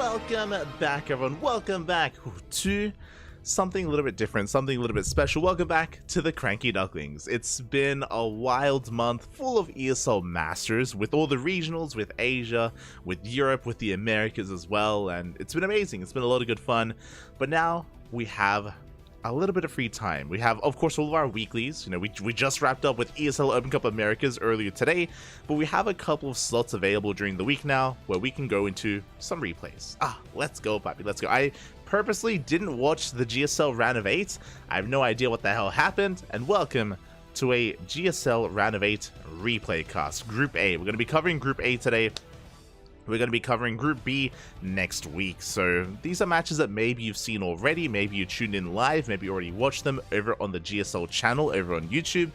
welcome back, everyone. Welcome back to something a little bit different, something a little bit special. Welcome back to the CranKy Ducklings. It's been a wild month full of ESL Masters with all the regionals, with Asia, with Europe, with the Americas as well, and it's been amazing. It's been a lot of good fun, but now we have a little bit of free time. We have, of course, all of our weeklies. You know, we just wrapped up with ESL Open Cup Americas earlier today, but we have a couple of slots available during the week now where we can go into some replays. Let's go, Papi, let's go. I purposely didn't watch the GSL round of 8. I have no idea what the hell happened, and welcome to a GSL round of 8 replay cast. Group A. We're going to be covering Group A today. We're going to be covering Group B next week. So these are matches that maybe you've seen already, maybe you tuned in live, maybe you already watched them over on the GSL channel over on YouTube.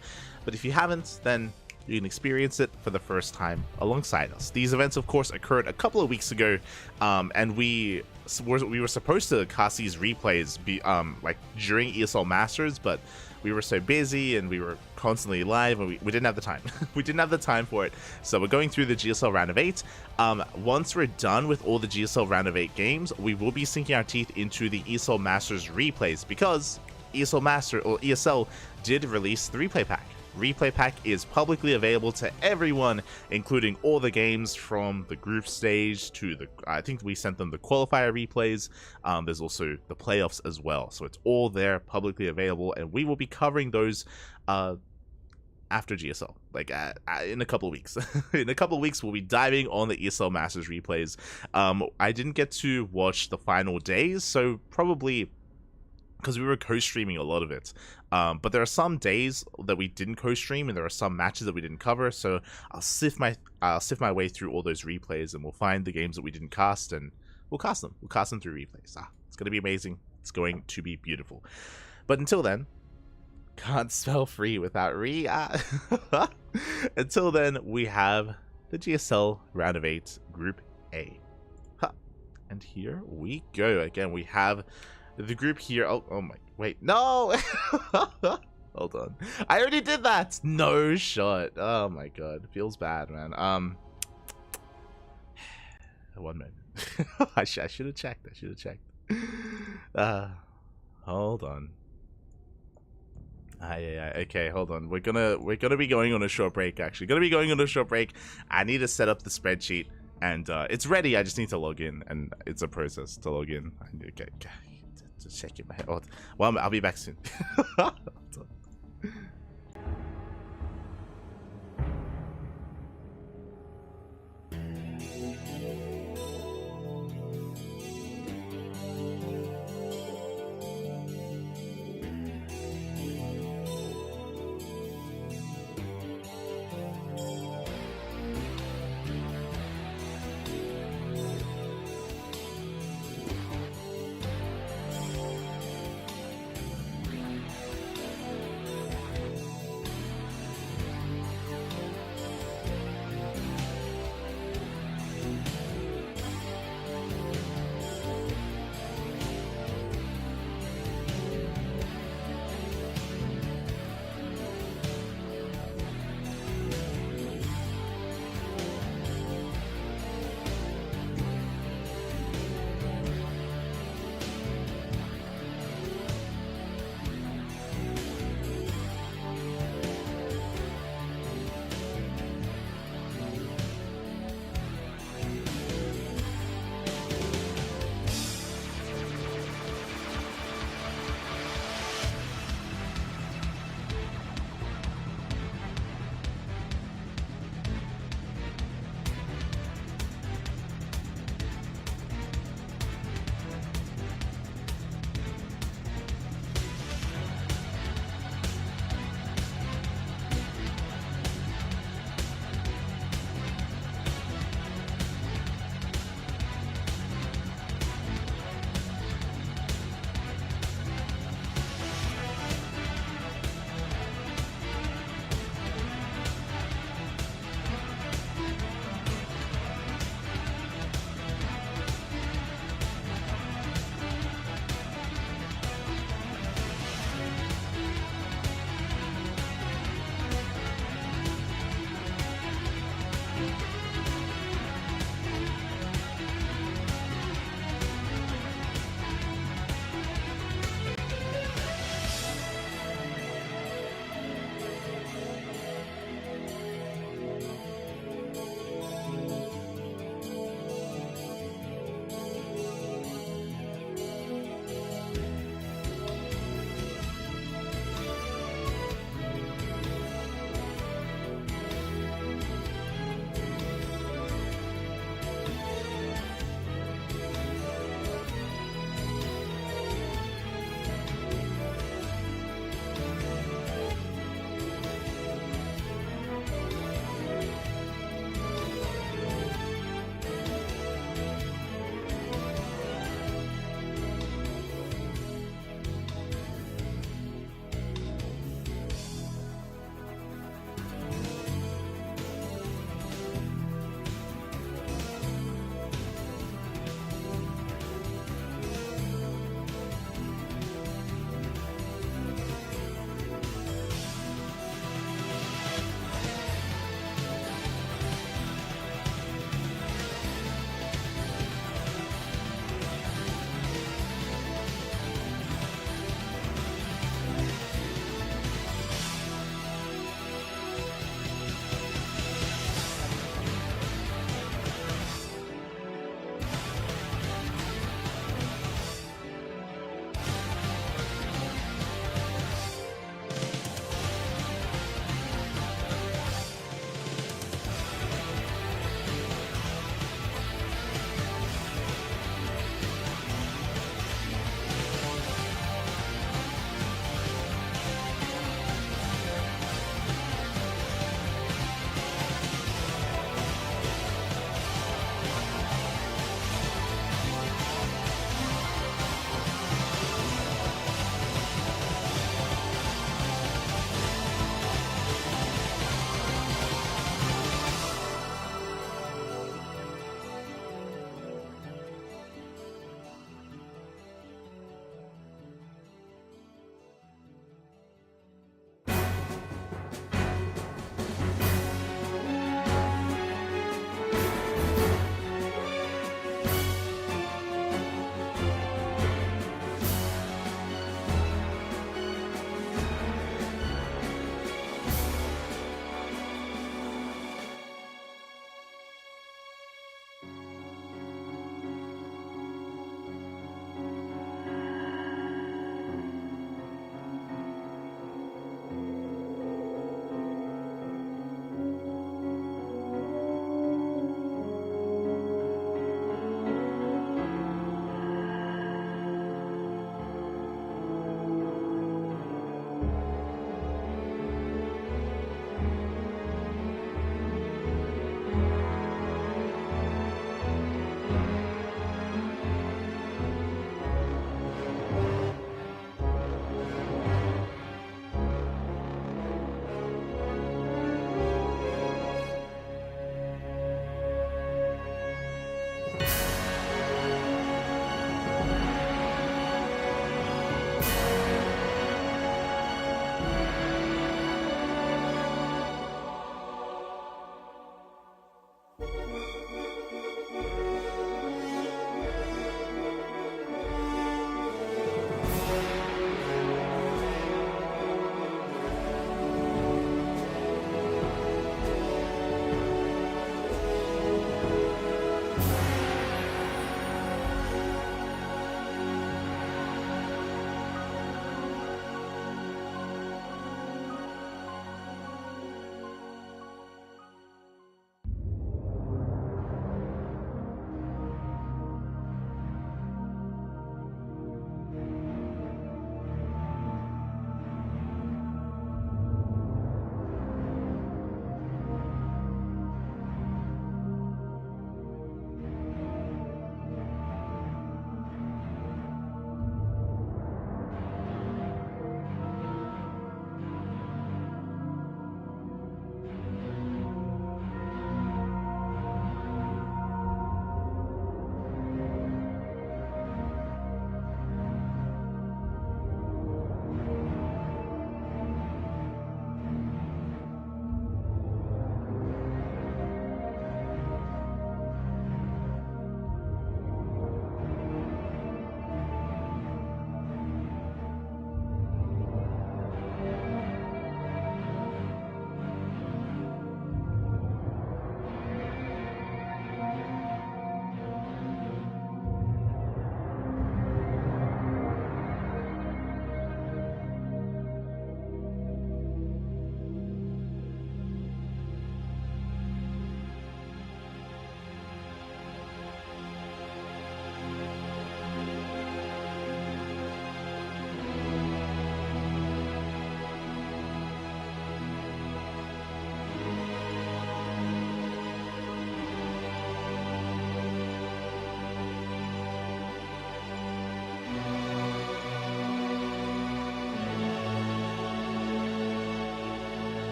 But if you haven't, then you can experience it for the first time alongside us. These events, of course, occurred a couple of weeks ago, and we were supposed to cast these replays like during ESL Masters, but we were so busy and we were constantly live and we didn't have the time. We didn't have the time for it. So we're going through the GSL round of 8. Once we're done with all the GSL round of 8 games, we will be sinking our teeth into the ESL Masters replays because ESL did release the replay pack. Replay pack is publicly available to everyone, including all the games from the group stage to the, I think we sent them the qualifier replays. There's also the playoffs as well, so it's all there publicly available, and we will be covering those after GSL, like in a couple of weeks. In a couple of weeks, we'll be diving on the ESL Masters replays. I didn't get to watch the final days, so probably because we were co-streaming a lot of it, but there are some days that we didn't co-stream, and there are some matches that we didn't cover. So I'll sift my way through all those replays, and we'll find the games that we didn't cast, and we'll cast them. We'll cast them through replays. It's going to be amazing. It's going to be beautiful. But until then, can't spell free without re. Until then, we have the GSL round of 8 Group A, and here we go. Again, we have the group here. Oh my, wait, no. Hold on, I already did that. No shot. Oh my god, feels bad, man. 1 minute. I should have checked. Hold on. Yeah, okay, hold on. We're gonna be going on a short break. I need to set up the spreadsheet, and it's ready. I just need to log in, and it's a process to log in. Okay. Just check in my head. Well, I'll be back soon.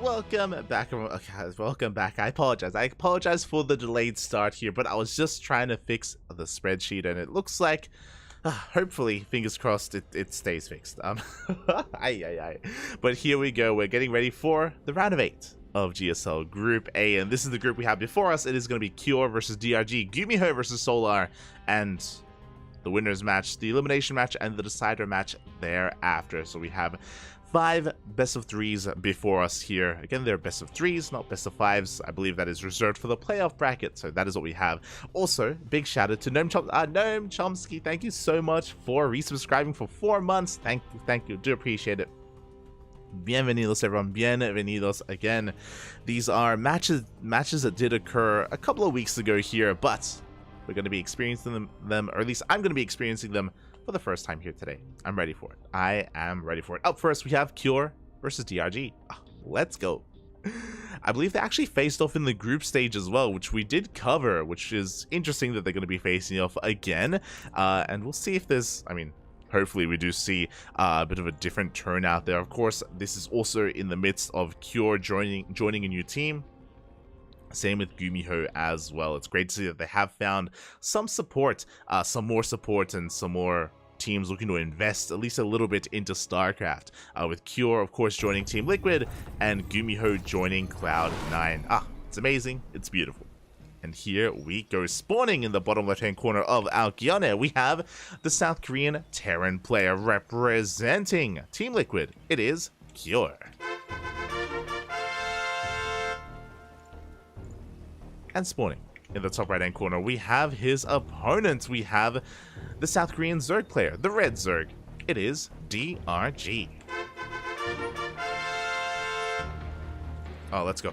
welcome back. Okay, welcome back. I apologize for the delayed start here, but I was just trying to fix the spreadsheet, and it looks like, hopefully, fingers crossed, it stays fixed. But here we go. We're getting ready for the round of 8 of GSL Group A, and this is the group we have before us. It is going to be Cure versus DRG, Gumiho versus Solar, and the winners match, the elimination match, and the decider match thereafter. So we have 5 best of 3s before us here. Again, they're best of 3s, not best of 5s. I believe that is reserved for the playoff bracket, so that is what we have. Also, big shout out to Gnome Chomsky. Thank you so much for resubscribing for 4 months. Thank you. Do appreciate it. Bienvenidos, everyone. Bienvenidos again. These are matches that did occur a couple of weeks ago here, but we're going to be experiencing them, or at least I'm going to be experiencing them for the first time here today. I'm ready for it. I am ready for it. Up first, we have Cure versus DRG. Let's go. I believe they actually faced off in the group stage as well, which we did cover, which is interesting that they're going to be facing off again. And we'll see if there's, hopefully we do see a bit of a different turnout there. Of course, this is also in the midst of Cure joining a new team. Same with Gumiho as well. It's great to see that they have found some support, some more support, and some more teams looking to invest at least a little bit into StarCraft. With Cure, of course, joining Team Liquid, and Gumiho joining Cloud9. It's amazing. It's beautiful. And here we go. Spawning in the bottom left-hand corner of Alkione, we have the South Korean Terran player representing Team Liquid. It is Cure. And spawning in the top right-hand corner, we have his opponent. We have the South Korean Zerg player, the Red Zerg. It is DRG. Oh, let's go.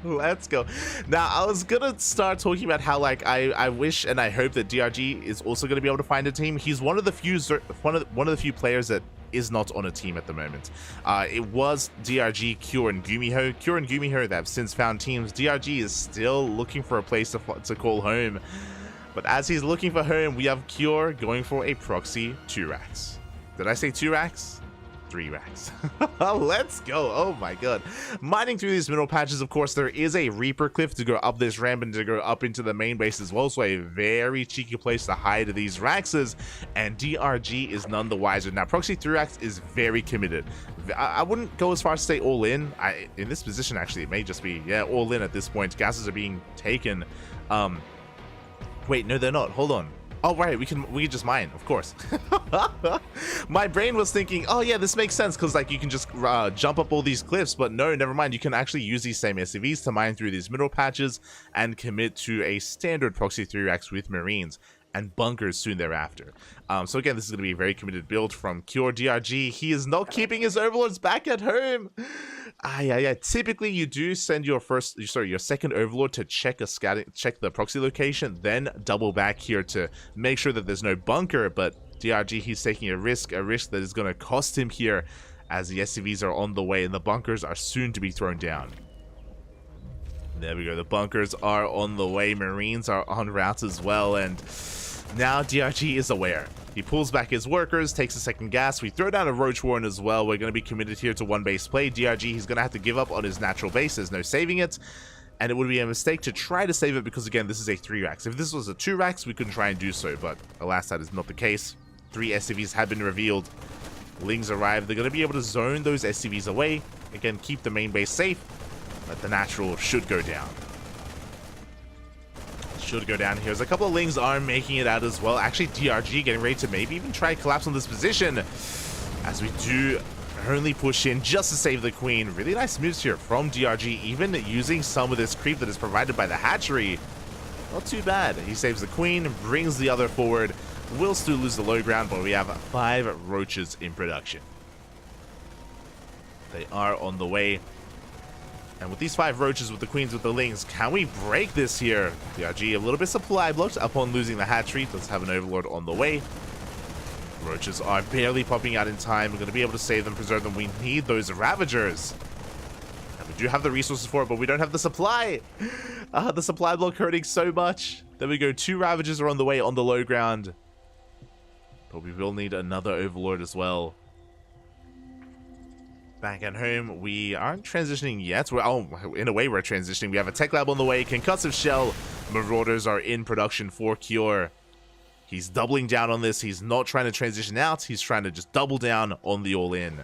Let's go. Now, I was gonna start talking about how, I wish and I hope that DRG is also gonna be able to find a team. He's one of the few one of the few players that is not on a team at the moment. It was DRG, Cure, and Gumiho. Cure and Gumiho, they have since found teams. DRG is still looking for a place to call home. But as he's looking for home, we have Cure going for a proxy 2 racks. Did I say 2 racks? 3 racks. Let's go. Oh my god. Mining through these middle patches, of course, there is a Reaper cliff to go up this ramp and to go up into the main base as well. So a very cheeky place to hide these raxes. And DRG is none the wiser. Now, proxy 3 racks is very committed. I wouldn't go as far as to say all in. In this position, actually, it may just be, yeah, all in at this point. Gases are being taken. Wait, no, they're not. Hold on. Oh, right, we can just mine, of course. My brain was thinking, oh yeah, this makes sense, because you can just jump up all these cliffs, but no, never mind. You can actually use these same SCVs to mine through these middle patches and commit to a standard proxy 3 racks with Marines and bunkers soon thereafter. So again, this is going to be a very committed build from Cure. DRG. He is not keeping his overlords back at home. Typically, you do send your second overlord to check the proxy location, then double back here to make sure that there's no bunker. But DRG, he's taking a risk that is going to cost him here, as the SCVs are on the way and the bunkers are soon to be thrown down. There we go. The bunkers are on the way. Marines are en route as well, and now DRG is aware. He pulls back his workers, takes a second gas. We throw down a Roach Warren as well. We're going to be committed here to 1 base play. DRG, he's going to have to give up on his natural base. There's no saving it. And it would be a mistake to try to save it because, again, this is a 3 racks. If this was a 2 racks, we couldn't try and do so. But alas, that is not the case. 3 SCVs have been revealed. Lings arrive. They're going to be able to zone those SCVs away. Again, keep the main base safe. But the natural should go down. Should go down here, as a couple of Lings are making it out as well. Actually, DRG getting ready to maybe even try collapse on this position, as we do only push in just to save the queen. Really nice moves here from DRG, even using some of this creep that is provided by the hatchery. Not too bad. He saves the queen, brings the other forward. Will still lose the low ground, but we have 5 roaches in production. They are on the way. And with these 5 roaches, with the queens, with the Lings, can we break this here? DRG a little bit supply blocked upon losing the hatchery. Let's have an overlord on the way. Roaches are barely popping out in time. We're going to be able to save them, preserve them. We need those Ravagers. And we do have the resources for it, but we don't have the supply. The supply block hurting so much. There we go. 2 Ravagers are on the way on the low ground. But we will need another overlord as well. Back at home, we aren't transitioning yet. In a way, we're transitioning. We have a tech lab on the way. Concussive Shell. Marauders are in production for Cure. He's doubling down on this. He's not trying to transition out. He's trying to just double down on the all-in.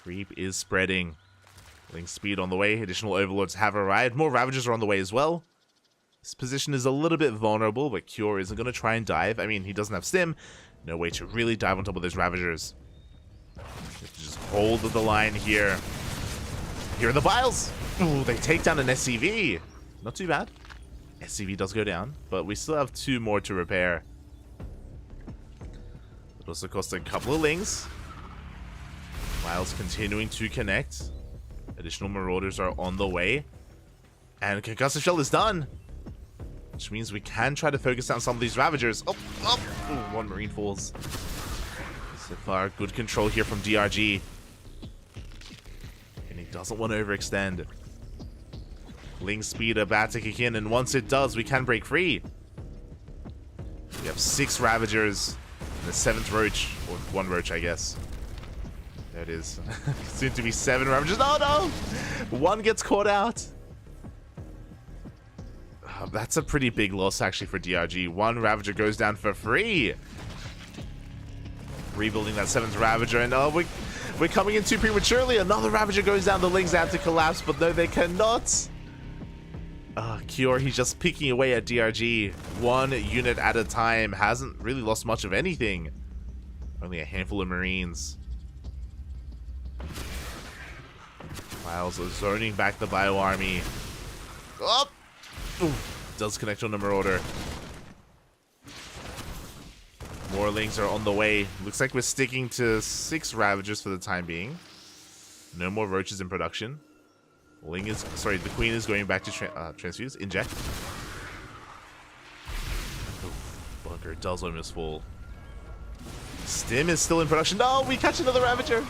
Creep is spreading. Link speed on the way. Additional overlords have arrived. More Ravagers are on the way as well. This position is a little bit vulnerable, but Cure isn't going to try and dive. I mean, he doesn't have stim. No way to really dive on top of those Ravagers. Just hold the line here. Here are the Vials. Ooh, they take down an SCV. Not too bad. SCV does go down, but we still have 2 more to repair. It also costs a couple of Lings. Vials continuing to connect. Additional Marauders are on the way. And Concussive Shell is done. Which means we can try to focus down some of these Ravagers. Oh, oh. Ooh, 1 Marine falls. So far, good control here from DRG. And he doesn't want to overextend. Ling speed about to kick in, and once it does, we can break free. We have 6 Ravagers and the 7th Roach, or 1 Roach, I guess. There it is. Soon to be 7 Ravagers. Oh no! 1 gets caught out. Oh, that's a pretty big loss actually for DRG. 1 Ravager goes down for free. Rebuilding that 7th Ravager, and oh, we're coming in too prematurely. Another Ravager goes down. The Lings have to collapse, but no, they cannot. Cure, he's just picking away at DRG. 1 unit at a time. Hasn't really lost much of anything. Only a handful of Marines. Miles is zoning back the Bio Army. Oh! Ooh, does connect on the Marauder. More Lings are on the way. Looks like we're sticking to 6 Ravagers for the time being. No more Roaches in production. The Queen is going back to transfuse. Inject. Ooh, bunker does almost fall. Stim is still in production. No, we catch another Ravager.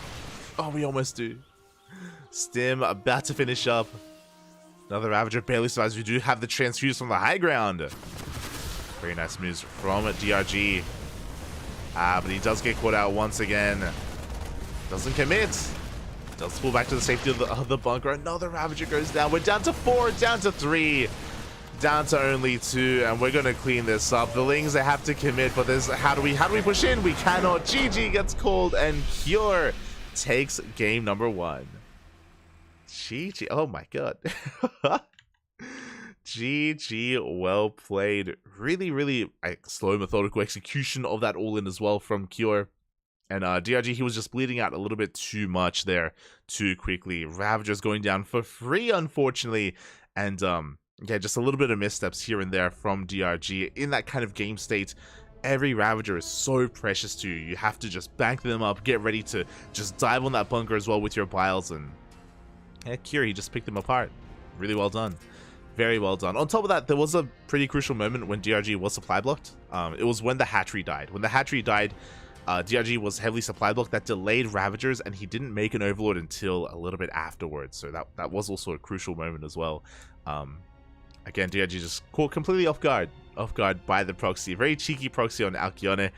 Oh, we almost do. Stim about to finish up. Another Ravager barely survives. We do have the transfuse from the high ground. Very nice moves from DRG. But he does get caught out once again. Doesn't commit. Does pull back to the safety of the bunker. Another Ravager goes down. We're down to 4, down to 3, down to only 2, and we're gonna clean this up. The Lings, they have to commit, but there's how do we push in? We cannot. GG gets called, and Cure takes game number 1. GG. Oh my god. GG, well played. Really slow, methodical execution of that all-in as well from Cure. And DRG, he was just bleeding out a little bit too much there, too quickly. Ravagers going down for free, unfortunately. And yeah, just a little bit of missteps here and there from DRG. In that kind of game state, every Ravager is so precious to you. You have to just bank them up, get ready to just dive on that bunker as well with your Biles. And yeah, Cure, he just picked them apart. Really well done. Very well done. On top of that, there was a pretty crucial moment when DRG was supply blocked. It was when the hatchery died. When the hatchery died, DRG was heavily supply blocked. That delayed Ravagers, and he didn't make an Overlord until a little bit afterwards. So that was also a crucial moment as well. Again, DRG just caught completely off guard by the proxy. Very cheeky proxy on Alcyone.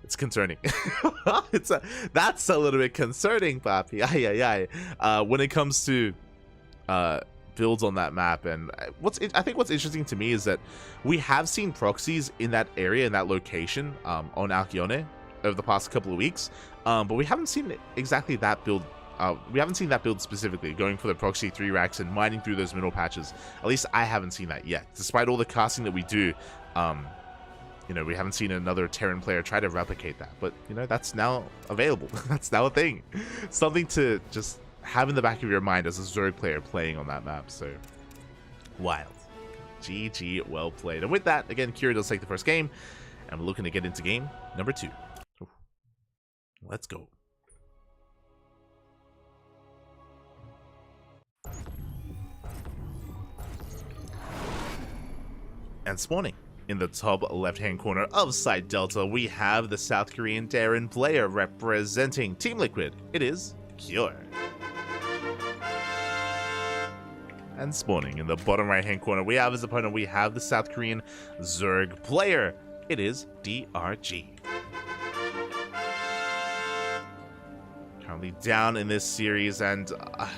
It's concerning. That's a little bit concerning, papi. When it comes to builds on that map. And I think what's interesting to me is that we have seen proxies in that area, in that location, on Alcyone over the past couple of weeks, but we haven't seen exactly that build. We haven't seen that build specifically, going for the proxy 3 racks and mining through those middle patches. At least I haven't seen that yet. Despite all the casting that we do, you know, we haven't seen another Terran player try to replicate that. But, you know, that's now available. That's now a thing. Something to just have in the back of your mind as a Zerg player playing on that map. So, wild. GG, well played. And with that, again, Cure does take the first game, and we're looking to get into game number 2. Ooh. Let's go. And spawning in the top left-hand corner of Side Delta, we have the South Korean Terran player representing Team Liquid. It is Cure. And spawning in the bottom right-hand corner, we have his opponent. We have the South Korean Zerg player. It is DRG. currently down in this series, and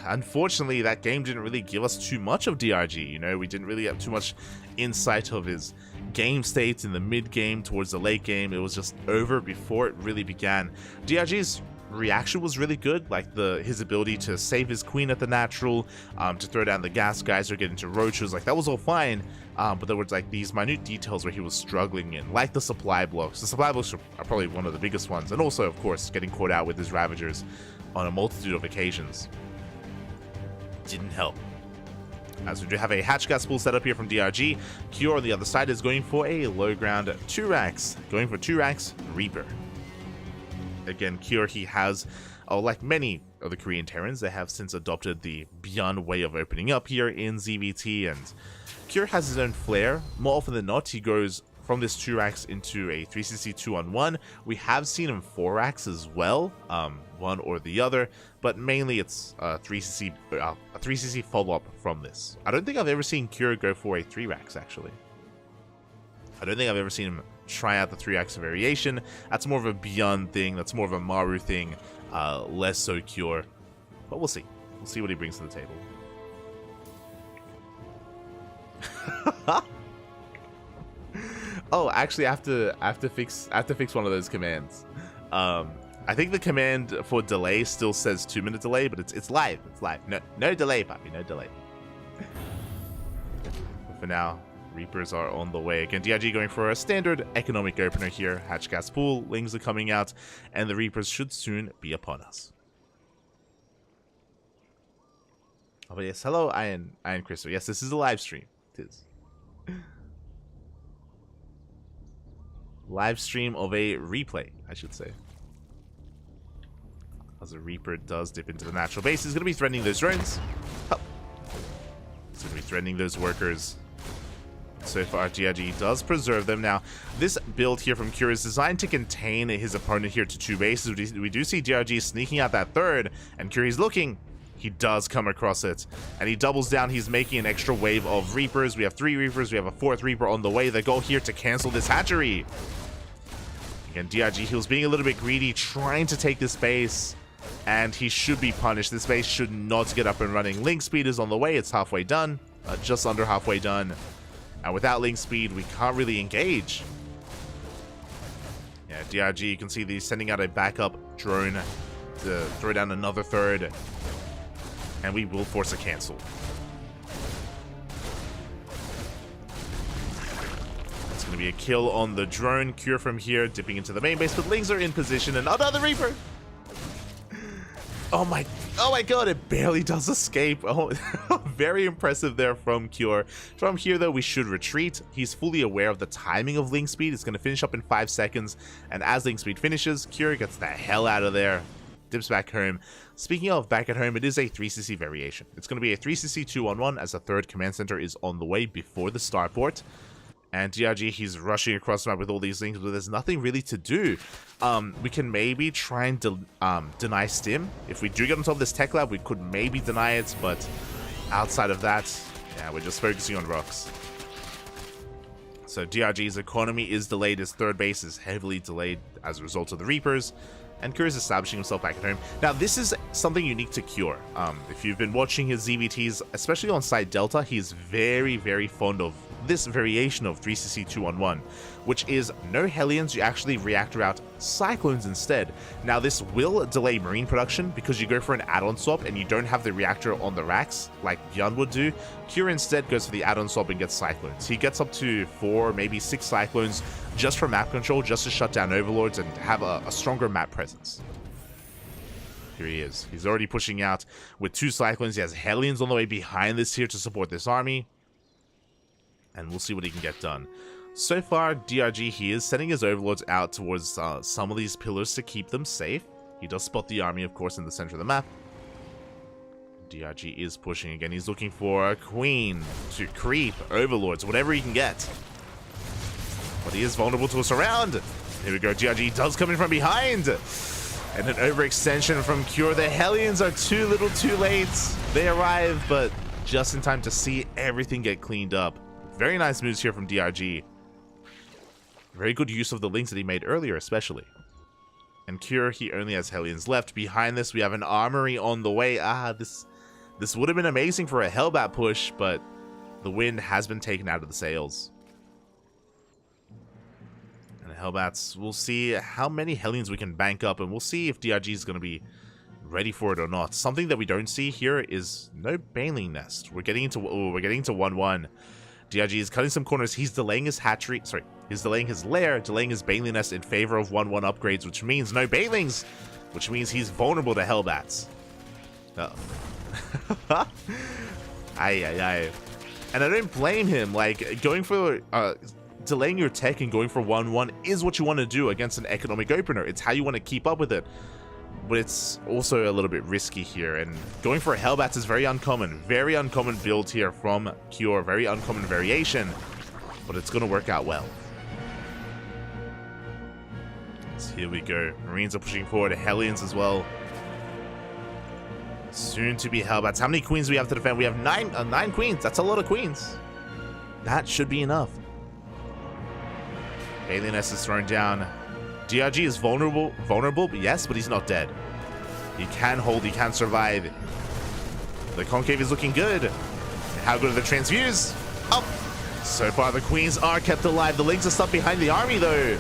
unfortunately that game didn't really give us too much of DRG. You know, we didn't really have too much insight of his game states in the mid game towards the late game. It was just over before it really began. DRG's reaction was really good, like his ability to save his queen at the natural, to throw down the gas geyser, get into roaches, like that was all fine, but there was like these minute details where he was struggling in, like the supply blocks. The supply blocks are probably one of the biggest ones, and also of course getting caught out with his ravagers on a multitude of occasions didn't help. As we do have a hatch gas pool set up here from DRG, Cure on the other side is going for a low ground 2 racks, going for 2 racks Reaper. Again, Cure, he has, like many of the Korean Terrans, they have since adopted the Beyond way of opening up here in ZVT, and Cure has his own flair. More often than not, he goes from this 2 racks into a 3cc 2-on-1. We have seen him 4 racks as well, one or the other, but mainly it's a 3cc follow-up from this. I don't think I've ever seen Cure go for a 3 racks, actually. I don't think I've ever seen him try out the 3 racks variation. That's more of a Beyond thing, that's more of a Maru thing, less so Cure. But we'll see. We'll see what he brings to the table. Oh, actually, I have to fix one of those commands. I think the command for delay still says 2-minute delay, but it's live. It's live. No delay, puppy. No delay. But for now, Reapers are on the way. Again, DRG going for a standard economic opener here. Hatch gas pool, Lings are coming out, and the Reapers should soon be upon us. Oh, but yes, hello, Iron Crystal. Yes, this is a live stream. It is. Live stream of a replay, I should say. As the Reaper does dip into the natural base, he's going to be threatening those drones. Oh. He's going to be threatening those workers. So far, DRG does preserve them. Now, this build here from Cure is designed to contain his opponent here to 2 bases. We do see DRG sneaking out that 3rd, and Cure is looking. He does come across it, and he doubles down. He's making an extra wave of Reapers. We have 3 Reapers. We have a 4th Reaper on the way. The goal here to cancel this hatchery. Again, DRG, he was being a little bit greedy, trying to take this base, and he should be punished. This base should not get up and running. Link speed is on the way. It's halfway done, just under halfway done. And without link speed, we can't really engage. Yeah, DRG, you can see he's sending out a backup drone to throw down another 3rd. And we will force a cancel. It's going to be a kill on the drone. Cure from here, dipping into the main base, but Lings are in position, and another Reaper! Oh my god, it barely does escape. Oh, very impressive there from Cure. From here, though, we should retreat. He's fully aware of the timing of Link Speed. It's going to finish up in 5 seconds, and as Link Speed finishes, Cure gets the hell out of there. Dips back home. Speaking of back at home, it is a 3cc variation. It's going to be a 3cc 2-on-1 as a 3rd command center is on the way before the starport. And DRG, he's rushing across the map with all these things, but there's nothing really to do. We can maybe try and deny Stim. If we do get on top of this tech lab, we could maybe deny it, but outside of that, yeah, we're just focusing on rocks. So DRG's economy is delayed. His 3rd base is heavily delayed as a result of the Reapers. And Cure is establishing himself back at home. Now, this is something unique to Cure. If you've been watching his ZVTs, especially on Side Delta, he's very, very fond of this variation of 3cc 2-on-1, which is no Hellions, you actually reactor out Cyclones instead. Now, this will delay Marine production because you go for an add-on swap and you don't have the reactor on the racks like Beyond would do. Cure instead goes for the add-on swap and gets Cyclones. He gets up to 4, maybe 6 Cyclones just for map control, just to shut down Overlords and have a stronger map presence. Here he is. He's already pushing out with 2 Cyclones. He has Hellions on the way behind this here to support this army. And we'll see what he can get done. So far, DRG, he is sending his Overlords out towards some of these pillars to keep them safe. He does spot the army, of course, in the center of the map. DRG is pushing again. He's looking for a Queen to creep, Overlords, whatever he can get. But he is vulnerable to a surround. Here we go. DRG does come in from behind. And an overextension from Cure. The Hellions are too little too late. They arrive, but just in time to see everything get cleaned up. Very nice moves here from DRG. Very good use of the links that he made earlier, especially. And Cure, he only has Hellions left. Behind this, we have an armory on the way. This would have been amazing for a Hellbat push, but the wind has been taken out of the sails. And Hellbats, we'll see how many Hellions we can bank up, and we'll see if DRG is going to be ready for it or not. Something that we don't see here is no Baneling Nest. We're getting into 1-1. DRG is cutting some corners. He's delaying his hatchery. Sorry, he's delaying his lair, delaying his Baneling Nest in favor of 1-1 upgrades, which means no Banelings, which means he's vulnerable to Hellbats. Uh-oh. Aye. And I don't blame him. Like, going for delaying your tech and going for 1-1 is what you want to do against an economic opener. It's how you want to keep up with it. But it's also a little bit risky here, and going for Hellbats is very uncommon. Very uncommon build here from Cure, very uncommon variation, but it's going to work out well. So here we go. Marines are pushing forward, Hellions as well. Soon to be Hellbats. How many queens do we have to defend? We have nine queens. That's a lot of queens. That should be enough. Alien S is thrown down. DRG is vulnerable, yes, but he's not dead. He can hold, he can survive. The concave is looking good. How good are the transfuse? Oh, so far the queens are kept alive. The lings are stuck behind the army though.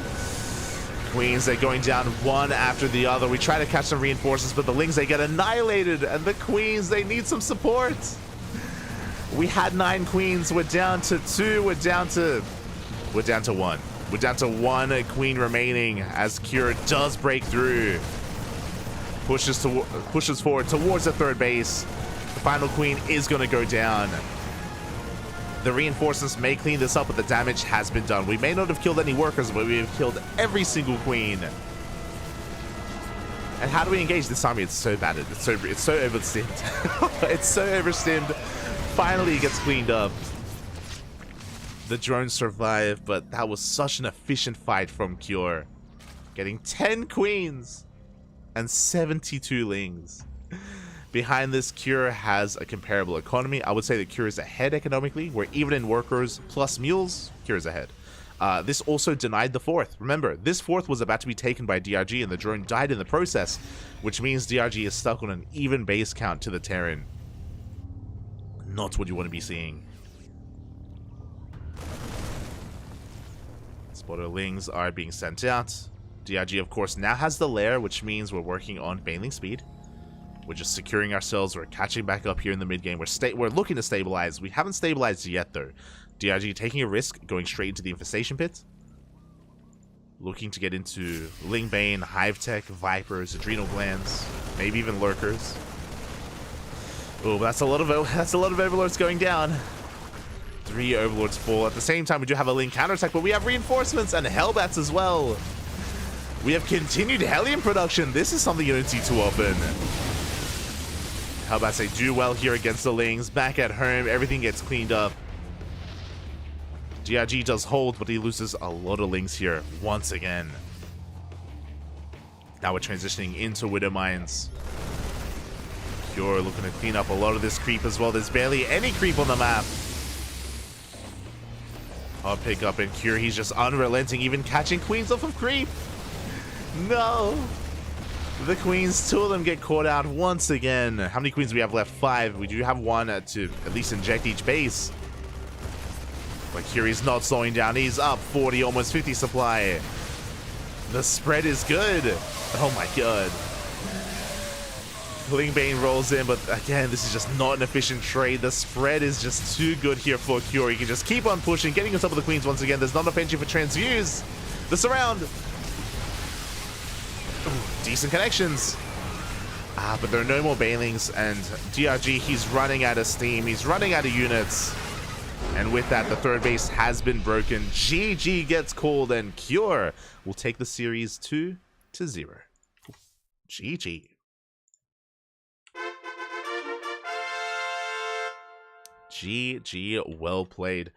Queens, they're going down one after the other. We try to catch some reinforcements, but the lings, they get annihilated. And the queens, they need some support. We had 9 queens. We're down to 2. We're down to 1. We're down to 1 queen remaining as Cure does break through. Pushes forward towards the third base. The final queen is going to go down. The reinforcements may clean this up, but the damage has been done. We may not have killed any workers, but we have killed every single queen. And how do we engage this army? It's so battered. It's so overstimmed. It's so overstimmed. Finally, it gets cleaned up. The drones survive, but that was such an efficient fight from Cure. Getting 10 queens and 72 lings. Behind this, Cure has a comparable economy. I would say that Cure is ahead economically, where even in workers plus mules, Cure is ahead. This also denied the 4th. Remember, this 4th was about to be taken by DRG, and the drone died in the process, which means DRG is stuck on an even base count to the Terran. Not what you want to be seeing. Spotter lings are being sent out. DRG, of course, now has the lair, which means we're working on Baneling speed. We're just securing ourselves. We're catching back up here in the mid-game. We're looking to stabilize. We haven't stabilized yet, though. DRG taking a risk, going straight into the Infestation Pit. Looking to get into Ling Bane, Hive Tech, Vipers, Adrenal Glands, maybe even Lurkers. Oh, that's a lot of Overlords going down. 3 Overlords fall. At the same time, we do have a Ling counterattack, but we have reinforcements and Hellbats as well. We have continued Hellion production. This is something you don't see too often. Hellbats, they do well here against the Lings. Back at home, everything gets cleaned up. DRG does hold, but he loses a lot of Lings here once again. Now we're transitioning into Widow Mines. Cure looking to clean up a lot of this creep as well. There's barely any creep on the map. I'll pick up and Cure, he's just unrelenting, even catching queens off of creep. No. The queens, 2 of them get caught out once again. How many queens do we have left? 5. We do have 1 to at least inject each base. But Curie's not slowing down. He's up 40, almost 50 supply. The spread is good. Oh my god. Bane rolls in, but again, this is just not an efficient trade. The spread is just too good here for Cure. He can just keep on pushing, getting on top of the queens once again. There's not enough entry for transfuse. The surround. Ooh, decent connections. But there are no more Banelings, and DRG, he's running out of steam. He's running out of units. And with that, the third base has been broken. GG gets called, and Cure will take the series 2-0. GG. GG, well played.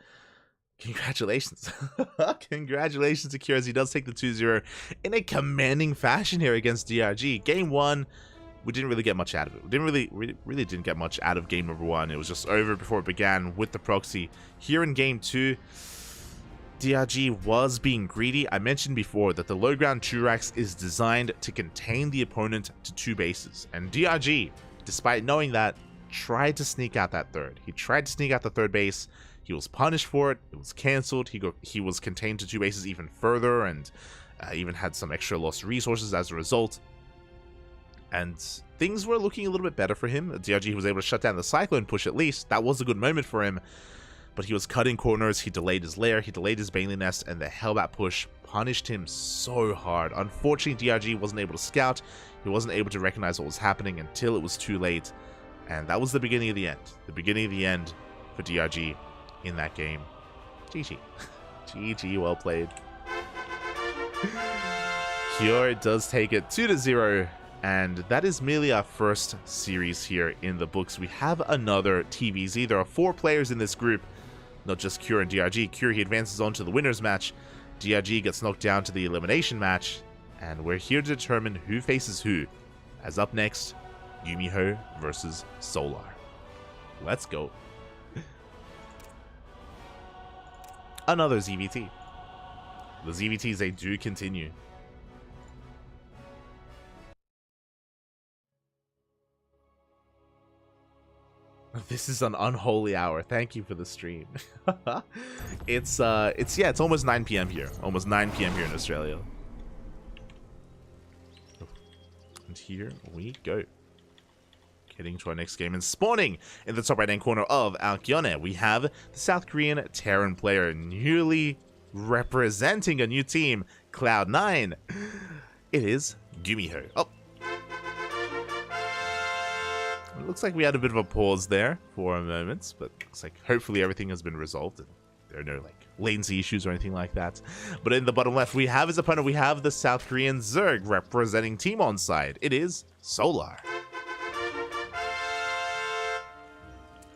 Congratulations. Congratulations to Cure as he does take the 2-0 in a commanding fashion here against DRG. Game 1, we didn't really get much out of it. We really didn't get much out of game number 1. It was just over before it began with the proxy. Here in game 2, DRG was being greedy. I mentioned before that the low ground Churax is designed to contain the opponent to 2 bases, and DRG, despite knowing that, tried to sneak out that third. He tried to sneak out the third base. He was punished for it. It was cancelled. He was contained to 2 bases even further, and even had some extra lost resources as a result. And things were looking a little bit better for him. DRG was able to shut down the Cyclone push at least. That was a good moment for him. But he was cutting corners, he delayed his lair, he delayed his Baneling Nest, and the Hellbat push punished him so hard. Unfortunately, DRG wasn't able to scout. He wasn't able to recognize what was happening until it was too late. And that was the beginning of the end. The beginning of the end for DRG in that game. GG. GG, well played. Kyo does take it 2-0. And that is merely our first series here in the books. We have another TVZ. There are 4 players in this group, not just Cure and DRG. Cure, he advances on to the winner's match. DRG gets knocked down to the elimination match. And we're here to determine who faces who. As up next, Gumiho versus Solar. Let's go. Another ZVT. The ZVTs, they do continue. This is an unholy hour. Thank you for the stream. It's almost 9 p.m. here. Almost 9 p.m. here in Australia. And here we go. Heading to our next game and spawning in the top right hand corner of Alkyone, we have the South Korean Terran player newly representing a new team, Cloud9. It is Gumiho. Oh. It looks like we had a bit of a pause there for a moment, but looks like hopefully everything has been resolved and there are no latency issues or anything like that. But in the bottom left, we have his opponent. We have the South Korean Zerg representing Team On side. It is Solar.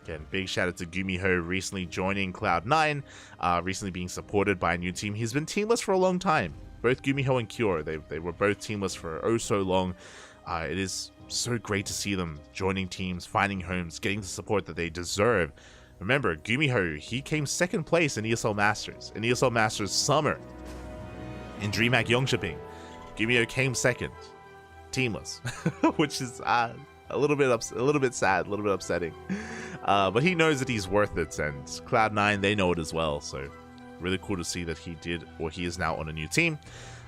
Again, big shout out to Gumiho recently joining Cloud9, recently being supported by a new team. He's been teamless for a long time. Both Gumiho and Cure, they were both teamless for oh so long. It is so great to see them joining teams, finding homes, getting the support that they deserve. Remember, Gumiho, he came 2nd place in ESL Masters. In ESL Masters Summer. In DreamHack Yongshipping, Gumiho came 2nd. Teamless. Which is a little bit sad, a little bit upsetting. But he knows that he's worth it, and Cloud9, they know it as well. So really cool to see that he is now on a new team.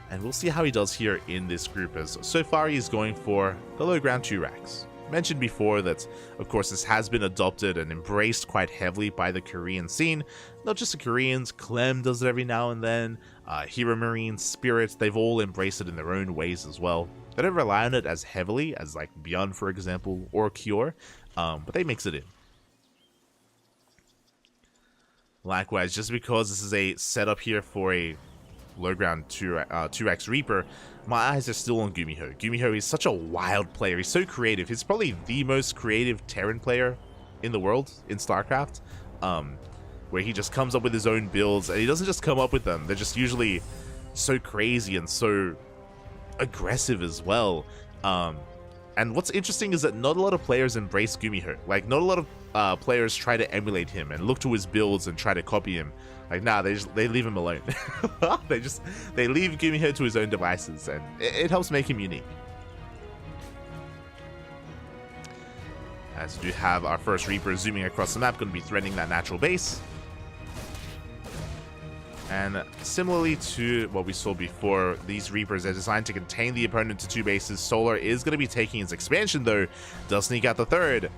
And we'll see how he does here in this group, as so far he's going for the low ground Churax. Mentioned before that, of course, this has been adopted and embraced quite heavily by the Korean scene. Not just the Koreans, Clem does it every now and then, Hero Marine, Spirit, they've all embraced it in their own ways as well. They don't rely on it as heavily as Beyond, for example, or Cure, but they mix it in. Likewise, just because this is a setup here for a low ground 2x Reaper, my eyes are still on Gumiho. Gumiho is such a wild player. He's so creative. He's probably the most creative Terran player in the world in StarCraft, where he just comes up with his own builds, and he doesn't just come up with them. They're just usually so crazy and so aggressive as well. And what's interesting is that not a lot of players embrace Gumiho. Not a lot of players try to emulate him and look to his builds and try to copy him. Nah, they leave him alone. they leave Gumiho to his own devices, and it helps make him unique. As we do have our first Reaper zooming across the map, going to be threatening that natural base. And similarly to what we saw before, these Reapers are designed to contain the opponent to 2 bases. Solar is going to be taking his expansion though, does sneak out the 3rd.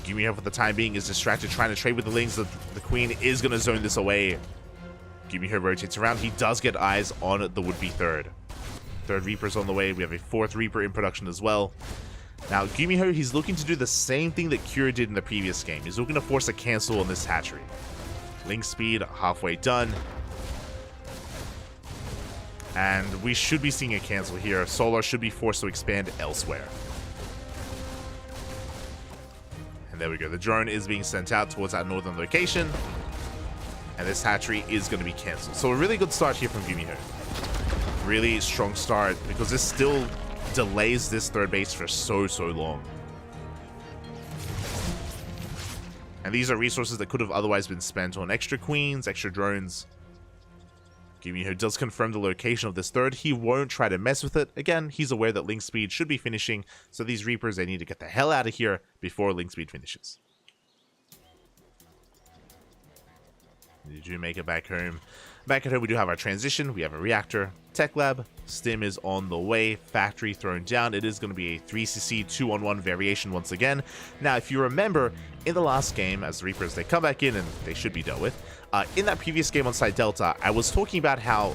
Gumiho for the time being is distracted trying to trade with the Lings. The Queen is going to zone this away. Gumiho rotates around. He does get eyes on the would-be 3rd. 3rd Reaper's on the way. We have a 4th Reaper in production as well. Now, Gumiho, he's looking to do the same thing that Cure did in the previous game. He's looking to force a cancel on this hatchery. Link speed halfway done. And we should be seeing a cancel here. Solar should be forced to expand elsewhere. And there we go. The drone is being sent out towards that northern location. And this hatchery is going to be cancelled. So a really good start here from Gumiho. Really strong start, because this still delays this 3rd base for so long. And these are resources that could have otherwise been spent on extra queens, extra drones. Gumiho does confirm the location of this third. He won't try to mess with it. Again, he's aware that Link Speed should be finishing, so these Reapers, they need to get the hell out of here before Link Speed finishes. We do make it back home. Back at home, we do have our transition. We have a reactor. Tech lab. Stim is on the way. Factory thrown down. It is going to be a 3cc 2-on-1 variation once again. Now, if you remember, in the last game, as the Reapers, they come back in and they should be dealt with. In that previous game on Side Delta, I was talking about how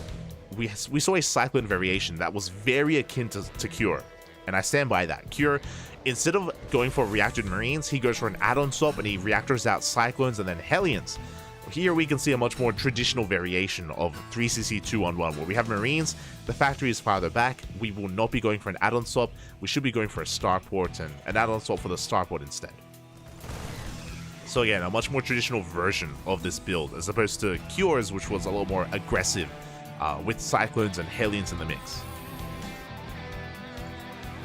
we saw a Cyclone variation that was very akin to Cure. And I stand by that. Cure, instead of going for reactored Marines, he goes for an add-on swap and he reactors out Cyclones and then Hellions. Here we can see a much more traditional variation of 3cc 2-on-1, where we have Marines, the factory is farther back, we will not be going for an add-on swap, we should be going for a starport and an add-on swap for the starport instead. So again, a much more traditional version of this build, as opposed to Cure's, which was a little more aggressive, with Cyclones and Hellions in the mix.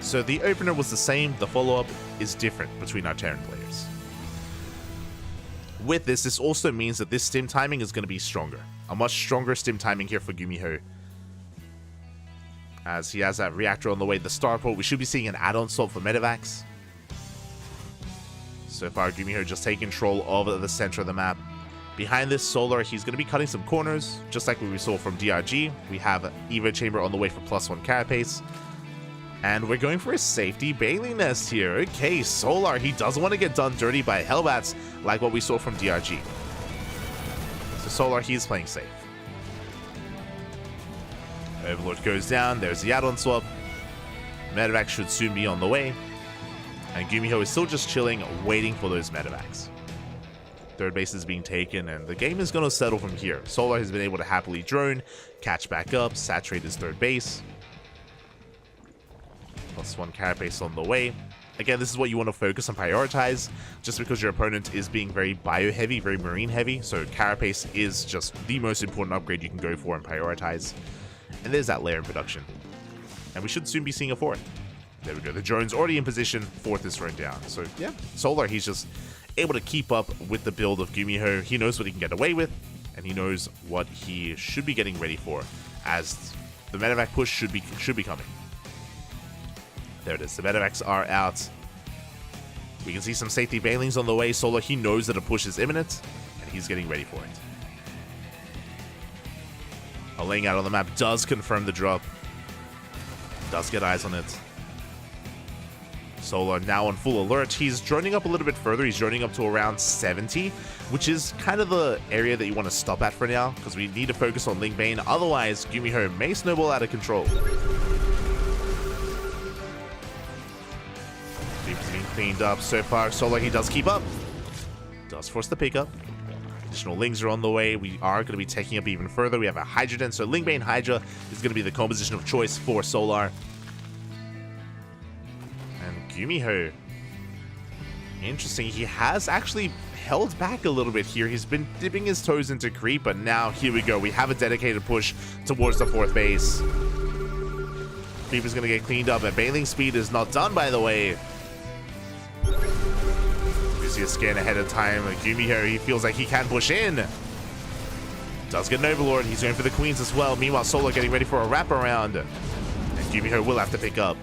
So the opener was the same, the follow-up is different between our Terran players. With this also means that this stim timing is going to be stronger. A much stronger stim timing here for Gumiho. As he has that reactor on the way to the starport, we should be seeing an add-on swap for Medivacs. So far, Gumiho just taking control of the center of the map. Behind this Solar, he's going to be cutting some corners, just like what we saw from DRG. We have Evo Chamber on the way for +1 carapace. And we're going for a safety Bailey Nest here. Okay, Solar, he doesn't want to get done dirty by Hellbats like what we saw from DRG. So Solar, he's playing safe. Overlord goes down. There's the add-on swap. Medevac should soon be on the way. And Gumiho is still just chilling, waiting for those Medevacs. Third base is being taken, and the game is going to settle from here. Solar has been able to happily drone, catch back up, saturate his third base. +1 carapace on the way. Again, this is what you want to focus and prioritize, just because your opponent is being very bio-heavy, very marine-heavy, so carapace is just the most important upgrade you can go for and prioritize. And there's that layer in production. And we should soon be seeing a fourth. There we go. The drone's already in position. Fourth is thrown down. So, yeah, Solar, he's just able to keep up with the build of Gumiho. He knows what he can get away with, and he knows what he should be getting ready for, as the Medevac push should be coming. There it is. The Medevacs are out. We can see some safety bailings on the way. Solar, he knows that a push is imminent, and he's getting ready for it. A laying out on the map does confirm the drop. Does get eyes on it. Solar now on full alert. He's droning up a little bit further. He's droning up to around 70, which is kind of the area that you want to stop at for now, because we need to focus on Link Bane. Otherwise, Gumiho may snowball out of control. Keeps being cleaned up so far. Solar, he does keep up. Does force the pickup. Additional Lings are on the way. We are going to be taking up even further. We have a Hydra Den, so Link Bane Hydra is going to be the composition of choice for Solar. And Gumiho, interesting. He has actually held back a little bit here. He's been dipping his toes into creep, but now here we go. We have a dedicated push towards the fourth base. Creep is going to get cleaned up, and bailing speed is not done, by the way. We see a scan ahead of time. Gumiho, he feels like he can push in. Does get an Overlord. He's going for the Queens as well. Meanwhile, Solar getting ready for a wraparound. And Gumiho will have to pick up.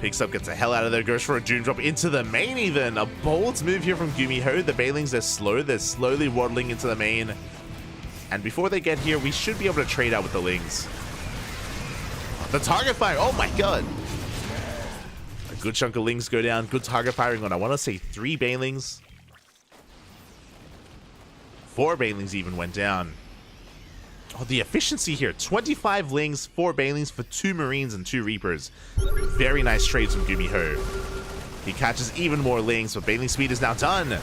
Picks up, gets the hell out of there, goes for a Doom Drop into the main even. A bold move here from Gumiho. The Bailings are slow. They're slowly waddling into the main. And before they get here, we should be able to trade out with the Lings. The target fire. Oh my god. A good chunk of Lings go down. Good target firing on, I want to say, 3 Bailings. 4 Bailings even went down. Oh, the efficiency here. 25 Lings, 4 Bailings for 2 Marines and 2 Reapers. Very nice trades from Gumiho. He catches even more Lings, but Bailing speed is now done.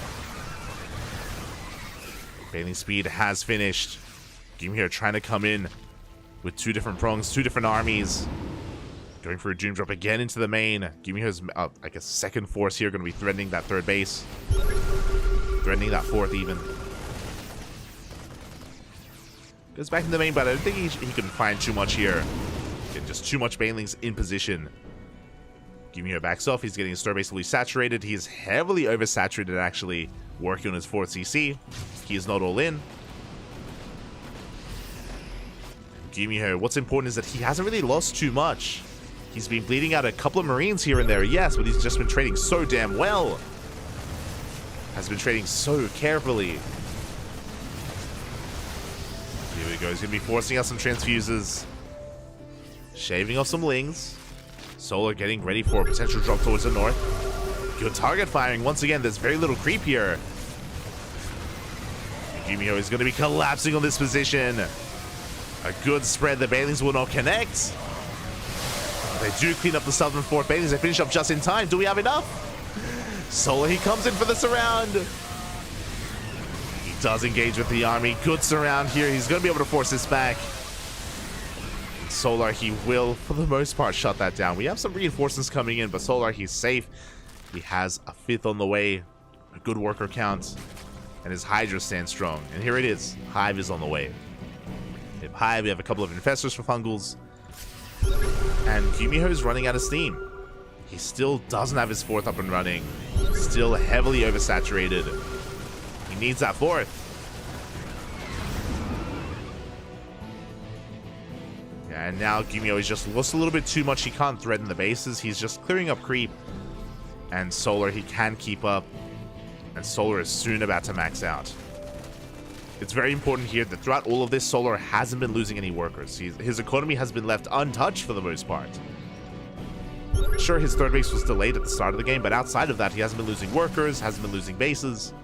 Bailing speed has finished. Gumiho trying to come in with 2 different prongs, 2 different armies. Going for a Doom Drop again into the main. Gumiho's, I guess, second force here going to be threatening that 3rd base. Threatening that 4th even. Goes back in the main, but I don't think he can find too much here. Getting just too much Bailings in position. Gumiho backs off. He's getting his star base fully saturated. He is heavily oversaturated, actually, working on his 4th CC. He is not all in. Gumiho, what's important is that he hasn't really lost too much. He's been bleeding out a couple of Marines here and there, yes, but he's just been trading so damn well. Has been trading so carefully. Here we go. He's going to be forcing out some transfuses. Shaving off some Lings. Solar getting ready for a potential drop towards the north. Good target firing. Once again, there's very little creep here. Gumiho is going to be collapsing on this position. A good spread. The Banelings will not connect. They do clean up the southern fort. Banelings, they finish up just in time. Do we have enough? Solar, he comes in for the surround. He does engage with the army. Good surround here. He's going to be able to force this back. Solar, he will, for the most part, shut that down. We have some reinforcements coming in, but Solar, he's safe. He has a 5th on the way. A good worker count. And his Hydra stands strong. And here it is. Hive is on the way. We have Hive. We have a couple of infestors for fungals. And Gumiho is running out of steam. He still doesn't have his 4th up and running. Still heavily oversaturated. He needs that 4th. Yeah, and now Gumiho is just lost a little bit too much. He can't threaten the bases. He's just clearing up creep. And Solar, he can keep up. And Solar is soon about to max out. It's very important here that throughout all of this, Solar hasn't been losing any workers. His economy has been left untouched for the most part. Sure, his 3rd base was delayed at the start of the game, but outside of that, he hasn't been losing workers, hasn't been losing bases.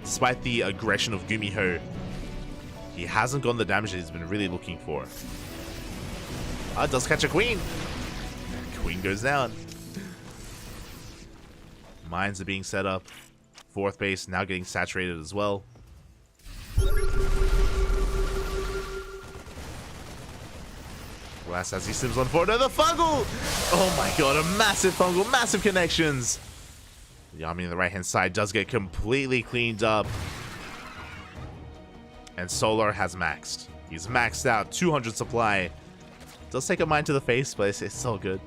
Despite the aggression of Gumiho, he hasn't gotten the damage that he's been really looking for. Does catch a queen. Queen goes down. Mines are being set up. 4th base now getting saturated as well. Glass as he sims on forward. No, the fungal! Oh my god, a massive fungal, massive connections. The army on the right hand side does get completely cleaned up. And Solar has maxed. He's maxed out, 200 supply. Does take a mine to the face, but it's so good.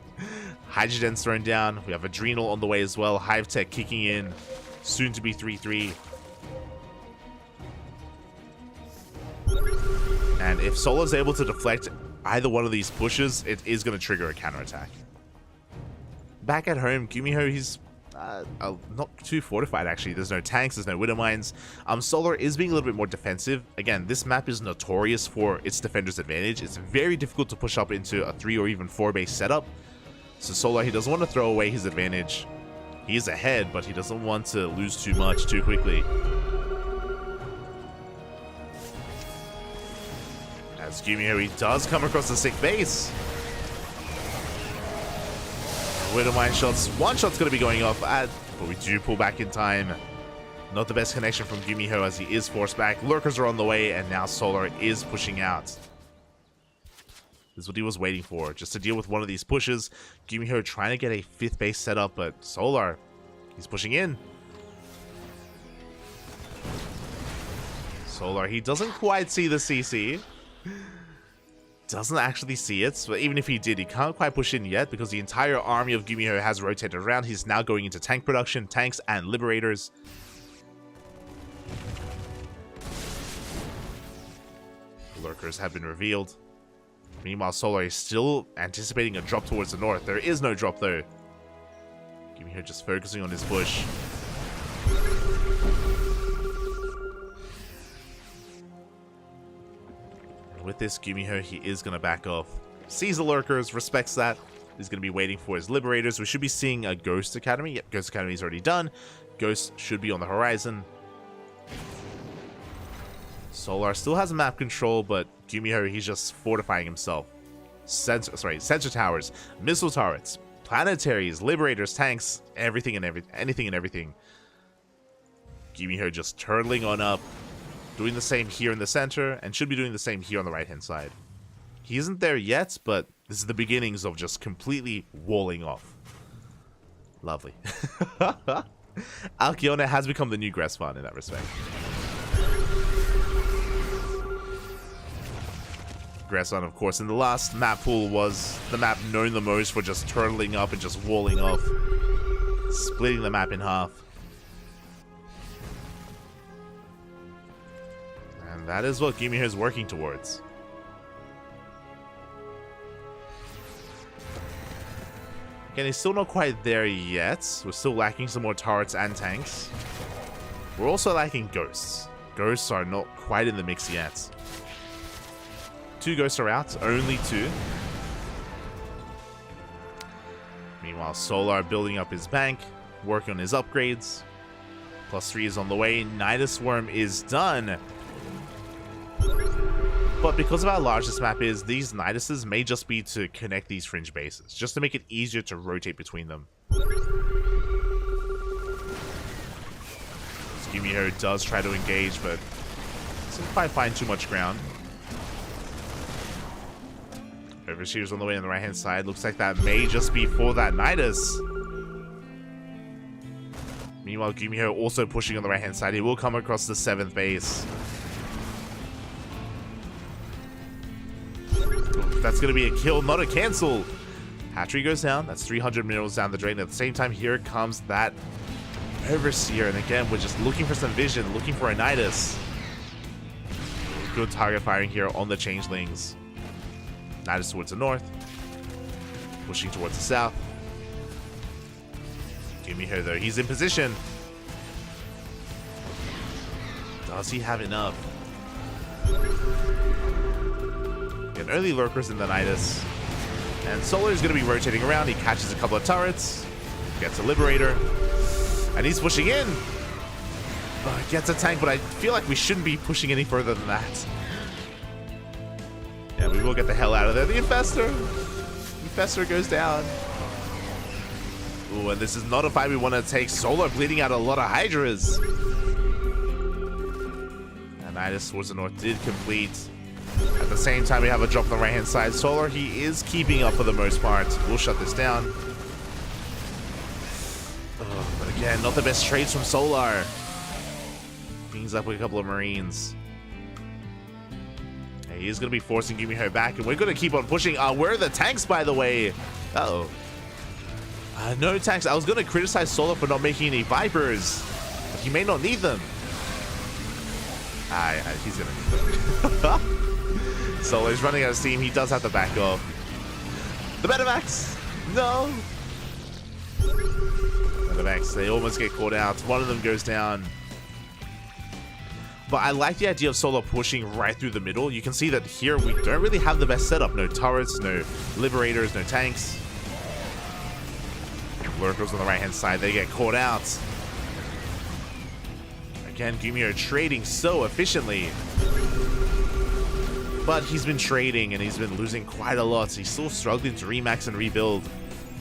Hydrogen's thrown down. We have Adrenal on the way as well. Hive Tech kicking in. Soon to be 3-3. And if Solar's able to deflect either one of these pushes, it is going to trigger a counterattack. Back at home, Gumiho, he's not too fortified actually. There's no tanks, there's no Widow Mines. Solar is being a little bit more defensive. Again, this map is notorious for its defender's advantage. It's very difficult to push up into a 3 or even 4 base setup. So Solar, he doesn't want to throw away his advantage. He is ahead, but he doesn't want to lose too much too quickly. As Gumiho, he does come across the 6th base. Widowmine shots. One shot's going to be going off, but we do pull back in time. Not the best connection from Gumiho as he is forced back. Lurkers are on the way, and now Solar is pushing out. This is what he was waiting for, just to deal with one of these pushes. Gumiho trying to get a 5th base set up, but Solar, he's pushing in. Solar, he doesn't quite see the CC. Doesn't actually see it, but even if he did, he can't quite push in yet because the entire army of Gumiho has rotated around. He's now going into tank production, tanks and liberators. Lurkers have been revealed. Meanwhile, Solar is still anticipating a drop towards the north. There is no drop though. Gumiho just focusing on his push. With this, Gumiho, he is going to back off. Sees the Lurkers, respects that. He's going to be waiting for his Liberators. We should be seeing a Ghost Academy. Yep, Ghost Academy is already done. Ghost should be on the horizon. Solar still has map control, but Gumiho, he's just fortifying himself. Sensor towers, missile turrets, planetaries, Liberators, tanks, anything and everything. Gumiho just turtling on up. Doing the same here in the center, and should be doing the same here on the right-hand side. He isn't there yet, but this is the beginnings of just completely walling off. Lovely. Alcyone has become the new Gressfan in that respect. Gressfan, of course, in the last map pool was the map known the most for just turtling up and just walling off. Splitting the map in half. And that is what Gumiho is working towards. Again, he's still not quite there yet. We're still lacking some more turrets and tanks. We're also lacking ghosts. Ghosts are not quite in the mix yet. 2 ghosts are out, only 2. Meanwhile, Solar building up his bank, working on his upgrades. +3 is on the way. Nidus Worm is done. But because of how large this map is, these Niduses may just be to connect these fringe bases, just to make it easier to rotate between them. Skimiho does try to engage, but doesn't quite find too much ground. Overseer's on the way on the right-hand side. Looks like that may just be for that Nidus. Meanwhile, Gumiho also pushing on the right-hand side. He will come across the 7th base. That's going to be a kill, not a cancel. Hatchery goes down. That's 300 minerals down the drain. At the same time, here comes that Overseer. And again, we're just looking for some vision, looking for a Nidus. Good target firing here on the Changelings. Nidus towards the north. Pushing towards the south. Gumiho, though, he's in position. Does he have enough? And early lurkers in the Nidus. And Solar is going to be rotating around. He catches a couple of turrets. Gets a Liberator. And he's pushing in. Gets a tank, but I feel like we shouldn't be pushing any further than that. Yeah, we will get the hell out of there. The Infestor. Infestor goes down. Ooh, and this is not a fight we want to take. Solar bleeding out a lot of Hydras. And Nidus towards the north did complete. At the same time, we have a drop on the right-hand side. Solar, he is keeping up for the most part. We'll shut this down. But again, not the best trades from Solar. Brings up with a couple of Marines. Hey, he is going to be forcing Gumiho back, and we're going to keep on pushing. Where are the tanks, by the way? Uh-oh. No tanks. I was going to criticize Solar for not making any Vipers, but he may not need them. He's going to need them. Solar's running out of steam. He does have to back off. The Medivacs! No! Medivacs, they almost get caught out. One of them goes down. But I like the idea of Solar pushing right through the middle. You can see that here we don't really have the best setup. No turrets, no Liberators, no tanks. Lurkers on the right-hand side, they get caught out. Again, Gumiho trading so efficiently. But he's been trading and he's been losing quite a lot. So he's still struggling to remax and rebuild.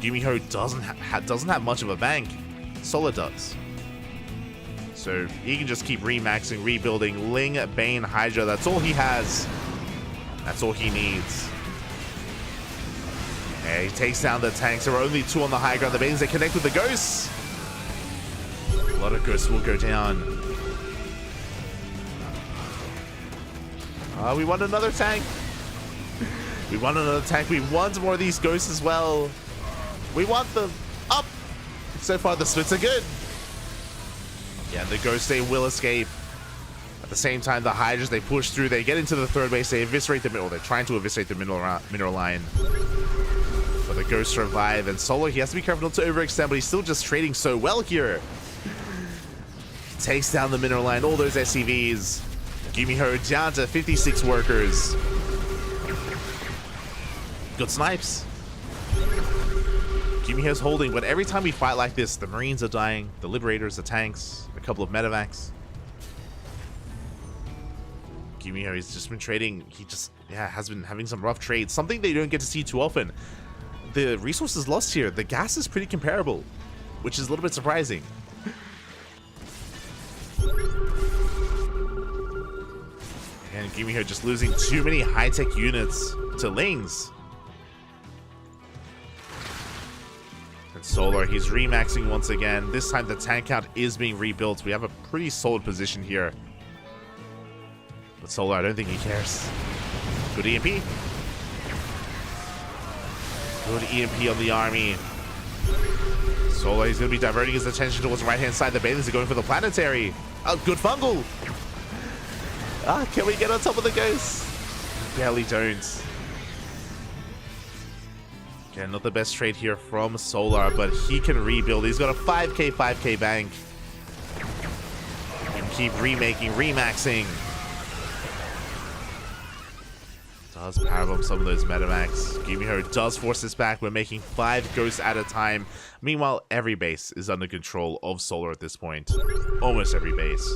Gumiho doesn't have much of a bank. Solar does. So he can just keep remaxing, rebuilding. Ling, Bane, Hydra, that's all he has. That's all he needs. Yeah, he takes down the tanks. There are only 2 on the high ground. The Banes, they connect with the Ghosts. A lot of Ghosts will go down. We want another tank. We want another tank. We want more of these Ghosts as well. We want them up. So far, the splits are good. Yeah, the Ghosts, they will escape. At the same time, the Hydras, they push through. They get into the 3rd base. They eviscerate the middle. They're trying to eviscerate the mineral line. But the Ghosts survive. And Solar, he has to be careful not to overextend, but he's still just trading so well here. He takes down the mineral line, all those SCVs. Gumiho down to 56 workers. Good snipes. Gumiho's holding, but every time we fight like this, the Marines are dying, the Liberators, the tanks, a couple of Medivacs. Gumiho, he's just been trading. He just, has been having some rough trades. Something they don't get to see too often. The resources lost here, the gas is pretty comparable, which is a little bit surprising. And Gumiho just losing too many high-tech units to Lings. And Solar, he's remaxing once again. This time the tank count is being rebuilt. We have a pretty solid position here. But Solar, I don't think he cares. Good EMP. Good EMP on the army. Solar, he's going to be diverting his attention towards the right-hand side. The Bathers are going for the planetary. Oh, good fungal. Can we get on top of the Ghosts? Barely don't. Okay, not the best trade here from Solar, but he can rebuild. He's got a 5k bank. He can keep remaking, remaxing. Does powerbomb some of those metamax. Gumiho does force this back. We're making 5 ghosts at a time. Meanwhile, every base is under control of Solar at this point. Almost every base.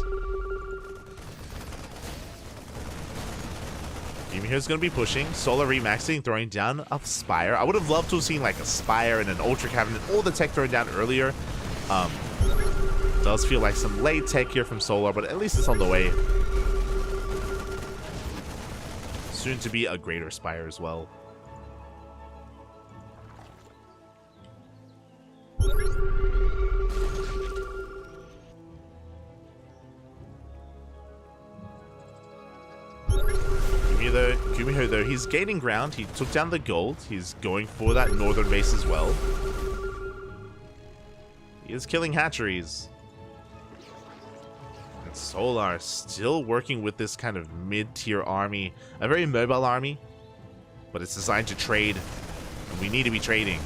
Gumiho's going to be pushing. Solar remaxing, throwing down a Spire. I would have loved to have seen like a Spire and an Ultra Cabinet, all the tech thrown down earlier. Does feel like some late tech here from Solar, but at least it's on the way. Soon to be a greater Spire as well. Gumiho though, he's gaining ground. He took down the gold. He's going for that northern base as well. He is killing hatcheries. And Solar still working with this kind of mid-tier army. A very mobile army, but it's designed to trade. And we need to be trading.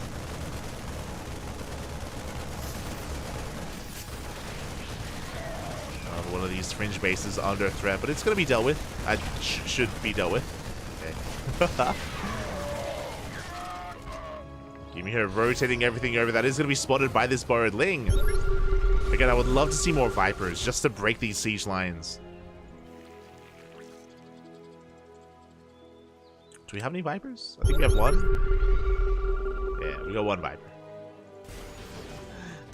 One of these fringe bases under threat, but it's going to be dealt with. Should be dealt with. Okay. Gumiho rotating everything over. That is going to be spotted by this borrowed Ling. Again, I would love to see more Vipers just to break these siege lines. Do we have any Vipers? I think we have one. Yeah, we got one Viper.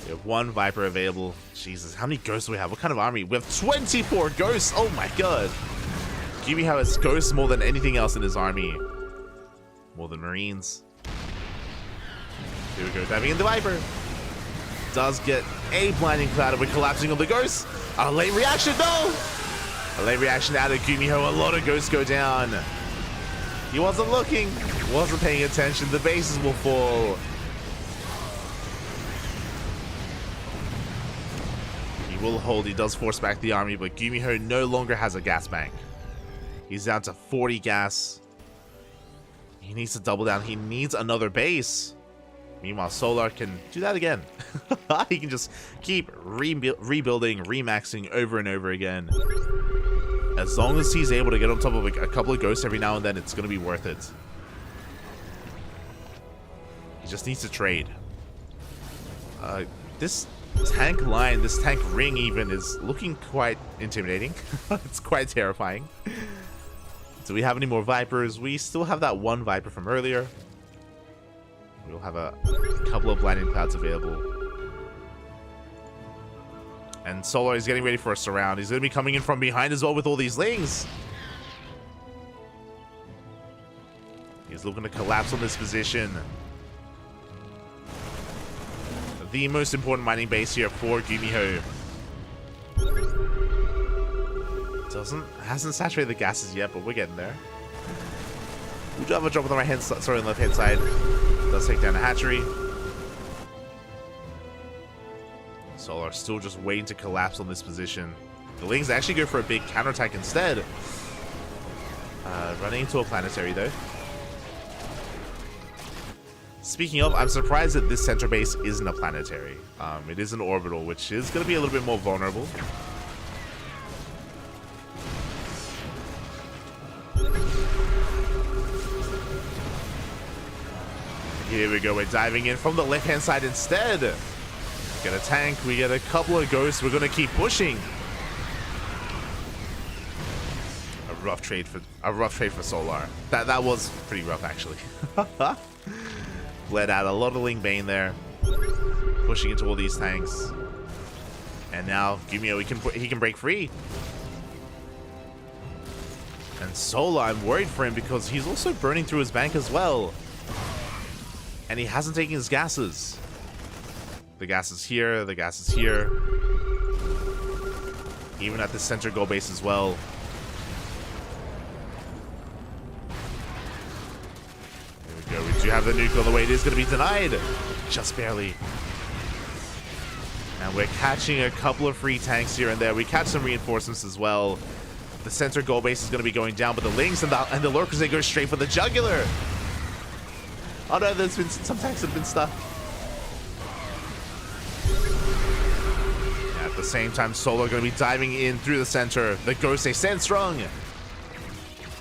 We have one Viper available. Jesus, how many ghosts do we have? What kind of army? We have 24 ghosts! Oh my god! Gumiho has ghosts more than anything else in his army. More than Marines. Here we go, diving in the Viper. Does get a blinding cloud and we're collapsing on the ghosts. A late reaction, no! A late reaction out of Gumiho. A lot of ghosts go down. He wasn't looking, wasn't paying attention. The bases will fall. He will hold. He does force back the army, but Gumiho no longer has a gas bank. He's down to 40 gas. He needs to double down. He needs another base. Meanwhile, Solar can do that again. He can just keep rebuilding, remaxing over and over again. As long as he's able to get on top of a couple of ghosts every now and then, it's going to be worth it. He just needs to trade. This tank line, this tank ring even, is looking quite intimidating. It's quite terrifying. Do we have any more Vipers? We still have that one Viper from earlier. We'll have a couple of blinding clouds available. And Solar is getting ready for a surround. He's going to be coming in from behind as well with all these Lings. He's looking to collapse on this position. The most important mining base here for Gumiho. Hasn't saturated the gases yet, but we're getting there. We do have a drop on the right hand side, sorry, on the left hand side. Does take down a hatchery. Solar still just waiting to collapse on this position. The Lings actually go for a big counterattack instead. Running into a planetary though. Speaking of, I'm surprised that this center base isn't a planetary. It is an orbital, which is going to be a little bit more vulnerable. Here we go, we're diving in from the left-hand side instead. We get a tank, we get a couple of ghosts, we're going to keep pushing. A rough trade for Solar. That was pretty rough, actually. Bled out a lot of Ling Bane there. Pushing into all these tanks. And now Gumiho, he can break free. And Solar, I'm worried for him because he's also burning through his bank as well. And he hasn't taken his gases. The gas is here, the gas is here. Even at the center goal base as well. There we go, we do have the nuke on the way. It is going to be denied. Just barely. And we're catching a couple of free tanks here and there. We catch some reinforcements as well. The center goal base is going to be going down, but the Lings and the Lurkers, they go straight for the jugular. Oh no, there's been some tanks that have been stuck. At the same time, Solar going to be diving in through the center. The Ghost, they stand strong.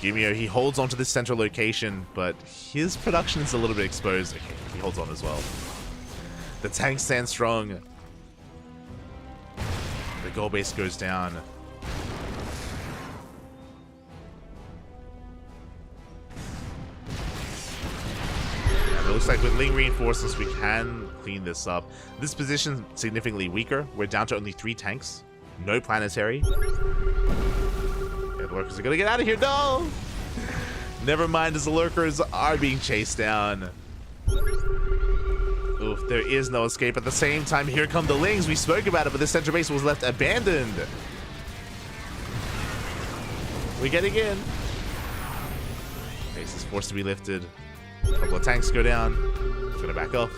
Gumio, he holds onto this center location, but his production is a little bit exposed. Okay, he holds on as well. The tank stands strong. The gold base goes down. It looks like with Ling reinforcements, we can clean this up. This position significantly weaker. We're down to only 3 tanks. No planetary. Yeah, the lurkers are gonna get out of here. No! Never mind, as the lurkers are being chased down. Oof, there is no escape. At the same time, here come the Lings. We spoke about it, but the center base was left abandoned. We're getting in. Base is forced to be lifted. A couple of tanks go down. It's gonna back off.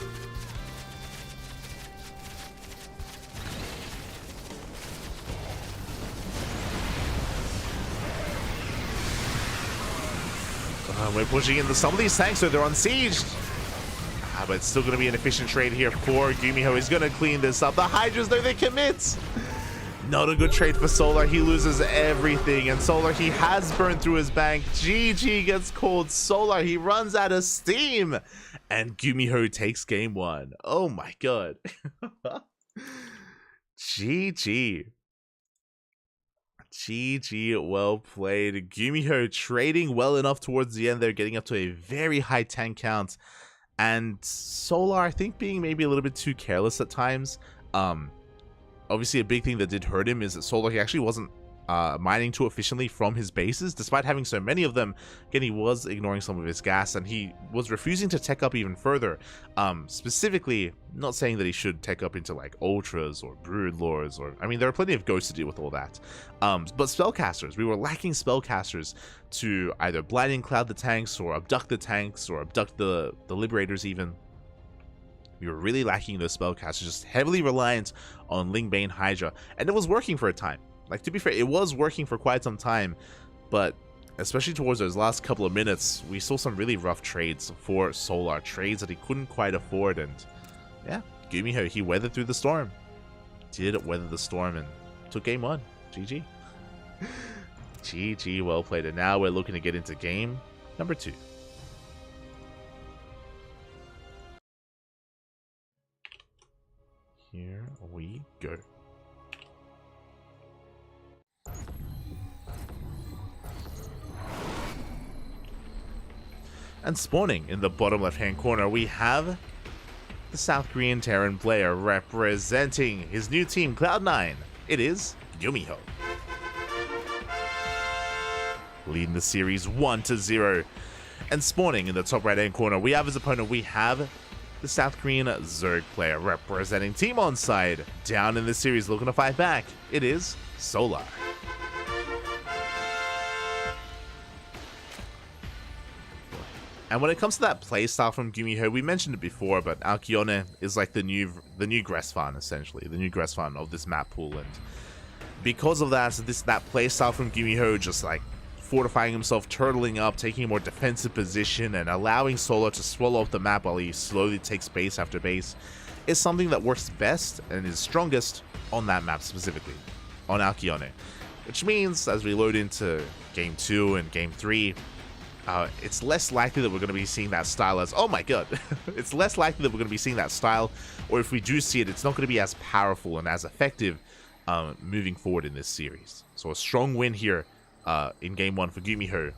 We're pushing into some of these tanks, so they're on siege. But it's still gonna be an efficient trade here for Gumiho. He's gonna clean this up. The Hydras, though, they commit. Not a good trade for Solar. He loses everything. And Solar, he has burned through his bank. GG gets called. Solar, he runs out of steam. And Gumiho takes game 1. Oh my god. GG. GG, well played. Gumiho trading well enough towards the end. They're getting up to a very high tank count. And Solar, I think, being maybe a little bit too careless at times. Obviously, a big thing that did hurt him is that Solar, he actually wasn't mining too efficiently from his bases, despite having so many of them. Again, he was ignoring some of his gas, and he was refusing to tech up even further. Specifically, not saying that he should tech up into like Ultras or Broodlords, or I mean, there are plenty of ghosts to deal with all that. But spellcasters, we were lacking spellcasters to either blinding cloud the tanks, or abduct the tanks, or abduct the Liberators even. We were really lacking those spellcasters, just heavily reliant on Lingbane Hydra, and it was working for a time. Like, to be fair, it was working for quite some time, but especially towards those last couple of minutes, we saw some really rough trades for Solar, trades that he couldn't quite afford, and yeah, Gumiho, he weathered through the storm. Did weather the storm and took game 1. GG. GG, well played, and now we're looking to get into game number 2. Here we go. And spawning in the bottom left-hand corner, we have the South Korean Terran player representing his new team, Cloud9. It is Gumiho. Leading the series 1-0. And spawning in the top right-hand corner, we have his opponent, we have the South Korean Zerg player representing Team Onside. Down in this series, looking to fight back, it is Solar. And when it comes to that playstyle from Gumiho, we mentioned it before, but Alcyone is like the new Gressfan, essentially, the new Gressfan of this map pool, and because of that, that playstyle from Gumiho, just like fortifying himself, turtling up, taking a more defensive position, and allowing Solar to swallow up the map while he slowly takes base after base, is something that works best and is strongest on that map specifically, on Alcyone. Which means, as we load into Game 2 and Game 3, it's less likely that we're going to be seeing that style as, oh my god, it's less likely that we're going to be seeing that style, or if we do see it, it's not going to be as powerful and as effective moving forward in this series. So a strong win here in Game 1 for Gumiho,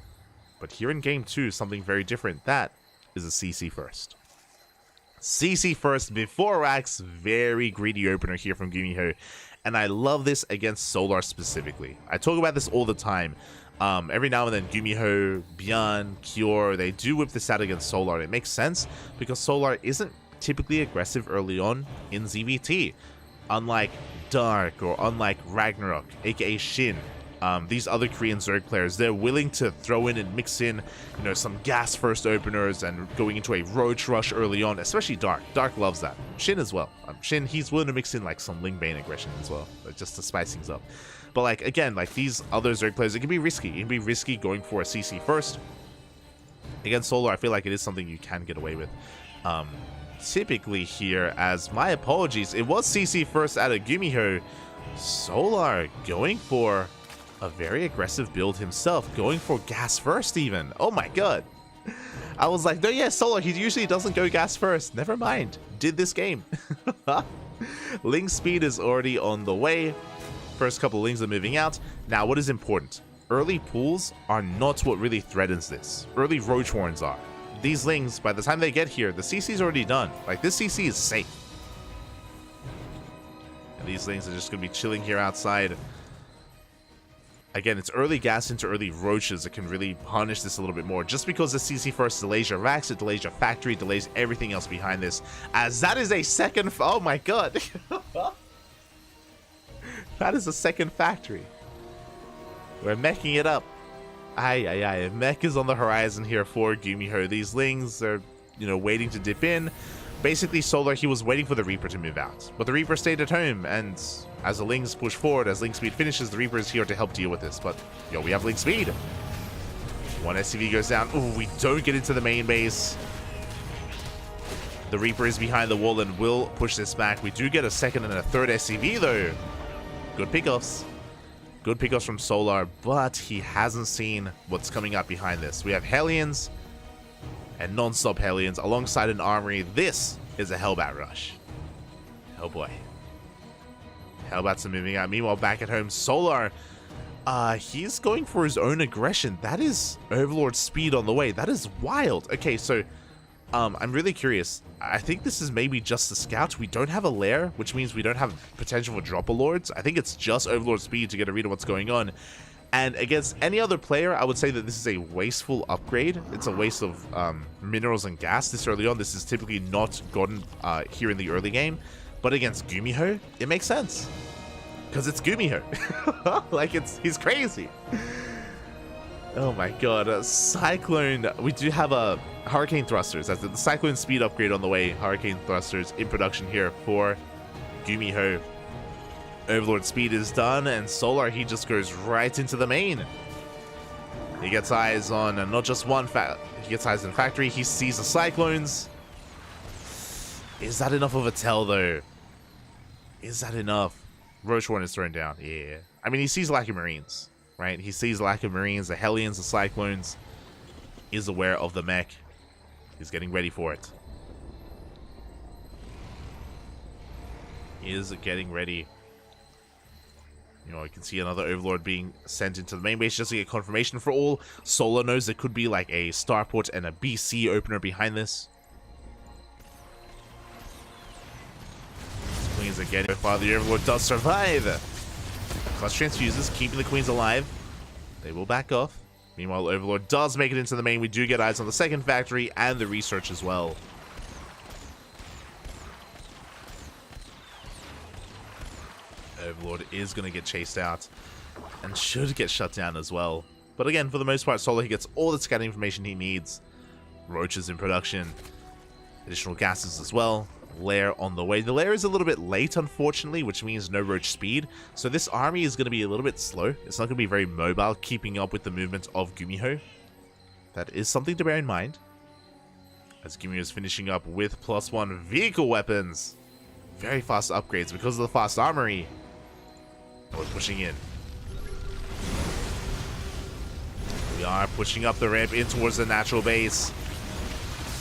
but here in Game 2, something very different. That is a CC first. CC first before Rax, very greedy opener here from Gumiho, and I love this against Solar specifically. I talk about this all the time. Every now and then, Gumiho, Byan, Kior, they do whip this out against Solar, and it makes sense because Solar isn't typically aggressive early on in ZVT. Unlike Dark or unlike Ragnarok, aka Shin, these other Korean Zerg players, they're willing to throw in and mix in, you know, some gas first openers and going into a roach rush early on, especially Dark. Dark loves that. Shin as well. Shin, he's willing to mix in like some Lingbane aggression as well, just to spice things up. But like, again, like these other Zerg players, it can be risky. It can be risky going for a CC first. Against Solar, I feel like it is something you can get away with. Typically here, as my apologies, it was CC first out of Gumiho. Solar going for a very aggressive build himself, going for gas first even. Oh my god. I was like, no, yeah, Solar, he usually doesn't go gas first. Never mind. Did this game. Ling speed is already on the way. First couple Lings are moving out. Now, what is important? Early pools are not what really threatens this. Early Roach Horns are. These Lings, by the time they get here, the CC is already done. Like, this CC is safe. And these Lings are just going to be chilling here outside. Again, it's early gas into early Roaches that can really punish this a little bit more. Just because the CC first delays your racks, it delays your factory, delays everything else behind this. As that is a second... Oh my god. That is a second factory. We're meching it up. Aye. Mech is on the horizon here for Gumiho. These Lings are, waiting to dip in. Basically, Solar, he was waiting for the Reaper to move out. But the Reaper stayed at home, and as the Lings push forward, as Ling speed finishes, the Reaper is here to help deal with this. But, we have Ling speed. One SCV goes down. Ooh, we don't get into the main base. The Reaper is behind the wall and will push this back. We do get a second and a third SCV, though. Good pickoffs. Good pickoffs from Solar, but he hasn't seen what's coming up behind this. We have Hellions and non-stop Hellions alongside an armory. This is a Hellbat rush. Oh boy. Hellbats are moving out. Meanwhile, back at home, Solar, he's going for his own aggression. That is Overlord speed on the way. That is wild. Okay, so I'm really curious. I think this is maybe just the scout. We don't have a lair, which means we don't have potential for dropper lords. I think it's just Overlord speed to get a read of what's going on. And against any other player, I would say that this is a wasteful upgrade. It's a waste of minerals and gas this early on. This is typically not gotten here in the early game. But against Gumiho, it makes sense. Because it's Gumiho. Like, he's crazy. Oh my god. Cyclone. We do have a Hurricane Thrusters. That's the Cyclone speed upgrade on the way. Hurricane Thrusters in production here for Gumiho. Overlord speed is done, and Solar, he just goes right into the main. He gets eyes on not just one he gets eyes in factory. He sees the Cyclones. Is that enough of a tell, though? Is that enough? Roach Horn is thrown down. Yeah. I mean, he sees lack of Marines, right? He sees lack of Marines, the Hellions, the Cyclones. Is aware of the mech. He's getting ready for it. He is getting ready. You can see another Overlord being sent into the main base just to get confirmation for all. Solar knows there could be like a starport and a BC opener behind this. Queens are getting so far. The Overlord does survive. Clutch transfuses, keeping the Queens alive. They will back off. Meanwhile, Overlord does make it into the main. We do get eyes on the second factory and the research as well. Overlord is going to get chased out and should get shut down as well. But again, for the most part, Solar, he gets all the scouting information he needs. Roaches in production. Additional gases as well. Lair on the way. The lair is a little bit late, unfortunately, which means no roach speed. So this army is going to be a little bit slow. It's not going to be very mobile, keeping up with the movement of Gumiho. That is something to bear in mind. As Gumiho is finishing up with +1 vehicle weapons. Very fast upgrades because of the fast armory. We're pushing in. We are pushing up the ramp in towards the natural base.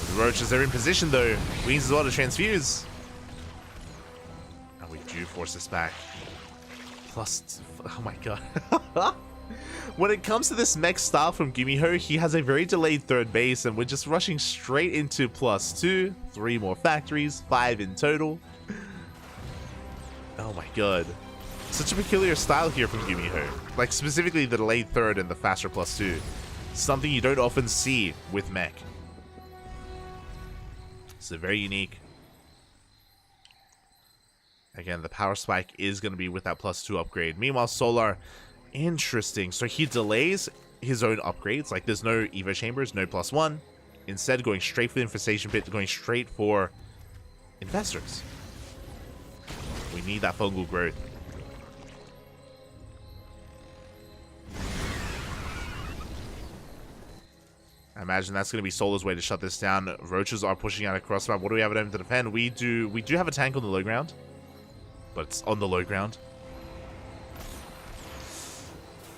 The Roaches are in position though. Queens as well to transfuse. And we do force this back. Oh my god. When it comes to this mech style from Gumiho, he has a very delayed third base, and we're just rushing straight into +2. 3 more factories, 5 in total. Oh my god. Such a peculiar style here from Gumiho. Like, specifically the delayed third and the faster +2. Something you don't often see with mech. So very unique. Again, the power spike is going to be with that +2 upgrade. Meanwhile, Solar, interesting. So he delays his own upgrades. Like, there's no Evo chambers, no +1. Instead, going straight for the infestation pit, going straight for investors. We need that fungal growth. I imagine that's going to be Solar's way to shut this down. Roaches are pushing out across the map. What do we have at home to defend? We do have a tank on the low ground, but it's on the low ground.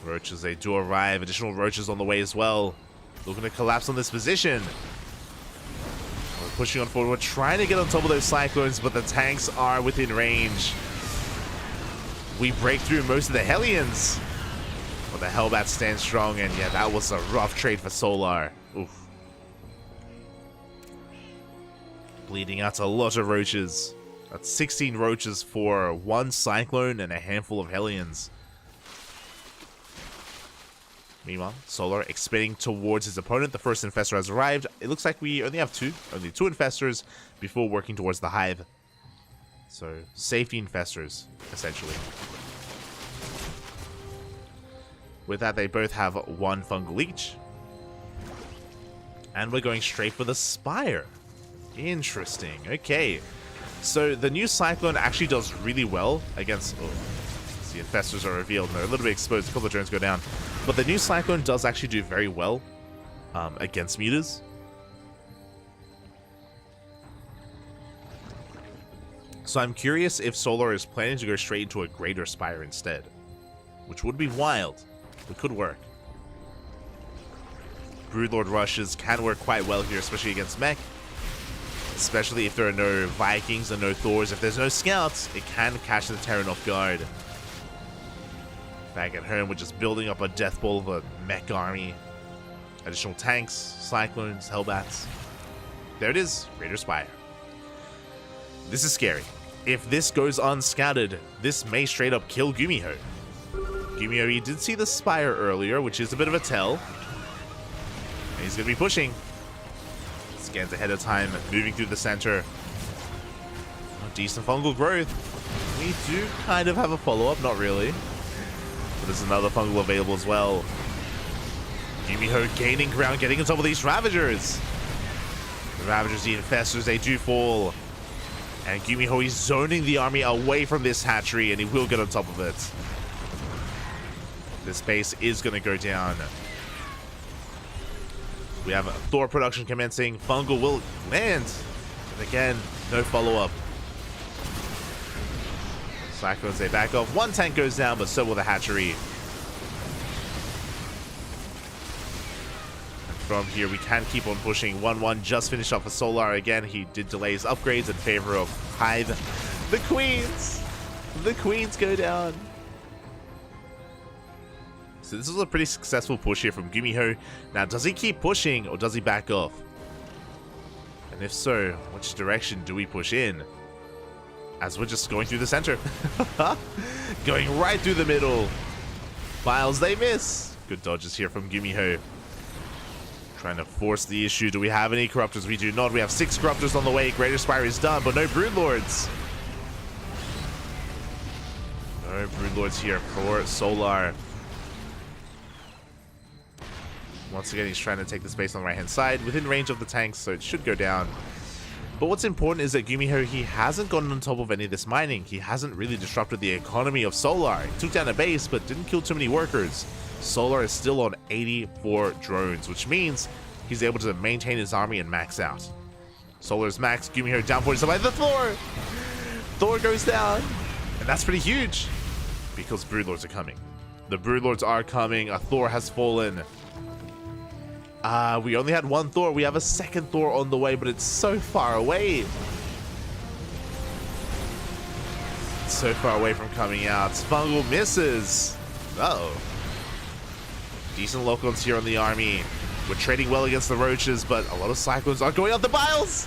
Roaches, they do arrive. Additional roaches on the way as well. Looking to collapse on this position. We're pushing on forward. We're trying to get on top of those cyclones, but the tanks are within range. We break through most of the Hellions. But the Hellbats stand strong, and yeah, that was a rough trade for Solar. Oof. Bleeding out a lot of roaches. That's 16 roaches for one cyclone and a handful of Hellions. Meanwhile, Solar expanding towards his opponent. The first infestor has arrived. It looks like we only have two infestors before working towards the hive. So, safety infestors, essentially. With that, they both have one fungal each. And we're going straight for the Spire. Interesting. Okay. So, the new Cyclone actually does really well against... Oh, the infestors are revealed. They're a little bit exposed. A couple of drones go down. But the new Cyclone does actually do very well against mutas. So I'm curious if Solar is planning to go straight into a Greater Spire instead. Which would be wild. It could work. Broodlord rushes can work quite well here, especially against mech. Especially if there are no Vikings and no Thors. If there's no scouts, it can catch the Terran off guard. Back at home, we're just building up a death ball of a mech army. Additional tanks, cyclones, hellbats. There it is, Greater Spire. This is scary. If this goes unscouted, this may straight up kill Gumiho. Gumiho, he did see the Spire earlier, which is a bit of a tell. And he's going to be pushing. Scans ahead of time, moving through the center. Oh, decent fungal growth. We do kind of have a follow-up, not really. But there's another fungal available as well. Gumiho gaining ground, getting on top of these Ravagers. The Ravagers, the Infestors, they do fall. And Gumiho is zoning the army away from this hatchery, and he will get on top of it. This base is going to go down. We have Thor production commencing. Fungal will land. And again, no follow-up. Cyclones, they back off. One tank goes down, but so will the hatchery. And from here, we can keep on pushing. 1-1 just finished off for Solar. Again, he did delay his upgrades in favor of Hive. The Queens! The Queens go down. So this was a pretty successful push here from Gumiho. Now, does he keep pushing or does he back off? And if so, which direction do we push in? As we're just going through the center. Going right through the middle. Files, they miss. Good dodges here from Gumiho. Trying to force the issue. Do we have any Corruptors? We do not. We have 6 Corruptors on the way. Greater Spire is done, but no Broodlords. No Broodlords here for Solar. Once again, he's trying to take the space on the right-hand side, within range of the tanks, so it should go down. But what's important is that Gumiho, he hasn't gotten on top of any of this mining. He hasn't really disrupted the economy of Solar. He took down a base, but didn't kill too many workers. Solar is still on 84 drones, which means he's able to maintain his army and max out. Solar's max, Gumiho down for somebody. The Thor! Thor goes down. And that's pretty huge, because Broodlords are coming. The Broodlords are coming. A Thor has fallen. We only had one Thor. We have a second Thor on the way, but it's so far away. It's so far away from coming out. Fungal misses. Uh-oh. Decent locals here on the army. We're trading well against the Roaches, but a lot of Cyclones are going out. The Biles!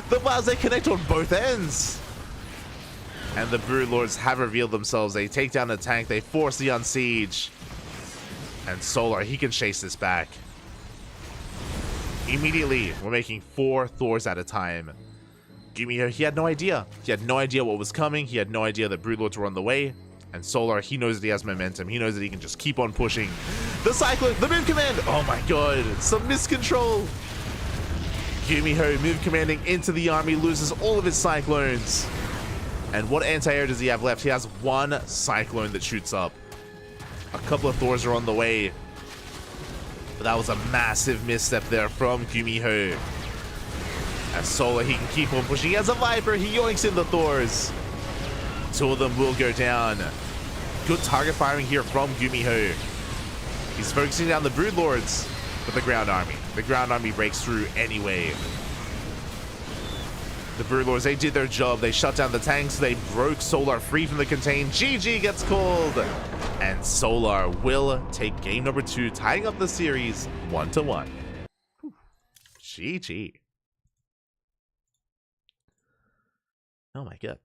The Biles, they connect on both ends. And the Broodlords have revealed themselves. They take down the tank. They force the unsiege. And Solar, he can chase this back. Immediately, we're making 4 Thors at a time. Gumiho, he had no idea. He had no idea what was coming. He had no idea that Broodlords were on the way. And Solar, he knows that he has momentum. He knows that he can just keep on pushing. The Cyclone, the move command. Oh my god, some miscontrol. Gumiho move commanding into the army, loses all of his Cyclones. And what anti-air does he have left? He has 1 Cyclone that shoots up. A couple of Thors are on the way. But that was a massive misstep there from Gumiho. As Solar, he can keep on pushing. He has a Viper. He yoinks in the Thors. Two of them will go down. Good target firing here from Gumiho. He's focusing down the Broodlords with the ground army. The ground army breaks through anyway. The Broodlords, they did their job. They shut down the tanks. They broke Solar free from the contain. GG gets called. And Solar will take game number 2, tying up the series 1-1. GG. Oh my god.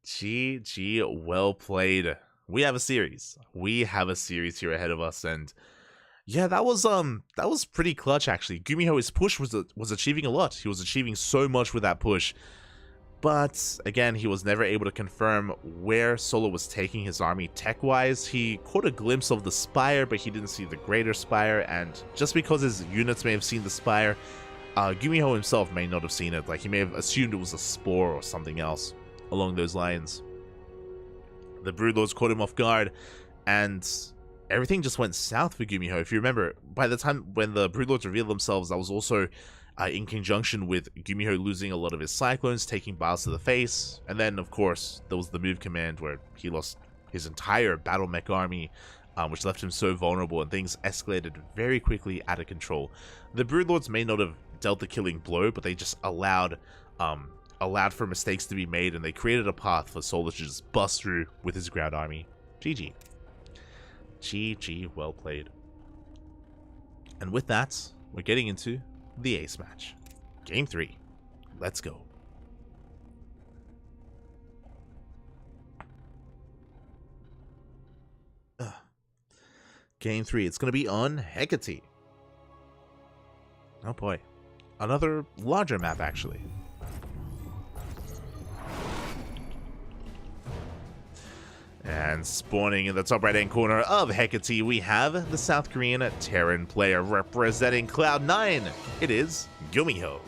GG, well played. We have a series. We have a series here ahead of us, and yeah, that was pretty clutch actually. Gumiho, his push was achieving a lot. He was achieving so much with that push. But again, he was never able to confirm where Solar was taking his army tech-wise. He caught a glimpse of the Spire, but he didn't see the Greater Spire, and just because his units may have seen the Spire, Gumiho himself may not have seen it. Like, he may have assumed it was a Spore or something else along those lines. The Broodlords caught him off guard, and everything just went south for Gumiho. If you remember, by the time when the Broodlords revealed themselves, that was also in conjunction with Gumiho losing a lot of his Cyclones, taking Biles to the face, and then, of course, there was the move command where he lost his entire battle mech army, which left him so vulnerable, and things escalated very quickly out of control. The Broodlords may not have dealt the killing blow, but they just allowed for mistakes to be made, and they created a path for Solar to just bust through with his ground army. GG. GG, well played. And with that, we're getting into the ace match. Game 3. Let's go. Game 3. It's going to be on Hecate. Oh boy. Another larger map, actually. And spawning in the top right-hand corner of Hecate, we have the South Korean Terran player representing Cloud9. It is Gumiho.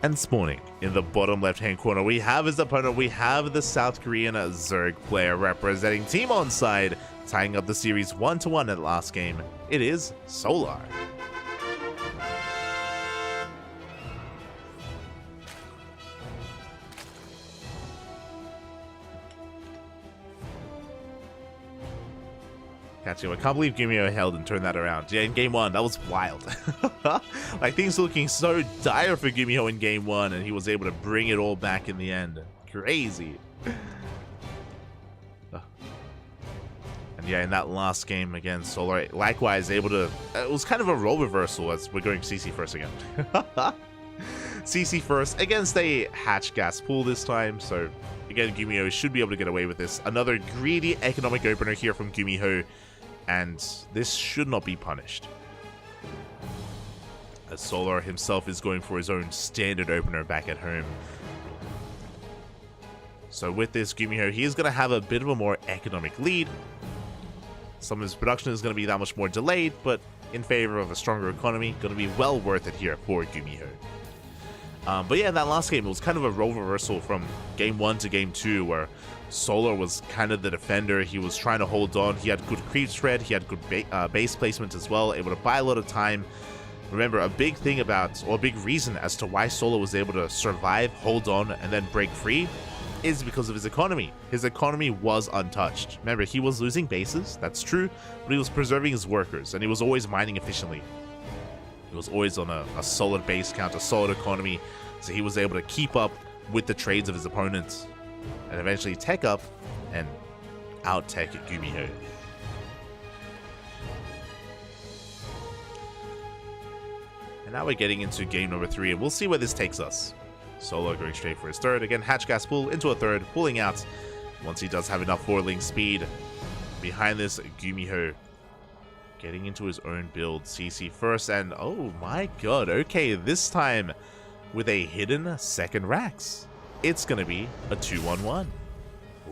And spawning in the bottom left-hand corner, we have his opponent. We have the South Korean Zerg player representing Team Onside, tying up the series 1-1 at the last game. It is Solar. Catching him. I can't believe Gumiho held and turned that around. Yeah, in game 1, that was wild. Like, things were looking so dire for Gumiho in game 1, and he was able to bring it all back in the end. Crazy. And yeah, in that last game, again, Solar, likewise, able to... it was kind of a role reversal, as we're going CC first again. CC first against a hatch gas pool this time, so... again, Gumiho should be able to get away with this. Another greedy economic opener here from Gumiho, and this should not be punished. As Solar himself is going for his own standard opener back at home. So with this, Gumiho, he is going to have a bit of a more economic lead. Some of his production is going to be that much more delayed, but in favor of a stronger economy, going to be well worth it here for Gumiho. But yeah, in that last game, it was kind of a role reversal from game 1 to game 2, where Solar was kind of the defender. He was trying to hold on. He had good creep spread. He had good base placement as well, able to buy a lot of time. Remember, a big thing about, or a big reason as to why Solar was able to survive, hold on, and then break free is because of his economy. His economy was untouched. Remember, he was losing bases, that's true, but he was preserving his workers, and he was always mining efficiently. He was always on a solid base count, a solid economy, so he was able to keep up with the trades of his opponents, and eventually tech up and out-tech Gumiho. And now we're getting into game number 3, and we'll see where this takes us. Solar going straight for his third. Again, hatch gas pull into a third, pulling out once he does have enough forward-link speed. Behind this, Gumiho getting into his own build. CC first, and oh my god, okay, this time with a hidden second Rax. It's gonna be a 2-1-1.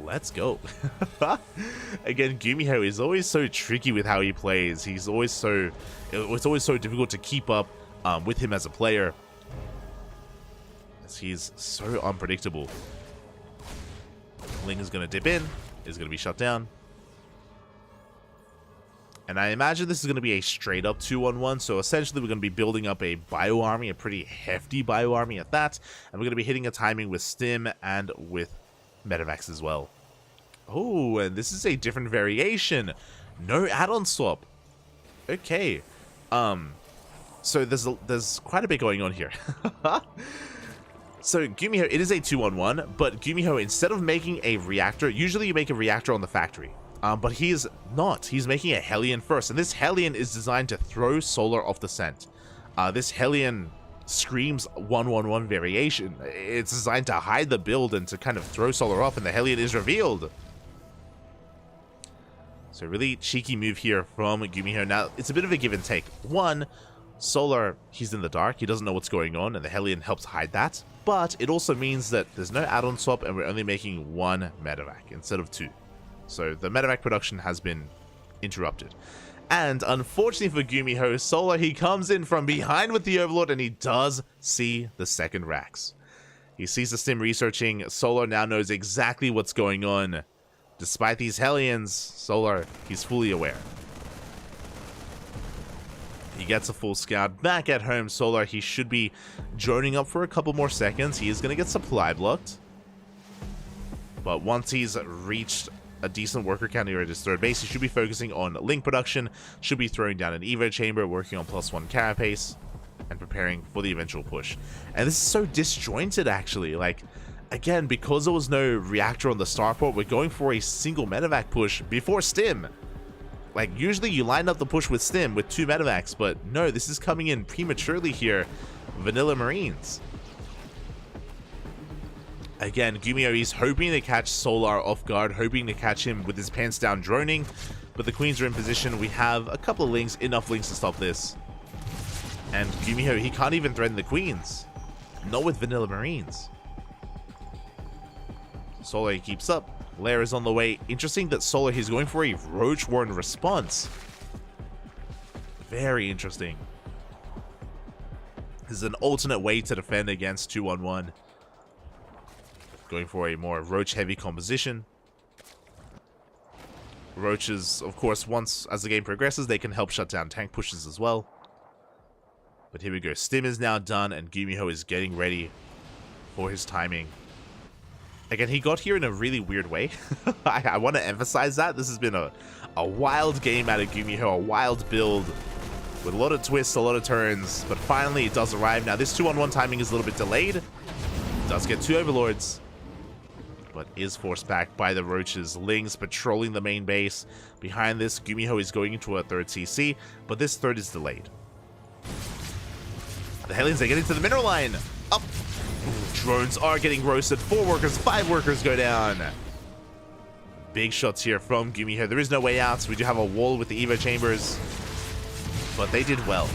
Let's go. Again, Gumiho is always so tricky with how he plays. It's always so difficult to keep up with him as a player, as he's so unpredictable. Ling is gonna dip in, is gonna be shut down. And I imagine this is going to be a straight up 2-on-1, so essentially we're going to be building up a bio army, a pretty hefty bio army at that, and we're going to be hitting a timing with Stim and with Medivacs as well. Oh, and this is a different variation. No add-on swap. Okay. So there's quite a bit going on here. So Gumiho, it is a 2-on-1, but Gumiho, instead of making a reactor, usually you make a reactor on the factory. But he is not. He's making a Hellion first, and this Hellion is designed to throw Solar off the scent. This Hellion screams 1-1-1 variation. It's designed to hide the build and to kind of throw Solar off, and the Hellion is revealed. So really cheeky move here from Gumiho. Now, it's a bit of a give and take. One, Solar, he's in the dark. He doesn't know what's going on, and the Hellion helps hide that. But it also means that there's no add-on swap, and we're only making one Medivac instead of two. So the Medivac production has been interrupted. And unfortunately for Gumiho, Solar, he comes in from behind with the Overlord, and he does see the second Rax. He sees the Stim researching. Solar now knows exactly what's going on. Despite these Hellions, Solar, he's fully aware. He gets a full scout. Back at home, Solar, he should be droning up for a couple more seconds. He is going to get supply blocked. But once he's reached a decent worker count here at his third base, he should be focusing on link production, should be throwing down an Evo chamber, working on +1 carapace, and preparing for the eventual push. And this is so disjointed, actually. Like, again, because there was no reactor on the starport, we're going for a single Medivac push before Stim. Like, usually you line up the push with Stim with 2 Medivacs, but no, this is coming in prematurely here. Vanilla Marines. Again, Gumiho, he's hoping to catch Solar off guard, hoping to catch him with his pants down droning, but the Queens are in position. We have a couple of links, enough links to stop this. And Gumiho, he can't even threaten the Queens. Not with Vanilla Marines. Solar, he keeps up. Lair is on the way. Interesting that Solar, he's going for a Roach Warren response. Very interesting. This is an alternate way to defend against 2-on-1. Going for a more Roach-heavy composition. Roaches, of course, once as the game progresses, they can help shut down tank pushes as well. But here we go. Stim is now done, and Gumiho is getting ready for his timing. Again, he got here in a really weird way. I want to emphasize that. This has been a wild game out of Gumiho, a wild build with a lot of twists, a lot of turns, but finally it does arrive. Now, this 2-on-1 timing is a little bit delayed. Does get 2 Overlords, but is forced back by the Roaches. Lings patrolling the main base. Behind this, Gumiho is going into a third CC, but this third is delayed. The Hellions, they get into the mineral line. Up. Ooh, drones are getting roasted. 4 workers, 5 workers go down. Big shots here from Gumiho. There is no way out. We do have a wall with the Evo chambers, but they did well.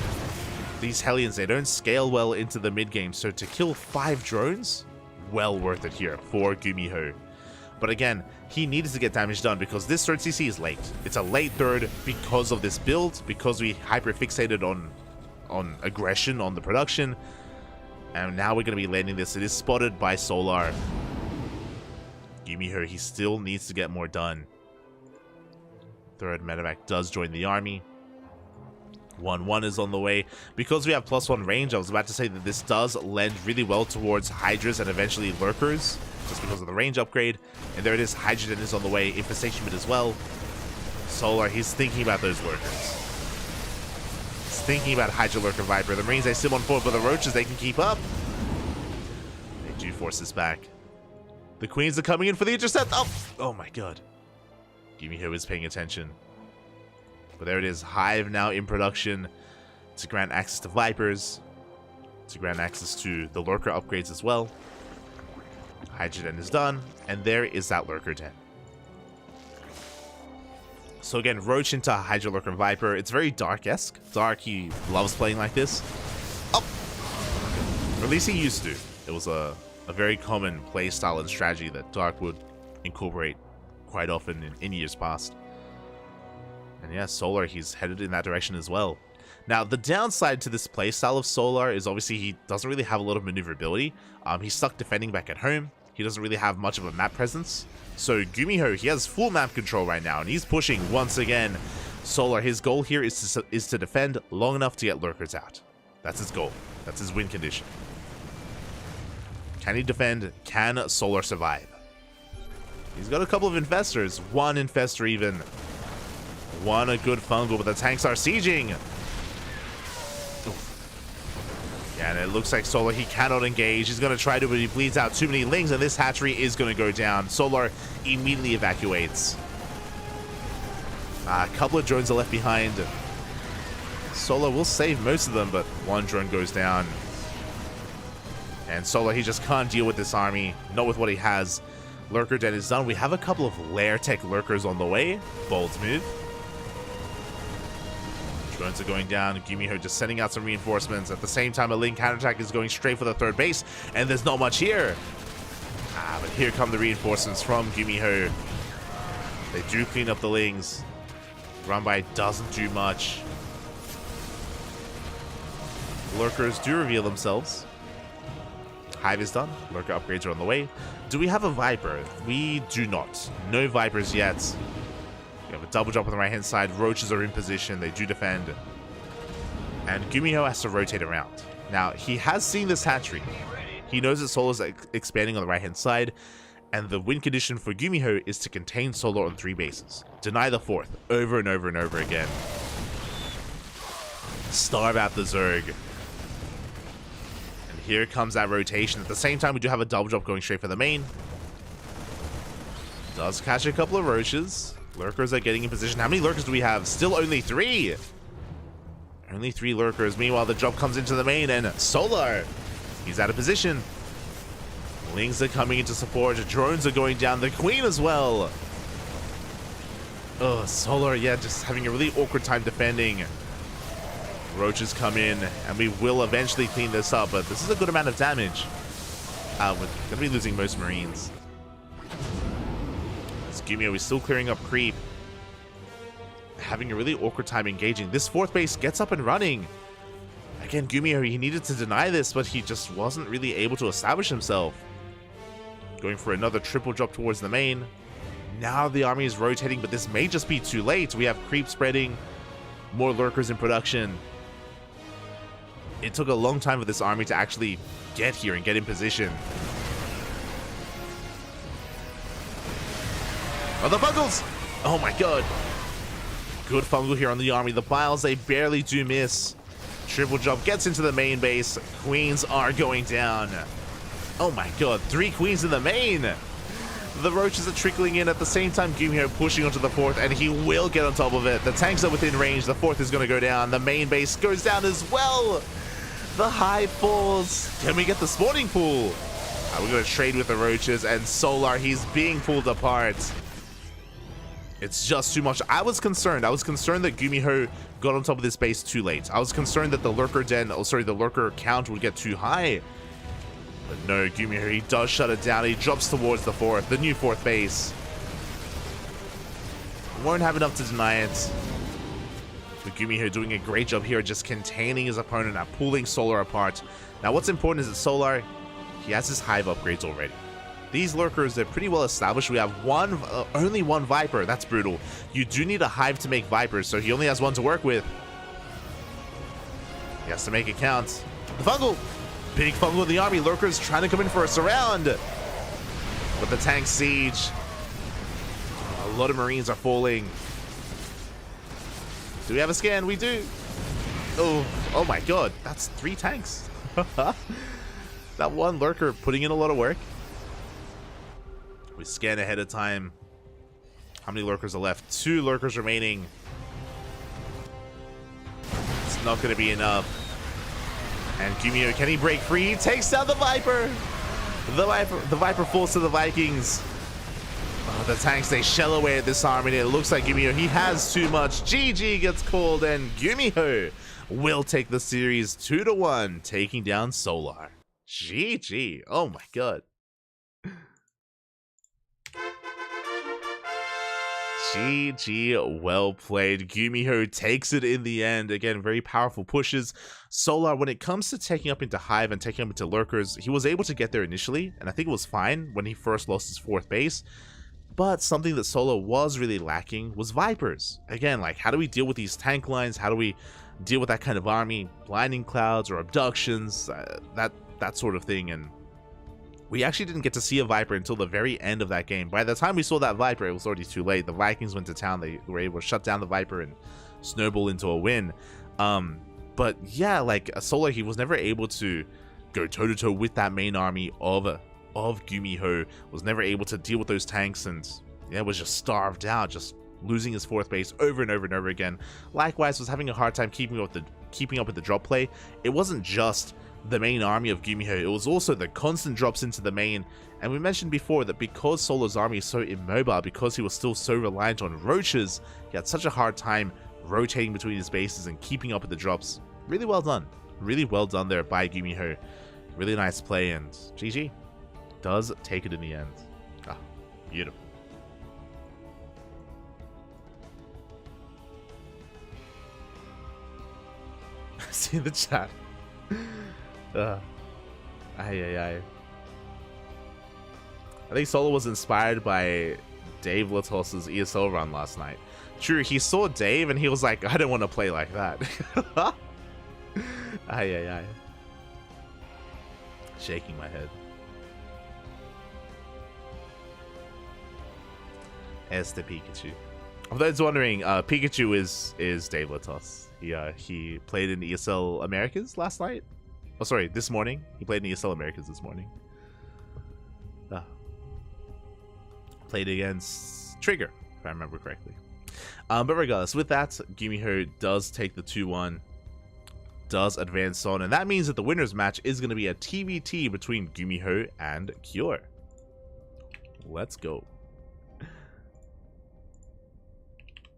These Hellions, they don't scale well into the mid game, so to kill 5 drones, well worth it here for Gumiho. But again, he needed to get damage done because this third CC is late. It's a late third because of this build, because we hyper-fixated on aggression on the production. And now we're going to be landing this. It is spotted by Solar. Gumiho, he still needs to get more done. Third Medivac does join the army. 1-1 is on the way. Because we have +1 range, I was about to say that this does lend really well towards Hydras and eventually Lurkers, just because of the range upgrade. And there it is, Hydrogen is on the way, Infestation Mid as well. Solar, he's thinking about those Lurkers. He's thinking about Hydra, Lurker, Viper. The Marines, they still on forward, but the Roaches, they can keep up. They do force this back. The Queens are coming in for the intercept. Oh my god. Gumiho is paying attention. But there it is, Hive now in production to grant access to Vipers, to grant access to the Lurker upgrades as well. Hydra Den is done, and there is that Lurker Den. So again, Roach into Hydra, Lurker, and Viper. It's very Dark-esque. Dark, he loves playing like this. Or at least he used to. It was a very common play style and strategy that Dark would incorporate quite often in years past. And yeah, Solar, he's headed in that direction as well. Now, the downside to this playstyle of Solar is obviously he doesn't really have a lot of maneuverability. He's stuck defending back at home. He doesn't really have much of a map presence. So Gumiho, he has full map control right now, and he's pushing once again Solar, his goal here is to defend long enough to get lurkers out. That's his goal. That's his win condition. Can he defend? Can Solar survive? He's got a couple of infestors. One infestor even. One a good fungal, but the tanks are sieging. Oof. Yeah, and it looks like Solar, he cannot engage. He's going to try to, but he bleeds out too many lings, and this hatchery is going to go down. Solar immediately evacuates. A couple of drones are left behind. Solar will save most of them, but one drone goes down. And Solar, he just can't deal with this army. Not with what he has. Lurker Den is done. We have a couple of lair tech lurkers on the way. Bold move. Drones are going down. Gumiho just sending out some reinforcements. At the same time, a Ling counterattack is going straight for the third base. And there's not much here. But here come the reinforcements from Gumiho. They do clean up the Lings. Run by doesn't do much. Lurkers do reveal themselves. Hive is done. Lurker upgrades are on the way. Do we have a Viper? We do not. No Vipers yet. We have a double jump on the right hand side. Roaches are in position. They do defend. And Gumiho has to rotate around. Now, he has seen this hatchery. He knows that Solar's expanding on the right hand side. And the win condition for Gumiho is to contain Solar on 3 bases. Deny the 4th over and over and over again. Starve out the Zerg. And here comes that rotation. At the same time, we do have a double drop going straight for the main. Does catch a couple of roaches. Lurkers are getting in position. How many lurkers do we have? Still only 3. Only 3 lurkers. Meanwhile, the drop comes into the main and Solar, he's out of position. Lings are coming into support. Drones are going down. The Queen as well. Oh, Solar, yeah, just having a really awkward time defending. Roaches come in, and we will eventually clean this up, but this is a good amount of damage. We're going to be losing most Marines. Gumiho is still clearing up creep. Having a really awkward time engaging. This 4th base gets up and running. Again, Gumiho, he needed to deny this, but he just wasn't really able to establish himself. Going for another triple drop towards the main. Now the army is rotating, but this may just be too late. We have creep spreading, more lurkers in production. It took a long time for this army to actually get here and get in position. Oh, the bungles! Oh my god. Good fungal here on the army. The Biles, they barely do miss. Triple jump gets into the main base. Queens are going down. Oh my god, 3 queens in the main. The roaches are trickling in at the same time. Gumiho pushing onto the 4th, and he will get on top of it. The tanks are within range. The 4th is going to go down. The main base goes down as well. The hive falls. Can we get the spawning pool? We're going to trade with the roaches, and Solar, he's being pulled apart. It's just too much. I was concerned that Gumiho got on top of this base too late. I was concerned that the lurker the lurker count would get too high. But no, Gumiho, he does shut it down. He drops towards the 4th, the new 4th base. Won't have enough to deny it. But Gumiho doing a great job here, just containing his opponent and pulling Solar apart. Now, what's important is that Solar, he has his hive upgrades already. These lurkers, they're pretty well established. We have only one Viper. That's brutal. You do need a hive to make Vipers, so he only has one to work with. He has to make it count. The fungal! Big fungal in the army. Lurkers trying to come in for a surround. But the tank siege. A lot of Marines are falling. Do we have a scan? We do. Oh my god. That's 3 tanks. That one lurker putting in a lot of work. We scan ahead of time. How many lurkers are left? 2 lurkers remaining. It's not going to be enough. And Gumiho, can he break free? He takes down the Viper. The Viper falls to the Vikings. Oh, the tanks, they shell away at this army. It looks like Gumiho, he has too much. GG gets called, and Gumiho will take the series 2-1, taking down Solar. GG. Oh my god. GG, well played. Gumiho takes it in the end. Again, very powerful pushes. Solar, when it comes to taking up into Hive and taking up into Lurkers, he was able to get there initially, and I think it was fine when he first lost his 4th base. But something that Solo was really lacking was Vipers. Again, like, how do we deal with these tank lines? How do we deal with that kind of army? Blinding clouds or abductions, that sort of thing. And we actually didn't get to see a Viper until the very end of that game. By the time we saw that Viper, it was already too late. The Vikings went to town. They were able to shut down the Viper and snowball into a win. But yeah, like, Solo, he was never able to go toe-to-toe with that main army of Gumiho, was never able to deal with those tanks, and yeah, was just starved out, just losing his fourth base over and over and over again. Likewise, was having a hard time keeping up with the drop play. It wasn't just the main army of Gumiho, it was also the constant drops into the main. And we mentioned before that because Solo's army is so immobile, because he was still so reliant on roaches, he had such a hard time rotating between his bases and keeping up with the drops. Really well done. Really well done there by Gumiho. Really nice play, and GG does take it in the end. Ah, beautiful. See the chat. I think Solo was inspired by Dave Latos's ESL run last night. True, he saw Dave and he was like, I don't want to play like that. Shaking my head. As the Pikachu. For those wondering, Pikachu is Dave Latos. He played in ESL Americas last night. Oh, sorry, this morning. He played in ESL Americas this morning. Played against Trigger, if I remember correctly. But regardless, with that, Gumiho does take the 2-1, does advance on, and that means that the winner's match is going to be a TVT between Gumiho and Cure. Let's go.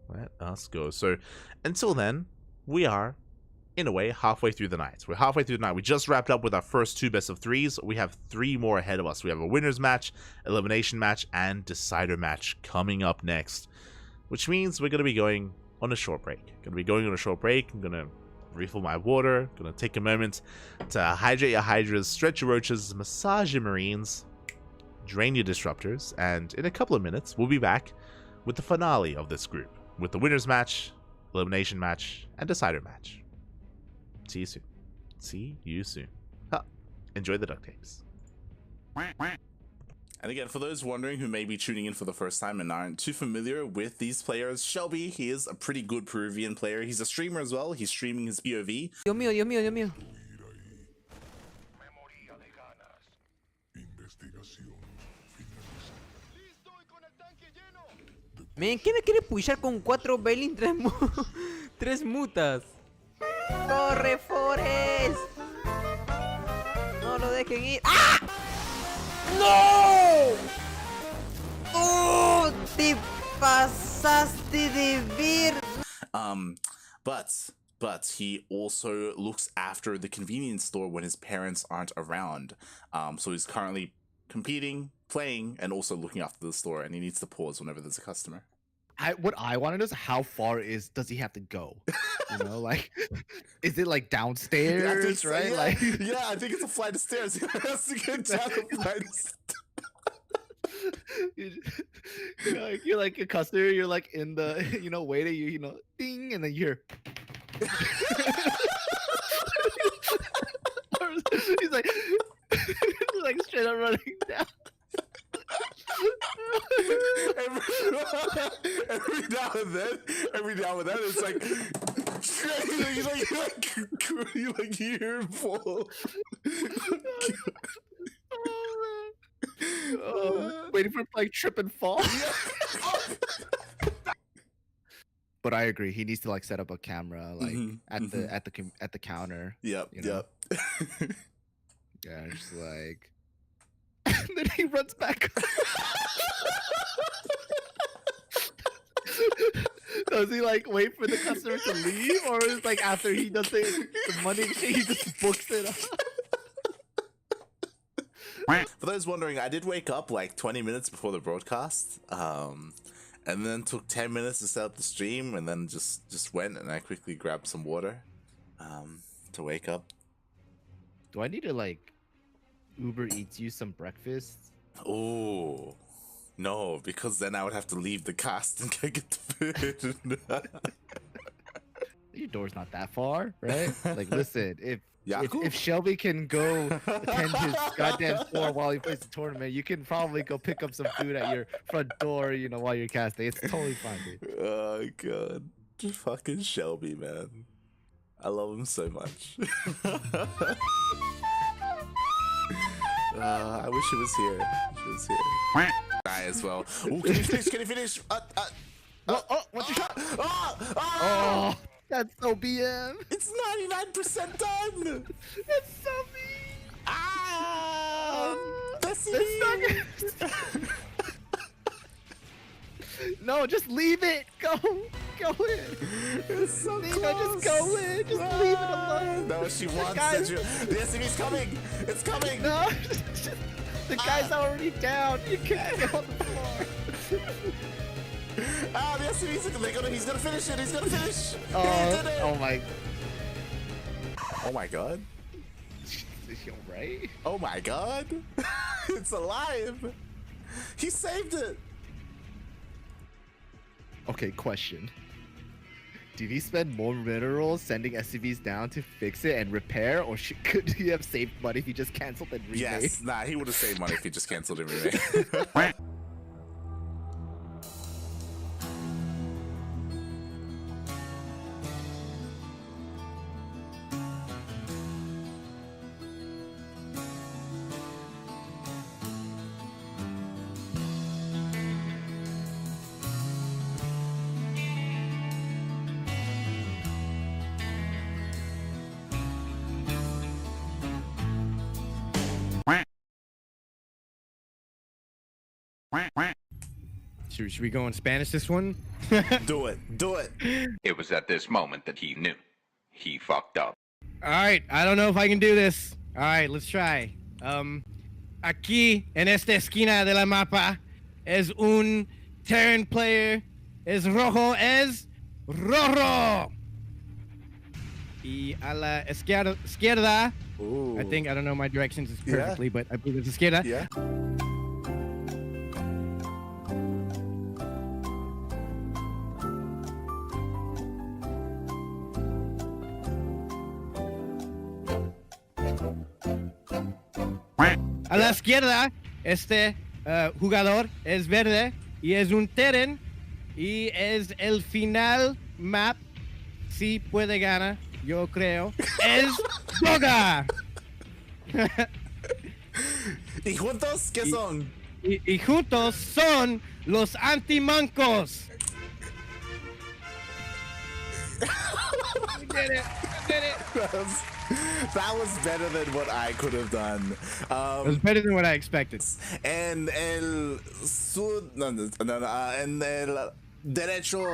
Let us go. So, until then, we are, in a way, halfway through the night. We're halfway through the night. We just wrapped up with our first 2 best of 3s. We have 3 more ahead of us. We have a winner's match, elimination match, and decider match coming up next. Which means we're going to be going on a short break. I'm going to refill my water. Going to take a moment to hydrate your hydras, stretch your roaches, massage your marines, drain your disruptors, and in a couple of minutes, we'll be back with the finale of this group, with the winner's match, elimination match, and decider match. See you soon. See you soon. Enjoy the duct tapes. And again, for those wondering who may be tuning in for the first time and aren't too familiar with these players, Shelby, he is a pretty good Peruvian player. He's a streamer as well. He's streaming his POV. Dios mío, Dios mío, Dios mío. Men, ¿qué me quiere pushar con 4 Belin, 3 mutas? ¡Corre, Forest! No lo dejen ir. ¡Ah! ¡No! ¡Oh! ¡Te pasaste de ver! But he also looks after the convenience store when his parents aren't around. So he's currently competing, playing, and also looking after the store, and he needs to pause whenever there's a customer. What I want to know is how far does he have to go? You know, like, is it like downstairs, so, right? Yeah, like, yeah, I think it's a flight of stairs. He has to get down a flight of stairs. you're like a customer. You're like in the, waiting. You know, ding, and then you hear. He's like, like straight up running down. every now and then, it's like, you hear him fall. Waiting for him to like trip and fall. But I agree. He needs to like set up a camera like at the counter. Yep. Yeah, just like. And then he runs back. Does he like wait for the customer to leave, or is like after he does the money exchange, he just books it up? For those wondering, I did wake up like 20 minutes before the broadcast, and then took 10 minutes to set up the stream, and then just went and I quickly grabbed some water to wake up. Do I need to like Uber Eats you some breakfast? Oh, No, because then I would have to leave the cast and get the food. Your door's not that far, right? Like, listen, Yaku? if Shelby can go attend his goddamn store while he plays the tournament, you can probably go pick up some food at your front door, you know, while you're casting. It's totally fine, dude. Oh god, fucking Shelby, man. I love him so much. I wish he was here. He was here. Die as well. Ooh, can you finish? Can you finish? What's your shot? Oh, Oh, that's so BM. it's 99% done. That's so mean. Ah, that's That's me. No, just leave it. Go in. It's so Nino, close. just go in. Just leave it alone. No, she wants guy- that. The SCV's coming. It's coming. No, the guy's already down. You can't get on the floor. Ah, the SCV's he's gonna finish it. He's gonna finish. He did it. Oh my. Oh my god. Right? Oh my god. It's alive. He saved it. Okay, question. Did he spend more minerals sending SCVs down to fix it and repair, or could he have saved money if he just canceled and remade? Yes. Nah, he would have saved money if he just canceled and remade. Should we go in Spanish this one? Do it. Do it. It was at this moment that he knew. He fucked up. All right, I don't know if I can do this. All right, let's try. Aquí en esta esquina de la mapa es un Terran player. Es rojo, es rojo. Y a la izquierda, Ooh. I think, I don't know my directions Yeah. perfectly, but I believe it's izquierda. Yeah. A la izquierda, este jugador es verde y es un Terran y es el final map. Si puede ganar, yo creo. Es Boga. ¿Y juntos qué son? Y juntos son los antimancos. We did it. We did it. That was better than what I could have done. It was better than what I expected. En el sur, en el derecho,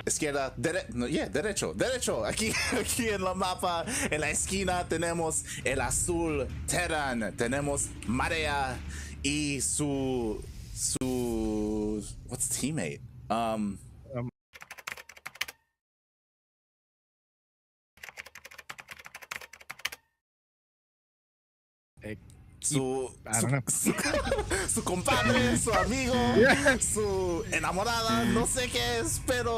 izquierda, derecho. Aquí en la mapa, en la esquina tenemos el azul Terran, tenemos Marea y su what's teammate? Su I don't know. su compadre, su amigo, su enamorada, no sé qué es, pero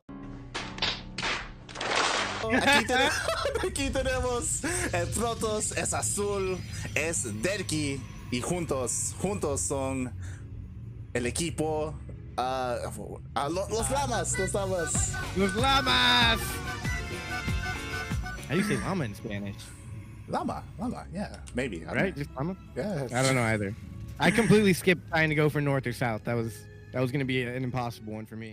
aquí tenemos el Protoss, es azul, es Derki y juntos son el equipo, los lamas. Los llamas. How do you say llama in Spanish? Lama, yeah, maybe. I don't Right? know. Just llama? Yeah. I don't know either. I completely skipped trying to go for north or south. That was gonna be an impossible one for me.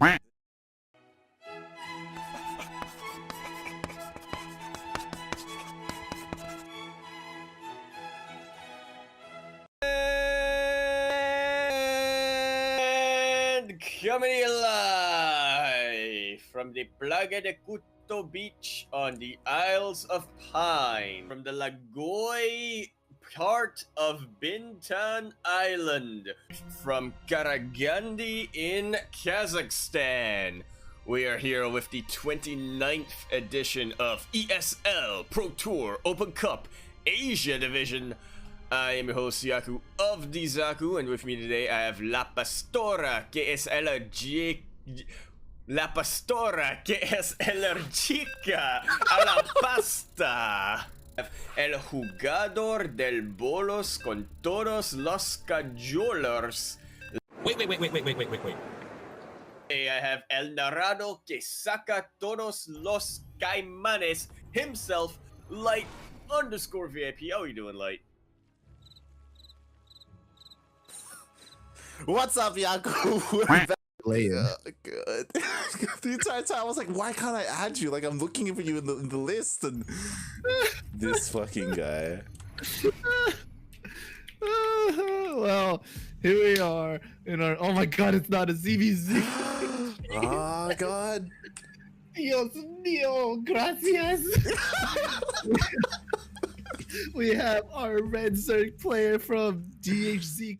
And coming alive from the Plaga de Cuto Beach on the Isles of Pine, from the Lagoy part of Bintan Island, from Karagandi in Kazakhstan. We are here with the 29th edition of ESL Pro Tour Open Cup Asia Division I am your host Yaku of the Zaku, and with me today I have La Pastora, que es alergica. La Pastora, que es alergica a la pasta. El jugador del bolos con todos los cajolers. Wait. I have El Narrado que saca todos los caimanes himself, Light_VIP. How are you doing, Light? What's up, Yaku? We're back. Playing. Good. The entire time I was like, why can't I add you? Like, I'm looking for you in the list, and this fucking guy. Well, here we are in our. Oh my god, it's not a ZVZ. Oh god. Dios mío, gracias. We have our Red Zerg player from DHZ.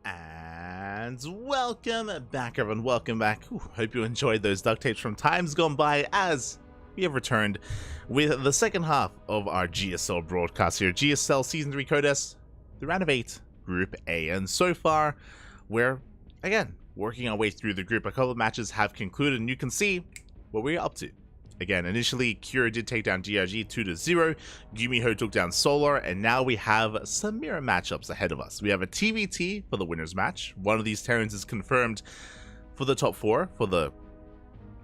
And welcome back, everyone. Welcome back. Ooh, hope you enjoyed those duct tapes from times gone by, as we have returned with the second half of our GSL broadcast here. GSL Season 3 Codes, the round of 8, Group A. And so far, we're, again, working our way through the group. A couple of matches have concluded, and you can see what we're up to. Again, initially, Kira did take down DRG 2-0, Gumiho took down Solar, and now we have some mirror matchups ahead of us. We have a TVT for the winner's match. One of these Terrans is confirmed for the top 4, for the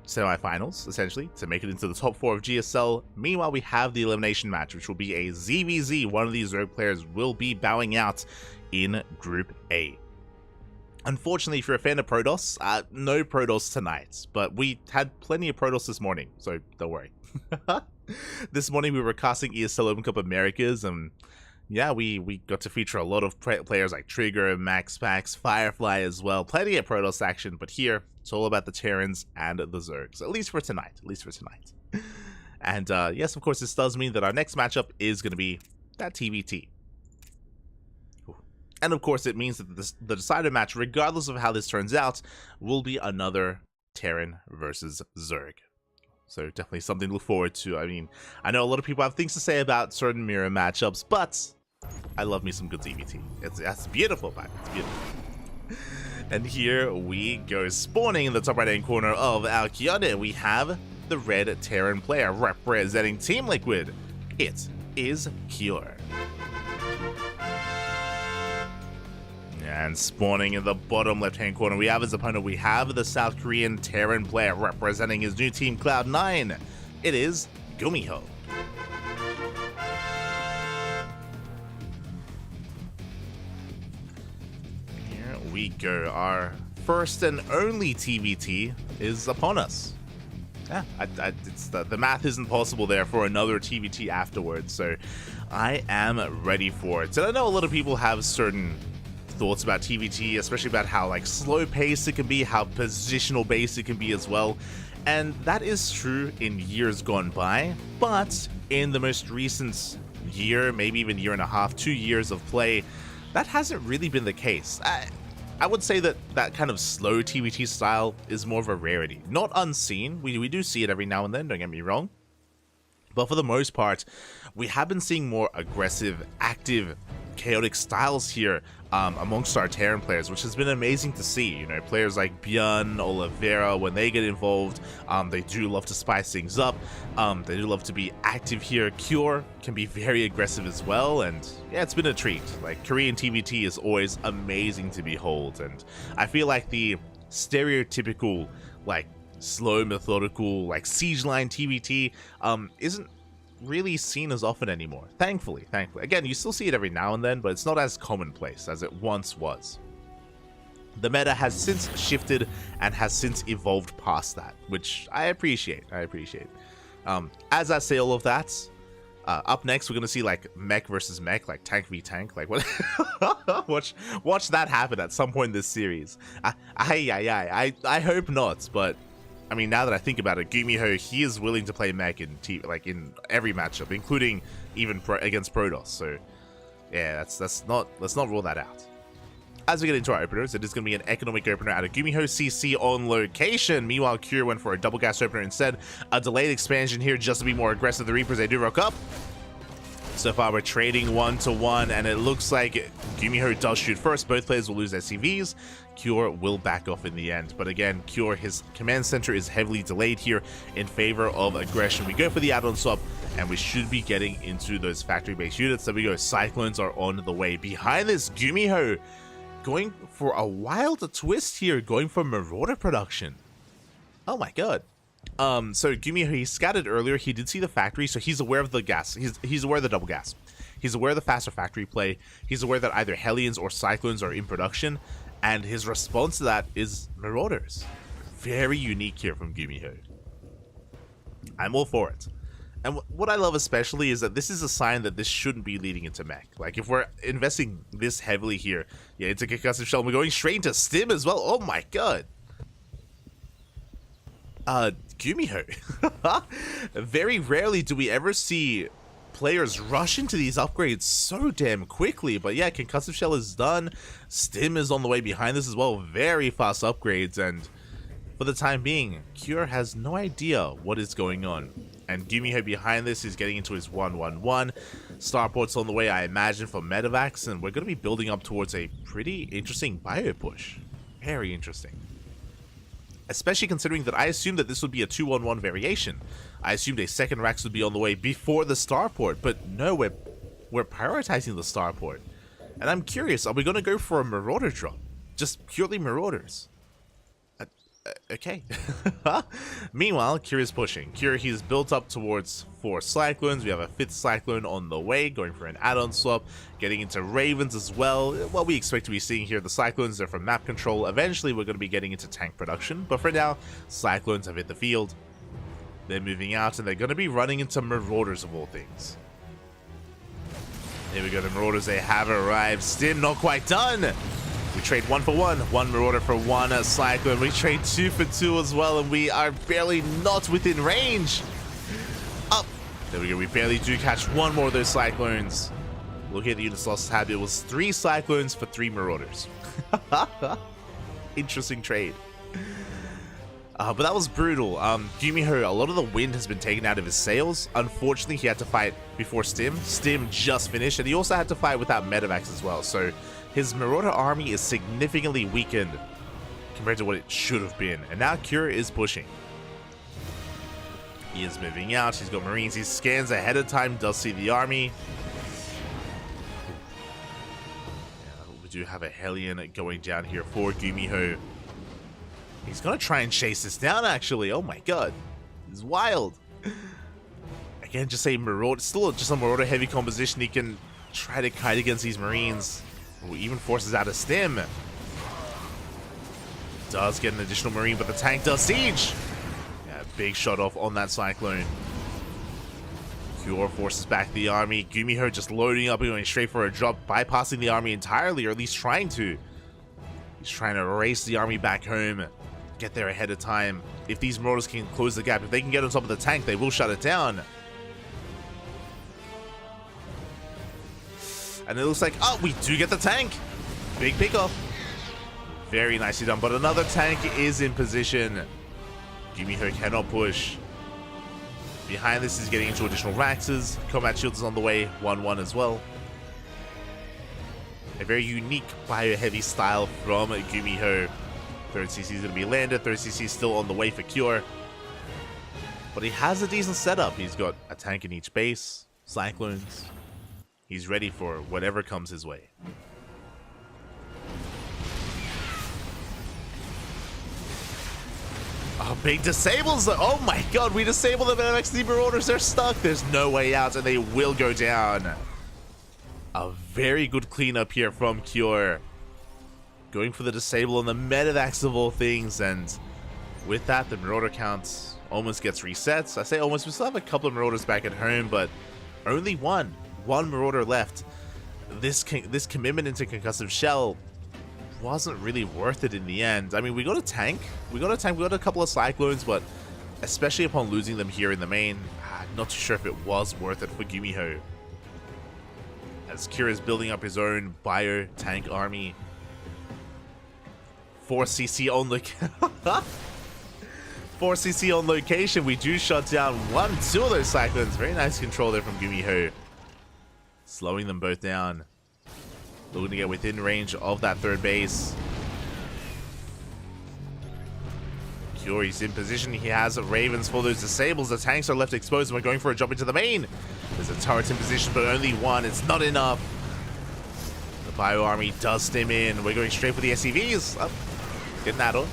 semi-finals, essentially, to make it into the top 4 of GSL. Meanwhile, we have the elimination match, which will be a ZVZ. One of these Zerg players will be bowing out in Group A. Unfortunately, if you're a fan of Protoss, no Protoss tonight, but we had plenty of Protoss this morning, so don't worry. This morning we were casting ESL Open Cup Americas, and yeah, we got to feature a lot of players like Trigger, Max Pax, Firefly as well. Plenty of Protoss action, but here, it's all about the Terrans and the Zergs, at least for tonight, And yes, of course, this does mean that our next matchup is going to be that TVT. And of course, it means that the decider match, regardless of how this turns out, will be another Terran versus Zerg. So definitely something to look forward to. I mean, I know a lot of people have things to say about certain mirror matchups, but I love me some good ZVT. That's beautiful, man. It's beautiful. And here we go. Spawning in the top right-hand corner of our Kione, we have the red Terran player representing Team Liquid. It is Cure. And spawning in the bottom left-hand corner, we have his opponent. We have the South Korean Terran player representing his new team, Cloud9. It is Gumiho. Here we go. Our first and only TVT is upon us. Yeah, it's the math isn't possible there for another TVT afterwards, so I am ready for it. And I know a lot of people have certain thoughts about TVT, especially about how like slow paced it can be, how positional based it can be as well, and that is true in years gone by, but in the most recent year, maybe even year and a half, 2 years of play, that hasn't really been the case. I would say that that kind of slow TVT style is more of a rarity, not unseen. We do see it every now and then, don't get me wrong, but for the most part we have been seeing more aggressive, active, chaotic styles here amongst our Terran players, which has been amazing to see. You know, players like Björn, Oliveira, when they get involved, they do love to spice things up. They do love to be active here. Cure can be very aggressive as well, and yeah, it's been a treat. Like, Korean TVT is always amazing to behold, and I feel like the stereotypical, like, slow, methodical, like, siege line TVT isn't really seen as often anymore. Thankfully. Again, you still see it every now and then, but it's not as commonplace as it once was. The meta has since shifted and has since evolved past that, which I appreciate. As I say all of that, Up next, we're gonna see like mech versus mech, like tank v tank, like what? watch that happen at some point in this series. I hope not, but I mean, now that I think about it, Gumiho, he is willing to play mech in in every matchup, including even against Protoss. So yeah, let's not rule that out. As we get into our openers, it is going to be an economic opener at a Gumiho CC on location. Meanwhile, Cure went for a double gas opener instead. A delayed expansion here just to be more aggressive. The Reapers, they do rock up. So far, we're trading 1-to-1, and it looks like Gumiho does shoot first. Both players will lose their CVs. Cure will back off in the end. But again, Cure, his command center is heavily delayed here in favor of aggression. We go for the add-on swap, and we should be getting into those factory-based units. There we go. Cyclones are on the way. Behind this, Gumiho going for a wild twist here, going for Marauder production. Oh my god. So Gumiho, he scattered earlier. He did see the factory, so he's aware of the gas. He's aware of the double gas. He's aware of the faster factory play. He's aware that either Hellions or Cyclones are in production, and his response to that is Marauders. Very unique here from Gumiho. I'm all for it. And what I love especially is that this is a sign that this shouldn't be leading into mech. Like, if we're investing this heavily here, yeah, it's a concussive shell, and we're going straight into stim as well. Oh my god. Gumiho. Very rarely do we ever see players rush into these upgrades so damn quickly. But yeah, concussive shell is done. Stim is on the way behind this as well. Very fast upgrades, and for the time being, Cure has no idea what is going on. And Gumiho behind this is getting into his 1-1-1. Starport's on the way, I imagine, for medevacs, and we're going to be building up towards a pretty interesting bio push. Very interesting. Especially considering that I assumed that this would be a 2-1-1 variation. I assumed a second Rax would be on the way before the starport, but no, we're prioritizing the starport. And I'm curious, are we going to go for a Marauder drop? Just purely Marauders? Okay. Meanwhile, Cure is pushing. Cure, he's built up towards 4 Cyclones. We have a 5th Cyclone on the way, going for an add-on swap, getting into Ravens as well. What we expect to be seeing here, the Cyclones are from map control. Eventually, we're going to be getting into tank production, but for now, Cyclones have hit the field. They're moving out, and they're going to be running into Marauders of all things. Here we go, the Marauders, they have arrived. Stim not quite done. We trade 1 for 1, 1 Marauder for 1 Cyclone. We trade 2 for 2 as well, and we are barely not within range. Up. There we go. We barely do catch 1 more of those Cyclones. Look at the units lost tab. It was 3 Cyclones for 3 Marauders. Interesting trade. But that was brutal. Gumiho, a lot of the wind has been taken out of his sails. Unfortunately, he had to fight before Stim. Stim just finished, and he also had to fight without medevacs as well. So his Marauder army is significantly weakened compared to what it should have been. And now Cure is pushing. He is moving out. He's got Marines. He scans ahead of time, does see the army. Yeah, we do have a Hellion going down here for Gumiho. He's going to try and chase this down, actually. Oh my god. This is wild. Again, just a Marauder. Still just a Marauder heavy composition. He can try to kite against these Marines. Who even forces out a Stim. Does get an additional Marine, but the tank does siege. Yeah, big shot off on that Cyclone. Cure forces back the army. Gumiho just loading up and going straight for a drop, bypassing the army entirely, or at least trying to. He's trying to race the army back home. Get there ahead of time. If these Marauders can close the gap, if they can get on top of the tank, they will shut it down. And it looks like, oh, we do get the tank. Big pickoff. Very nicely done, but another tank is in position. Gumiho cannot push. Behind this is getting into additional Raxes. Combat Shield is on the way, 1-1 as well. A very unique bio-heavy style from Gumiho. 3rd CC is going to be landed. 3rd CC is still on the way for Cure. But he has a decent setup. He's got a tank in each base, Cyclones. He's ready for whatever comes his way. Oh, big disables. Oh my god, we disable the MXD Marauders. They're stuck. There's no way out, and they will go down. A very good cleanup here from Cure. Going for the disable on the medevacs of all things, and with that, the Marauder count almost gets reset. I say almost, we still have a couple of Marauders back at home, but Only one Marauder left. This commitment into concussive shell wasn't really worth it in the end. I mean, we got a tank. We got a couple of cyclones, but especially upon losing them here in the main, I'm not too sure if it was worth it for Gumiho. As Kira is building up his own bio tank army. 4cc on location. 4cc on location. We do shut down 1-2 of those cyclones. Very nice control there from Gumiho. Slowing them both down. Looking to get within range of that third base. He's in position. He has Ravens for those disables. The tanks are left exposed and we're going for a jump into the main. There's a turret in position, but only one. It's not enough. The bio army does stem in. We're going straight for the SCVs. Up. Get an add-on.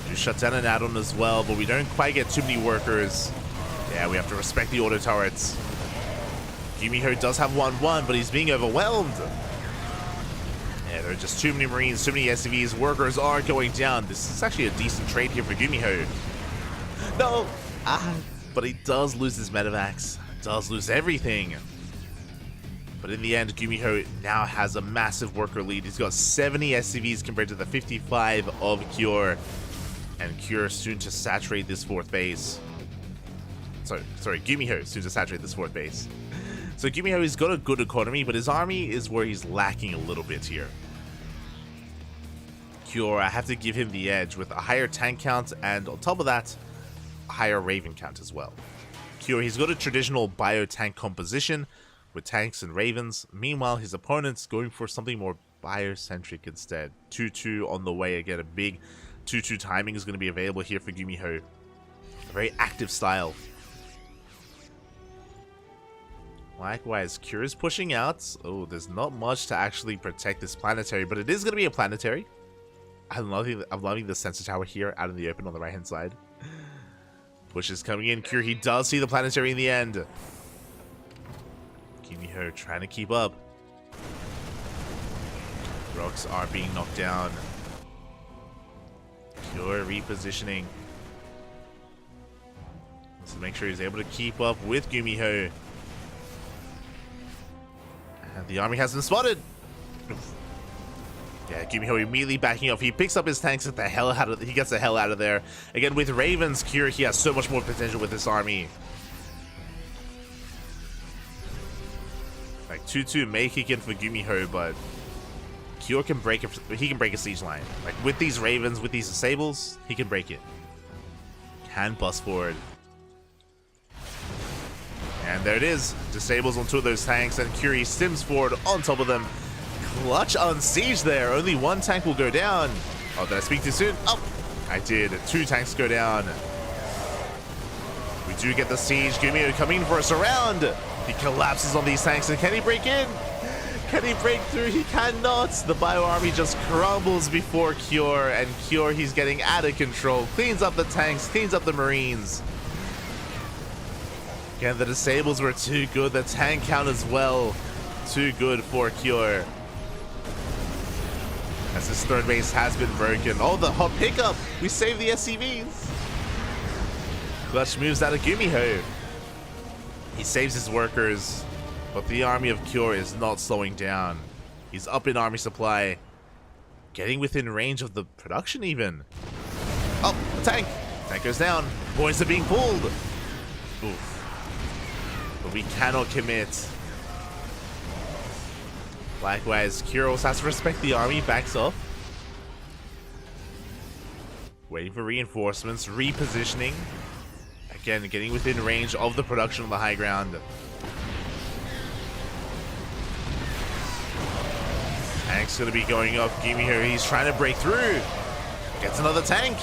Do shut down an add-on as well, but we don't quite get too many workers. Yeah, we have to respect the auto turrets. Gumiho does have 1-1, but he's being overwhelmed. Yeah, there are just too many Marines, too many SCVs. Workers are going down. This is actually a decent trade here for Gumiho. No! But he does lose his medevacs. Does lose everything. But in the end, Gumiho now has a massive worker lead. He's got 70 SCVs compared to the 55 of Cure. And Cure soon to saturate this fourth base. Sorry, Gumiho soon to saturate this fourth base. So Gumiho has got a good economy, but his army is where he's lacking a little bit here. Cure, I have to give him the edge with a higher tank count, and on top of that, a higher Raven count as well. Cure, he's got a traditional bio-tank composition with tanks and Ravens. Meanwhile, his opponent's going for something more bio-centric instead. 2-2 on the way. Again, a big 2-2 timing is going to be available here for Gumiho. A very active style. Likewise, Cure is pushing out. Oh, there's not much to actually protect this planetary, but it is going to be a planetary. I'm loving the sensor tower here out in the open on the right-hand side. Push is coming in. Cure, he does see the planetary in the end. Gumiho trying to keep up. Rocks are being knocked down. Cure repositioning. Let's make sure he's able to keep up with Gumiho. And the army has been spotted. Yeah, Gumiho immediately backing off. He picks up his tanks. He gets the hell out of there. Again, with Ravens, Cure, he has so much more potential with this army. Like 2-2 may kick in for Gumiho, but Cure can break a siege line. Like with these Ravens, with these disables, he can break it. Can bust forward. And there it is. Disables on 2 of those tanks, and Curie stims forward on top of them. Clutch on siege there. Only 1 tank will go down. Oh, did I speak too soon? Oh, I did. 2 tanks go down. We do get the siege. Gumiho coming in for a surround. He collapses on these tanks, and can he break in? Can he break through? He cannot. The bio army just crumbles before Cure, and Cure, he's getting out of control. Cleans up the tanks, cleans up the Marines. Again, the disables were too good. The tank count as well. Too good for Cure. As this third base has been broken. Oh, the hot pickup. We saved the SCVs. Clutch moves out of Gumiho. He saves his workers. But the army of Cure is not slowing down. He's up in army supply. Getting within range of the production even. Oh, the tank. Tank goes down. Boys are being pulled. Oof. But we cannot commit. Likewise, Cure also has to respect the army, backs off. Waiting for reinforcements, repositioning. Again, getting within range of the production on the high ground. Tank's gonna be going up. Gumiho, he's trying to break through. Gets another tank.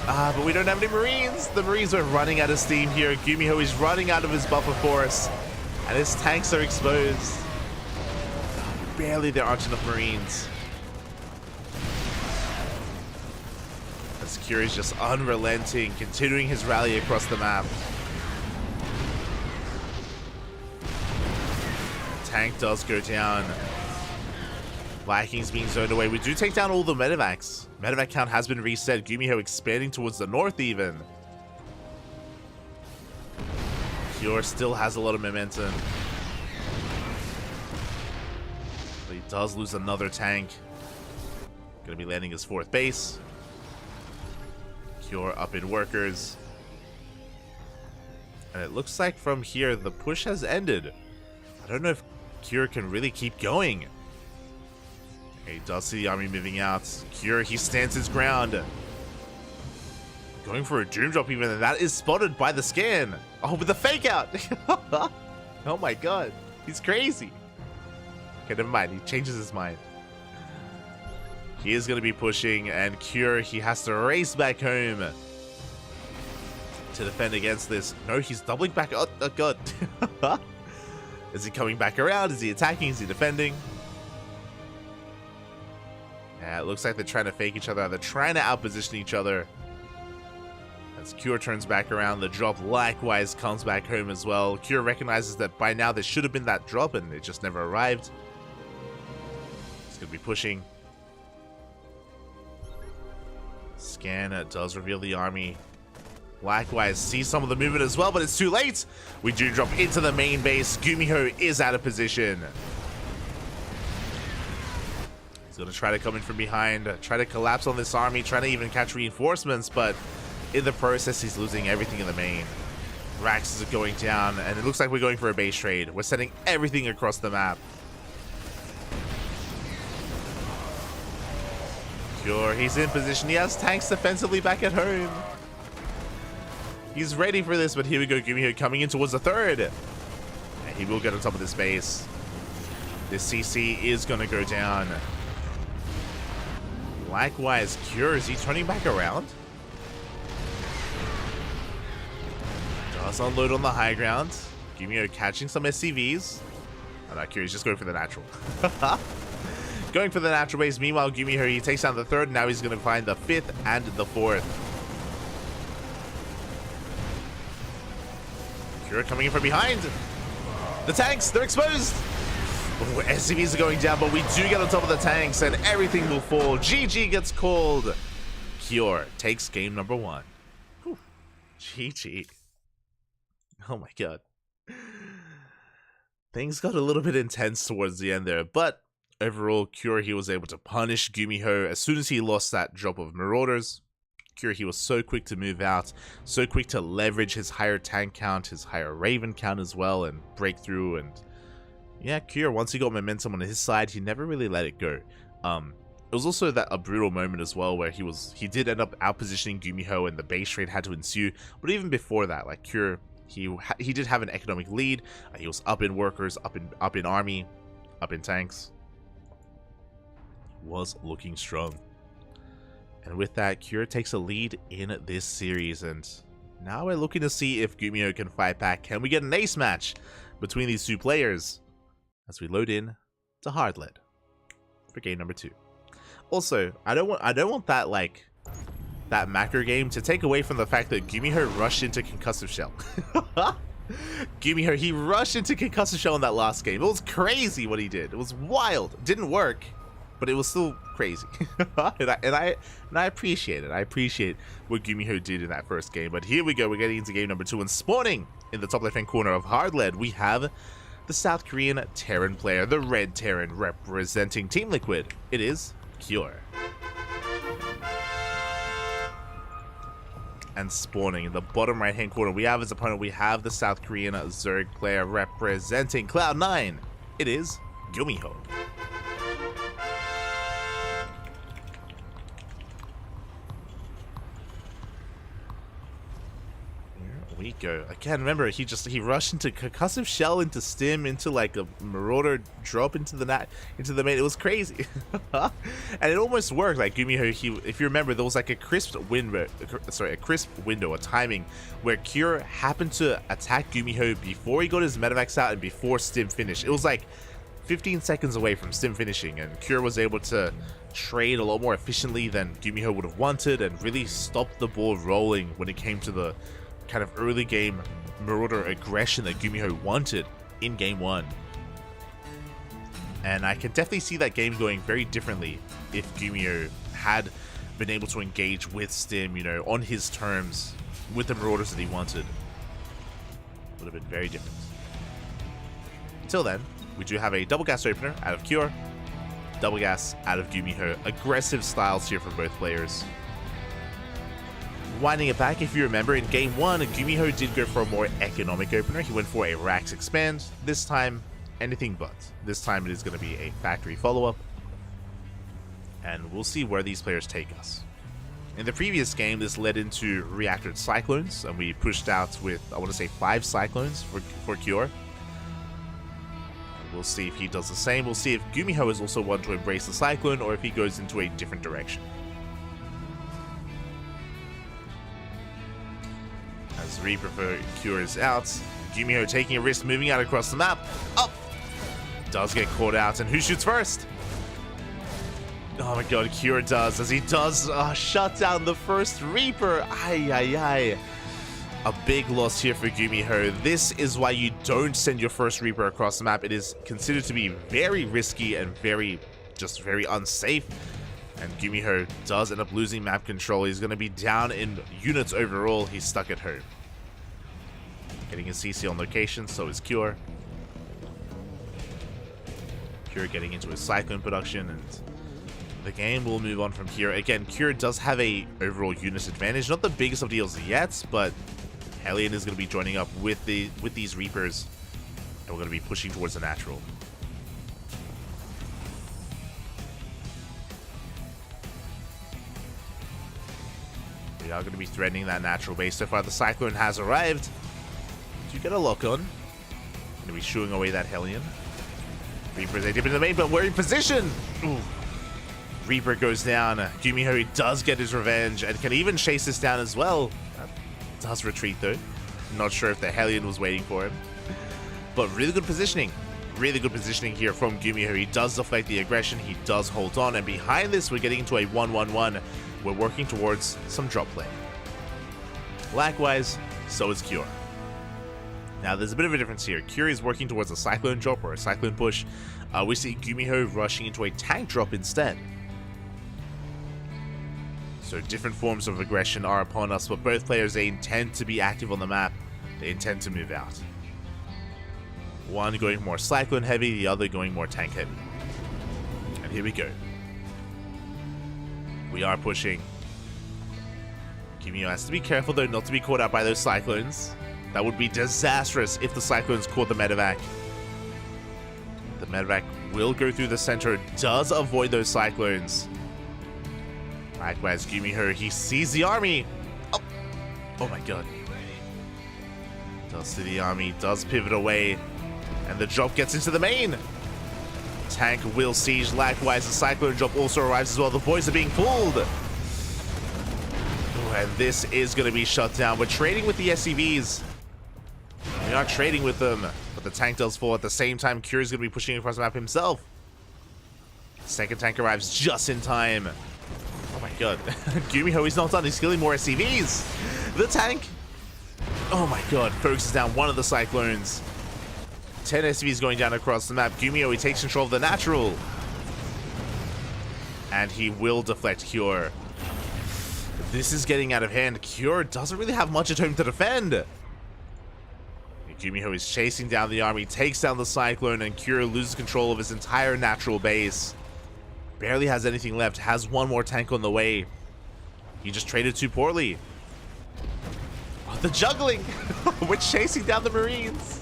But we don't have any Marines. The Marines are running out of steam here. Gumiho is running out of his buffer force. And his tanks are exposed. Barely there aren't enough Marines. As Cure is just unrelenting, continuing his rally across the map. Tank does go down. Vikings being zoned away. We do take down all the medevacs. Medevac count has been reset. Gumiho expanding towards the north even. Kyor still has a lot of momentum. But he does lose another tank. Gonna be landing his 4th base. Kyor up in workers. And it looks like from here the push has ended. I don't know if Kyor can really keep going. He does see the army moving out. Kyor, he stands his ground. Going for a Doom Drop even, and that is spotted by the scan. Oh, with the fake out. Oh my god. He's crazy. Okay, never mind. He changes his mind. He is going to be pushing, and Kyor, he has to race back home to defend against this. No, he's doubling back. Oh god. Is he coming back around? Is he attacking? Is he defending? Yeah, it looks like they're trying to fake each other. They're trying to outposition each other. As Kyor turns back around, the drop likewise comes back home as well. Kyor recognizes that by now there should have been that drop and it just never arrived. He's going to be pushing. Scan does reveal the army. Likewise, sees some of the movement as well, but it's too late. We do drop into the main base. Gumiho is out of position. He's going to try to come in from behind, try to collapse on this army, trying to even catch reinforcements, but in the process, he's losing everything in the main. Rax is going down, and it looks like we're going for a base trade. We're sending everything across the map. Kyor, he's in position. He has tanks defensively back at home. He's ready for this, but here we go. Gumiho coming in towards the 3rd. And he will get on top of this base. This CC is going to go down. Likewise, Kyor, is he turning back around? Does unload on the high ground. Gumiho catching some SCVs. I'm not curious, just going for the natural. Going for the natural base. Meanwhile, Gumiho, he takes down the 3rd. Now he's going to find the 5th and the 4th. Kyor coming in from behind. The tanks, they're exposed. Oh, SCVs are going down, but we do get on top of the tanks and everything will fall. GG gets called. Kyor takes game number 1. Whew. GG. Oh my god. Things got a little bit intense towards the end there, but overall, Kyor, he was able to punish Gumiho as soon as he lost that drop of Marauders. Kyor, he was so quick to move out, so quick to leverage his higher tank count, his higher Raven count as well, and break through. And yeah, Kyor, once he got momentum on his side, he never really let it go. It was also a brutal moment as well where he did end up outpositioning Gumiho and the base trade had to ensue. But even before that, like Kyor, he did have an economic lead. He was up in workers, up in army, up in tanks. Was looking strong. And with that, Kyor takes a lead in this series, and now we're looking to see if Gumiho can fight back. Can we get an ace match between these two players as we load in to Hardlead for game number 2? Also, I don't want that macro game to take away from the fact that Gumiho rushed into Concussive Shell. Gumiho, he rushed into Concussive Shell in that last game. It was crazy what he did. It was wild. It didn't work, but it was still crazy. and I appreciate it. I appreciate what Gumiho did in that first game. But here we go. We're getting into game number 2. And spawning in the top left-hand corner of Hardlead, we have the South Korean Terran player, the Red Terran, representing Team Liquid. It is Kyor. And spawning in the bottom right-hand corner, we have his opponent. We have the South Korean Zerg player representing Cloud9. It is Gumiho. We go again. Remember, he rushed into Concussive Shell, into Stim, into like a Marauder drop into the main. It was crazy. And it almost worked. Like Gumiho, if you remember, there was like a crisp window, a timing where Kyor happened to attack Gumiho before he got his Medivacs out and before Stim finished. It was like 15 seconds away from Stim finishing, and Kyor was able to trade a lot more efficiently than Gumiho would have wanted and really stop the ball rolling when it came to the kind of early game Marauder aggression that Gumiho wanted in game 1. And I can definitely see that game going very differently if Gumiho had been able to engage with Stim, you know, on his terms with the Marauders that he wanted. Would have been very different. Until then, we do have a double gas opener out of Cure, double gas out of Gumiho. Aggressive styles here from both players. Winding it back, if you remember, in game 1, Gumiho did go for a more economic opener. He went for a Rax Expand. This time, anything but. This time it is going to be a factory follow-up. And we'll see where these players take us. In the previous game, this led into reactored Cyclones, and we pushed out with, I want to say, 5 Cyclones for Cure. We'll see if he does the same. We'll see if Gumiho is also one to embrace the Cyclone, or if he goes into a different direction. As Reaper for Cure is out, Gumiho taking a risk, moving out across the map. Up! Does get caught out, and who shoots first? Oh my god, Cure does, as he does shut down the first Reaper. Ay, ay, ay. A big loss here for Gumiho. This is why you don't send your first Reaper across the map. It is considered to be very risky and very unsafe. And Gumiho does end up losing map control. He's going to be down in units overall. He's stuck at home. Getting his CC on location, so is Cure. Cure getting into his Cyclone production, and the game will move on from here. Again, Cure does have a overall unit advantage. Not the biggest of deals yet, but Hellion is going to be joining up with these Reapers, and we're going to be pushing towards the natural. We are going to be threatening that natural base. So far, the Cyclone has arrived. Do you get a lock on? Going to be shooing away that Hellion. Reaper's a dip in the main, but we're in position. Ooh. Reaper goes down. Gumiho does get his revenge and can even chase this down as well. Does retreat though. Not sure if the Hellion was waiting for him. But really good positioning. Really good positioning here from Gumiho. He does deflect the aggression. He does hold on. And behind this, we're getting into a 1-1-1. We're working towards some drop play. Likewise, so is Cure. Now, there's a bit of a difference here. Cure is working towards a Cyclone drop or a Cyclone push. We see Gumiho rushing into a tank drop instead. So different forms of aggression are upon us, but both players, they intend to be active on the map. They intend to move out. One going more Cyclone heavy, the other going more tank heavy. And here we go. We are pushing. Gumiho has to be careful though not to be caught out by those Cyclones. That would be disastrous if the Cyclones caught the medevac. The medevac will go through the center, does avoid those Cyclones. Likewise, Gumiho, he sees the army. Oh my god. Does see the army, does pivot away, and the drop gets into the main. Tank will siege. Likewise, the Cyclone drop also arrives as well. The boys are being pulled. Oh, and this is going to be shut down. We're trading with the SCVs. We are trading with them, but the tank does fall at the same time. Cure is going to be pushing across the map himself. Second tank arrives just in time. Oh my god. Gumiho, he's not done. He's killing more SCVs. The tank, oh my god, focuses down one of the Cyclones. 10 SCVs going down across the map. Gumiho, he takes control of the natural. And he will deflect Cure. This is getting out of hand. Cure doesn't really have much at home to defend. Gumiho is chasing down the army, takes down the Cyclone, and Cure loses control of his entire natural base. Barely has anything left, has one more tank on the way. He just traded too poorly. Oh, the juggling! We're chasing down the Marines.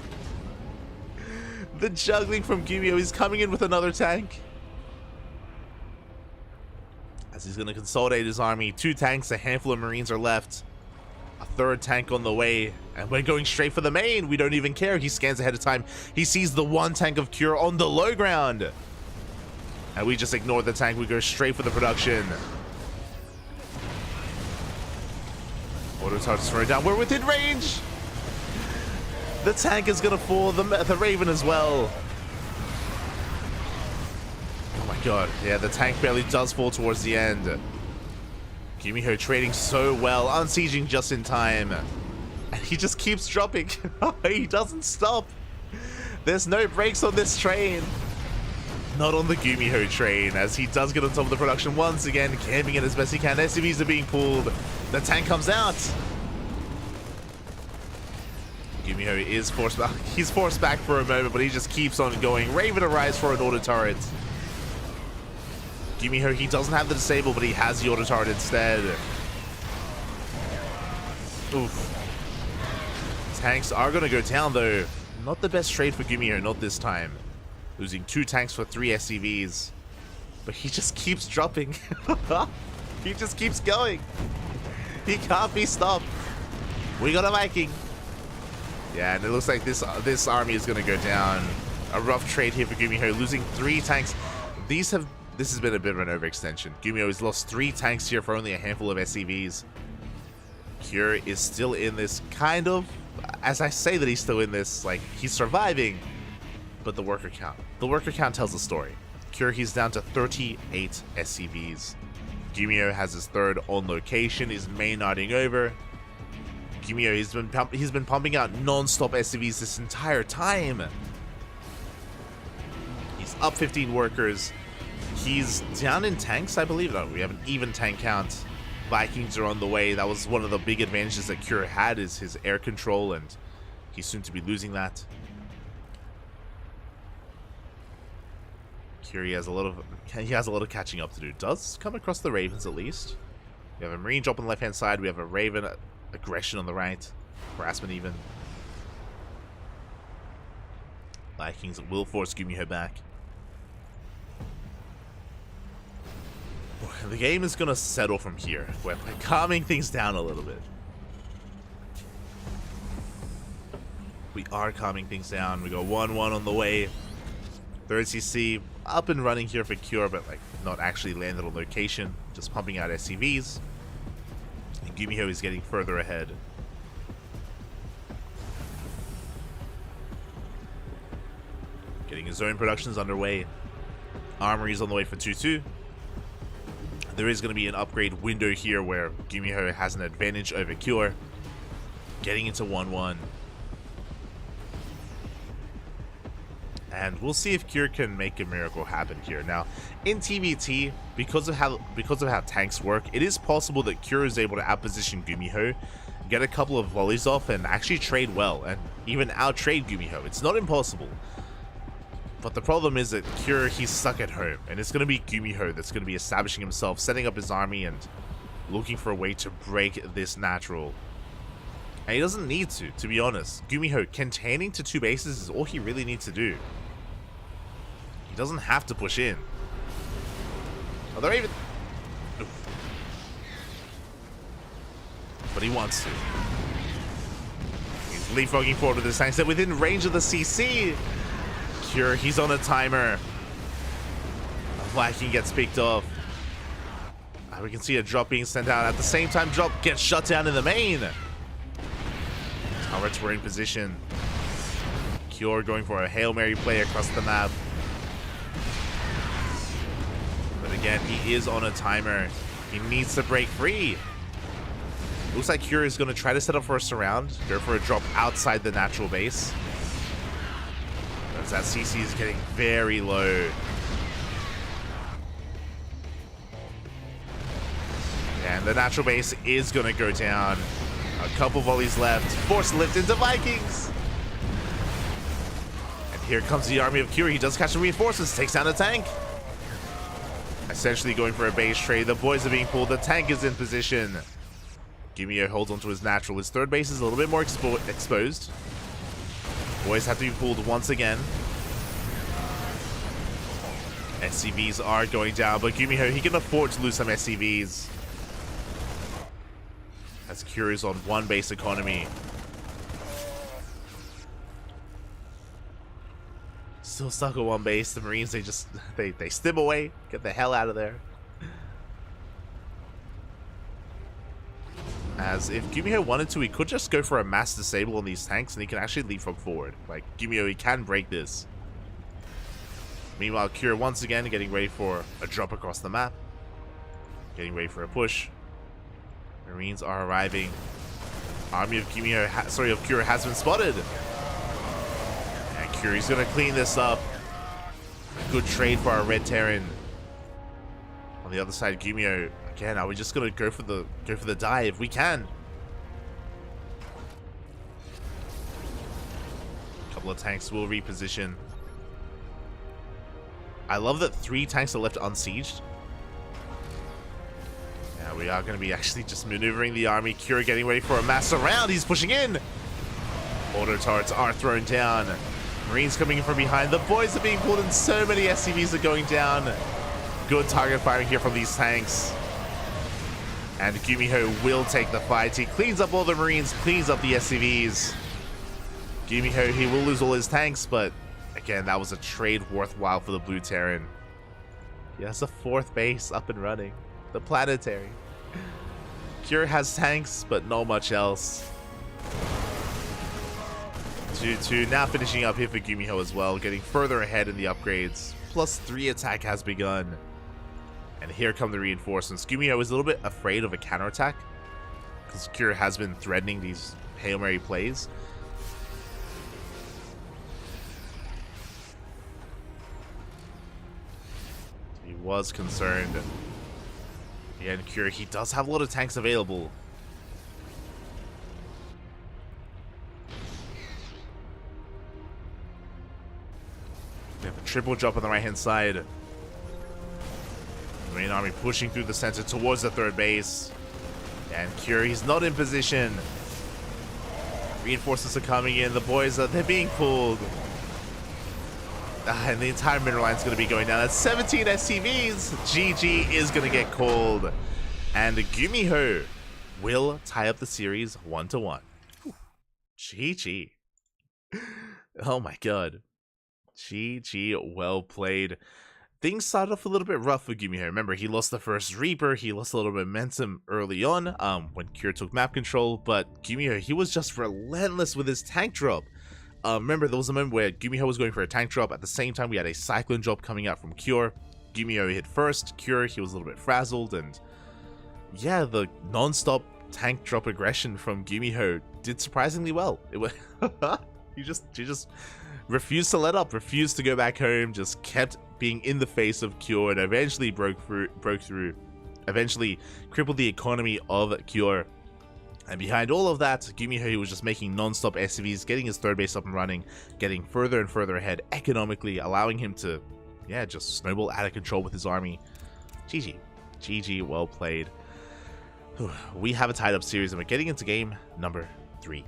The juggling from Gumiho. He's coming in with another tank. As he's going to consolidate his army. 2 tanks, a handful of Marines are left. A third tank on the way, and we're going straight for the main. We don't even care. He scans ahead of time. He sees the one tank of Cure on the low ground. And we just ignore the tank. We go straight for the production. Auto touch throw down. We're within range. The tank is going to fall. The Raven as well. Oh my god. Yeah, the tank barely does fall towards the end. Gumiho trading so well, unsieging just in time. And he just keeps dropping. He doesn't stop. There's no brakes on this train. Not on the Gumiho train, as he does get on top of the production once again, camping it as best he can. SCVs are being pulled. The tank comes out. Gumiho is forced back. He's forced back for a moment, but he just keeps on going. Raven arrives for an auto turret. Gumiho, he doesn't have the disable, but he has the auto turret instead. Oof. Tanks are going to go down, though. Not the best trade for Gumiho, not this time. Losing 2 tanks for 3 SCVs. But he just keeps dropping. He just keeps going. He can't be stopped. We got a Viking. Yeah, and it looks like this army is going to go down. A rough trade here for Gumiho, losing 3 tanks. This has been a bit of an overextension. Gumiho has lost 3 tanks here for only a handful of SCVs. Cure is still in this, kind of. As I say that he's still in this, like, he's surviving. But the worker count tells the story. Cure, he's down to 38 SCVs. Gumiho has his 3rd on location, his main nodding over. Gumiho, he's been pumping out non-stop SCVs this entire time. He's up 15 workers. He's down in tanks, I believe. No, we have an even tank count. Vikings are on the way. That was one of the big advantages that Cure had, is his air control, and he's soon to be losing that. Cure, he has a lot of catching up to do. Does come across the Ravens at least. We have a Marine drop on the left-hand side. We have a Raven aggression on the right. Harassment even. Vikings will force Gumiho back. The game is going to settle from here. We're calming things down a little bit. We are calming things down. We got 1-1 on the way. 3rd CC up and running here for Cure, but like not actually landed on location. Just pumping out SCVs. And Gumiho is getting further ahead. Getting his own productions underway. Armory is on the way for 2-2. There is going to be an upgrade window here where Gumiho has an advantage over Cure. Getting into 1-1. And we'll see if Cure can make a miracle happen here. Now, in TVT, because of how tanks work, it is possible that Cure is able to outposition Gumiho, get a couple of volleys off, and actually trade well, and even out-trade Gumiho. It's not impossible. But the problem is that Cure, he's stuck at home, and it's going to be Gumiho that's going to be establishing himself, setting up his army, and looking for a way to break this natural. And he doesn't need to be honest. Gumiho, containing to 2 bases is all he really needs to do. He doesn't have to push in. Oh, they're even... Oof. But he wants to. He's leapfrogging forward with his tanks. They're within range of the CC. Cure, he's on a timer. A Viking gets picked off. We can see a drop being sent out. At the same time, drop gets shut down in the main. Turrets were in position. Cure going for a Hail Mary play across the map. But again, he is on a timer. He needs to break free. Looks like Cure is going to try to set up for a surround. Go for a drop outside the natural base. As that CC is getting very low. And the natural base is going to go down. A couple volleys left. Force lift into Vikings. And here comes the army of Cure. He does catch some reinforcements. Takes down a tank. Essentially going for a base trade. The boys are being pulled. The tank is in position. Gumiho holds onto his natural. His 3rd base is a little bit more exposed. Boys have to be pulled once again. SCVs are going down, but Gumiho, he can afford to lose some SCVs. As Cure is on 1 base economy. Still stuck at 1 base. The Marines, they stim away. Get the hell out of there. As if Gumiho wanted to, he could just go for a mass disable on these tanks and he can actually leapfrog forward. Like, Gumiho, he can break this. Meanwhile, Cure once again getting ready for a drop across the map. Getting ready for a push. Marines are arriving. Army of of Cure has been spotted. And Cure's gonna clean this up. Good trade for our Red Terran. On the other side, Gumiho, again, are we just gonna go for the dive? We can. couple of tanks will reposition. I love that 3 tanks are left unsieged. Yeah, we are going to be actually just maneuvering the army. Cure getting ready for a mass surround. He's pushing in. Auto turrets are thrown down. Marines coming in from behind. The boys are being pulled in. So many SCVs are going down. Good target firing here from these tanks. And Gumiho will take the fight. He cleans up all the Marines, cleans up the SCVs. Gumiho, he will lose all his tanks, but again, that was a trade worthwhile for the Blue Terran. He has a 4th base up and running. The Planetary. Cure has tanks, but not much else. 2-2, now finishing up here for Gumiho as well, getting further ahead in the upgrades. +3 attack has begun. And here come the reinforcements. Gumiho is a little bit afraid of a counterattack, because Cure has been threatening these Hail Mary plays. He was concerned. Yeah, and Cure, he does have a lot of tanks available. We have a triple drop on the right-hand side. Marine army pushing through the center towards the 3rd base. And Cure, he's not in position. Reinforcements are coming in. The boys, they're being pulled. And the entire mineral line is going to be going down. That's 17 SCVs. GG is going to get called. And Gumiho will tie up the series 1-1. GG. Oh my god. GG, well played. Things started off a little bit rough for Gumiho. Remember, he lost the first Reaper, he lost a little bit of momentum early on when Cure took map control, but Gumiho, he was just relentless with his tank drop. Remember, there was a moment where Gumiho was going for a tank drop. At the same time, we had a Cyclone drop coming out from Cure. Gumiho hit first. Cure, he was a little bit frazzled, and yeah, the non-stop tank drop aggression from Gumiho did surprisingly well. It was he just refused to let up, refused to go back home, just kept being in the face of Cure, and eventually broke through, eventually crippled the economy of Cure. And behind all of that, Gumiho was just making non-stop SCVs, getting his 3rd base up and running, getting further and further ahead economically, allowing him to, yeah, just snowball out of control with his army. GG. GG, well played. We have a tied up series, and we're getting into game number 3.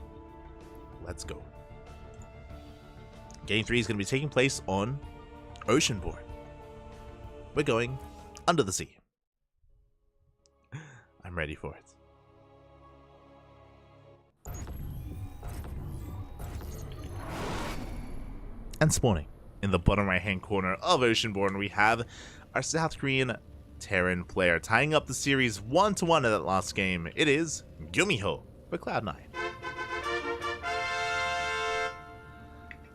Let's go. Game 3 is going to be taking place on Oceanborn. We're going under the sea. I'm ready for it. And spawning in the bottom right hand corner of Oceanborn, we have our South Korean Terran player tying up the series 1-1 in that last game. It is Gumiho for Cloud9.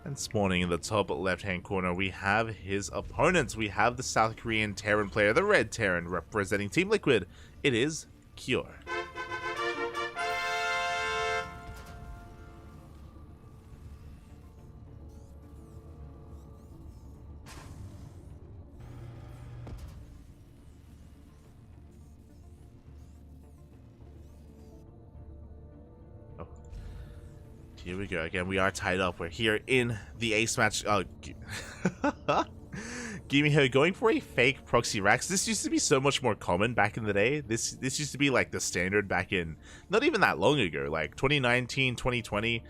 And spawning in the top left hand corner, we have his opponents. We have the South Korean Terran player, the Red Terran, representing Team Liquid. It is Cure. Here we go. Again, we are tied up. We're here in the ace match. Oh, Gumiho going for a fake proxy Rax. This used to be so much more common back in the day. This used to be like the standard back in not even that long ago, like 2019, 2020.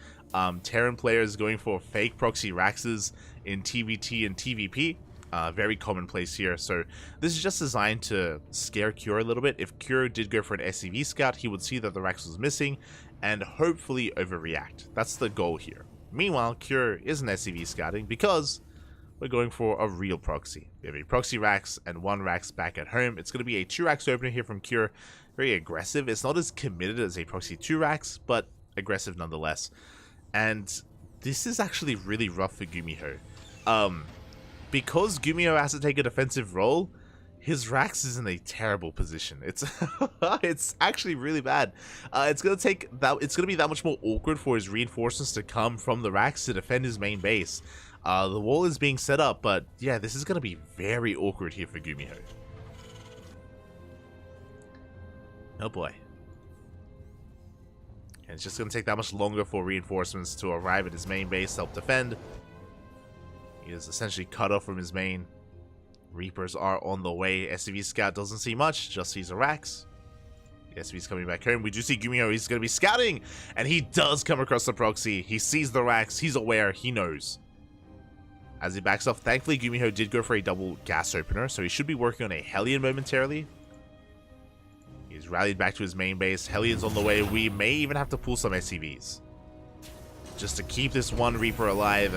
Terran players going for fake proxy Raxes in TVT and TVP. Very commonplace here. So this is just designed to scare Cure a little bit. If Cure did go for an SCV scout, he would see that the Rax was missing and hopefully overreact. That's the goal here. Meanwhile, Cure isn't SCV scouting because we're going for a real proxy. We have a proxy Rax and 1 Rax back at home. It's going to be a 2 Rax opener here from Cure. Very aggressive. It's not as committed as a proxy 2 Rax, but aggressive nonetheless. And this is actually really rough for Gumiho. Because Gumiho has to take a defensive role, his Rax is in a terrible position. It's it's actually really bad. It's gonna be that much more awkward for his reinforcements to come from the Rax to defend his main base. The wall is being set up, but yeah, this is gonna be very awkward here for Gumiho. Oh boy. And it's just going to take that much longer for reinforcements to arrive at his main base to help defend. He is essentially cut off from his main. Reapers are on the way. SCV Scout doesn't see much, just sees a Rax. The SCV's coming back home. We do see Gumiho. He's going to be scouting, and he does come across the proxy. He sees the Rax. He's aware. He knows. As he backs off, thankfully Gumiho did go for a double gas opener, so he should be working on a Hellion momentarily. He's rallied back to his main base. Hellion's on the way. We may even have to pull some SCVs just to keep this one Reaper alive.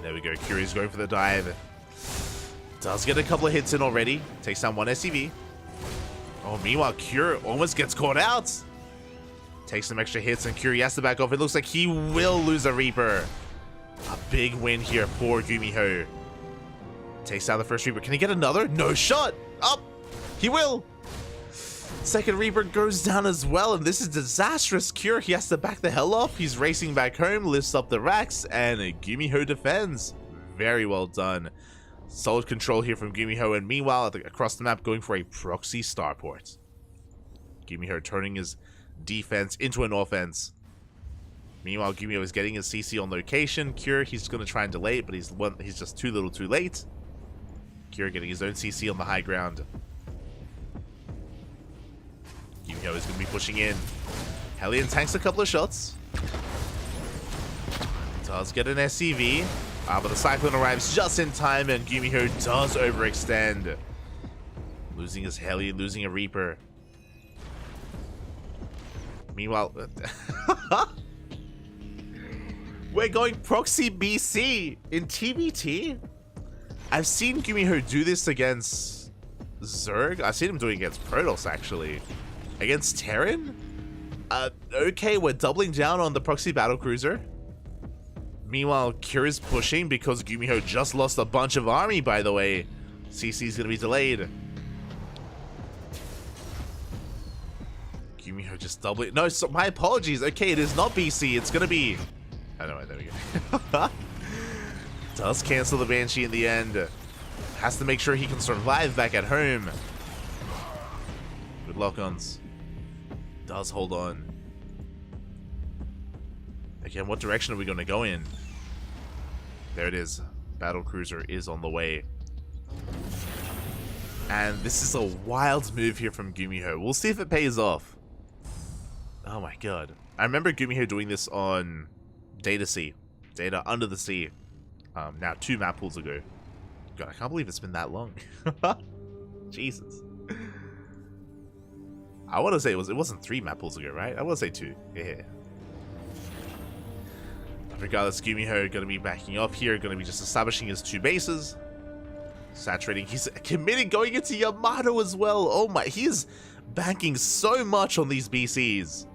There we go. Curie's going for the dive. Does get a couple of hits in already. Takes down one SCV. Oh, meanwhile, Cure almost gets caught out. Takes some extra hits, and Curie has to back off. It looks like he will lose a Reaper. A big win here for Gumiho. Takes down the first Reaper. Can he get another? No shot. Up. He will. Second Reaper goes down as well, and this is disastrous. Cure, he has to back the hell off. He's racing back home, lifts up the Rax, and Gumiho defends. Very well done. Solid control here from Gumiho, and meanwhile, across the map, going for a proxy starport. Gumiho turning his defense into an offense. Meanwhile, Gumiho is getting his CC on location. Cure, he's going to try and delay it, but he's just too little too late. Cure getting his own CC on the high ground. Gumiho is going to be pushing in. Hellion tanks a couple of shots. Does get an SCV. But the Cyclone arrives just in time, and Gumiho does overextend. Losing his Hellion, losing a Reaper. Meanwhile, we're going proxy BC in TBT. I've seen Gumiho do this against Zerg. I've seen him doing it against Protoss, actually. Against Terran? Okay, we're doubling down on the proxy battlecruiser. Meanwhile, Cure is pushing because Gumiho just lost a bunch of army, by the way. CC is going to be delayed. Gumiho just doubling. No, so my apologies. Okay, it is not BC. It's going to be... Oh, no, there we go. Does cancel the Banshee in the end. Has to make sure he can survive back at home. Good lock-ons. Does hold on. Again, what direction are we going to go in? There it is. Battlecruiser is on the way. And this is a wild move here from Gumiho. We'll see if it pays off. Oh my god. I remember Gumiho doing this on Data Sea. Data Under the Sea. Now 2 map pools ago. God, I can't believe it's been that long. Jesus. I want to say it wasn't 3 map pools ago, right? I want to say 2. Yeah. Regardless, Gumiho going to be backing up here, going to be just establishing his 2 bases. Saturating, he's committing going into Yamato as well. Oh my, he is banking so much on these BCs.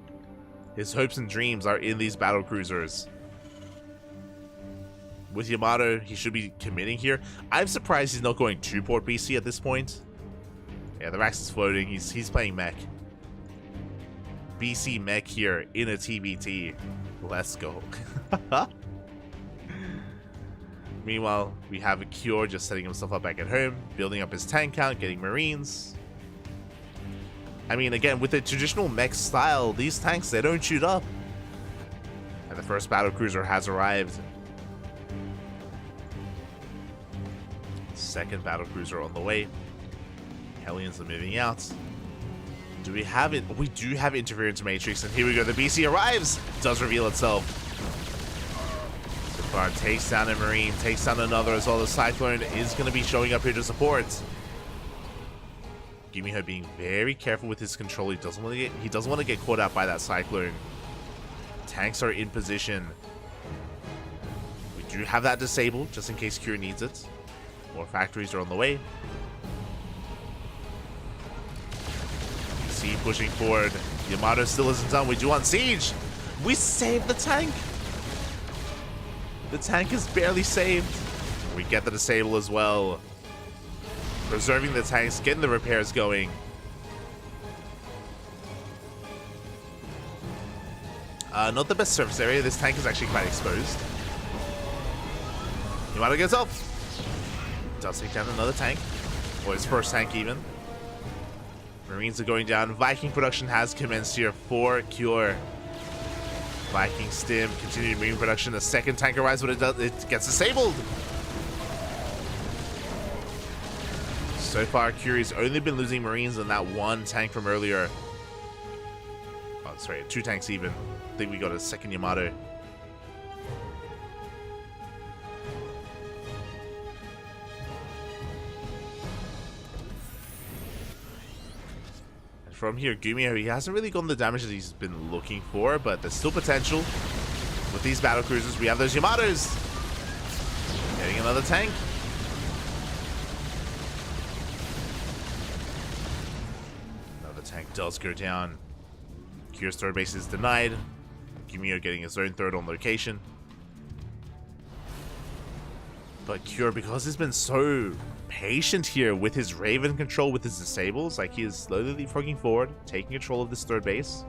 His hopes and dreams are in these battle cruisers. With Yamato, he should be committing here. I'm surprised he's not going 2-port BC at this point. Yeah, the Rax is floating, he's playing mech. BC mech here in a TBT. Let's go. Meanwhile, we have a Cure just setting himself up back at home, building up his tank count, getting Marines. I mean, again, with the traditional mech style, these tanks, they don't shoot up. And the first battlecruiser has arrived. Second battlecruiser on the way. Hellions are moving out. Do we have it? We do have Interference Matrix, and here we go. The BC arrives. Does reveal itself. Bar takes down a Marine, takes down another as well. The Cyclone is going to be showing up here to support. Gumiho being very careful with his control. He doesn't want to get caught out by that Cyclone. Tanks are in position. We do have that disabled just in case Cure needs it. More factories are on the way. See pushing forward. Yamato still isn't done. We do want siege. We saved the tank. The tank is barely saved. We get the disable as well. Preserving the tanks, getting the repairs going. Not the best surface area. This tank is actually quite exposed. Yamato gets up. Does take down another tank. Or his first tank even. Marines are going down. Viking production has commenced here for Cure. Viking stim, continued Marine production. The second tank arrives, but it gets disabled. So far, Cure's only been losing Marines in that one tank from earlier. Oh, sorry, 2 tanks even. I think we got a second Yamato. From here, Gumiho, he hasn't really gotten the damage that he's been looking for, but there's still potential. With these battle cruisers, we have those Yamatos. Getting another tank. Another tank does go down. Cure's third base is denied. Gumiho getting his own third on location. But Cure, because he's been so patient here with his Raven control, with his disables, like he is slowly leapfrogging forward, taking control of this third base.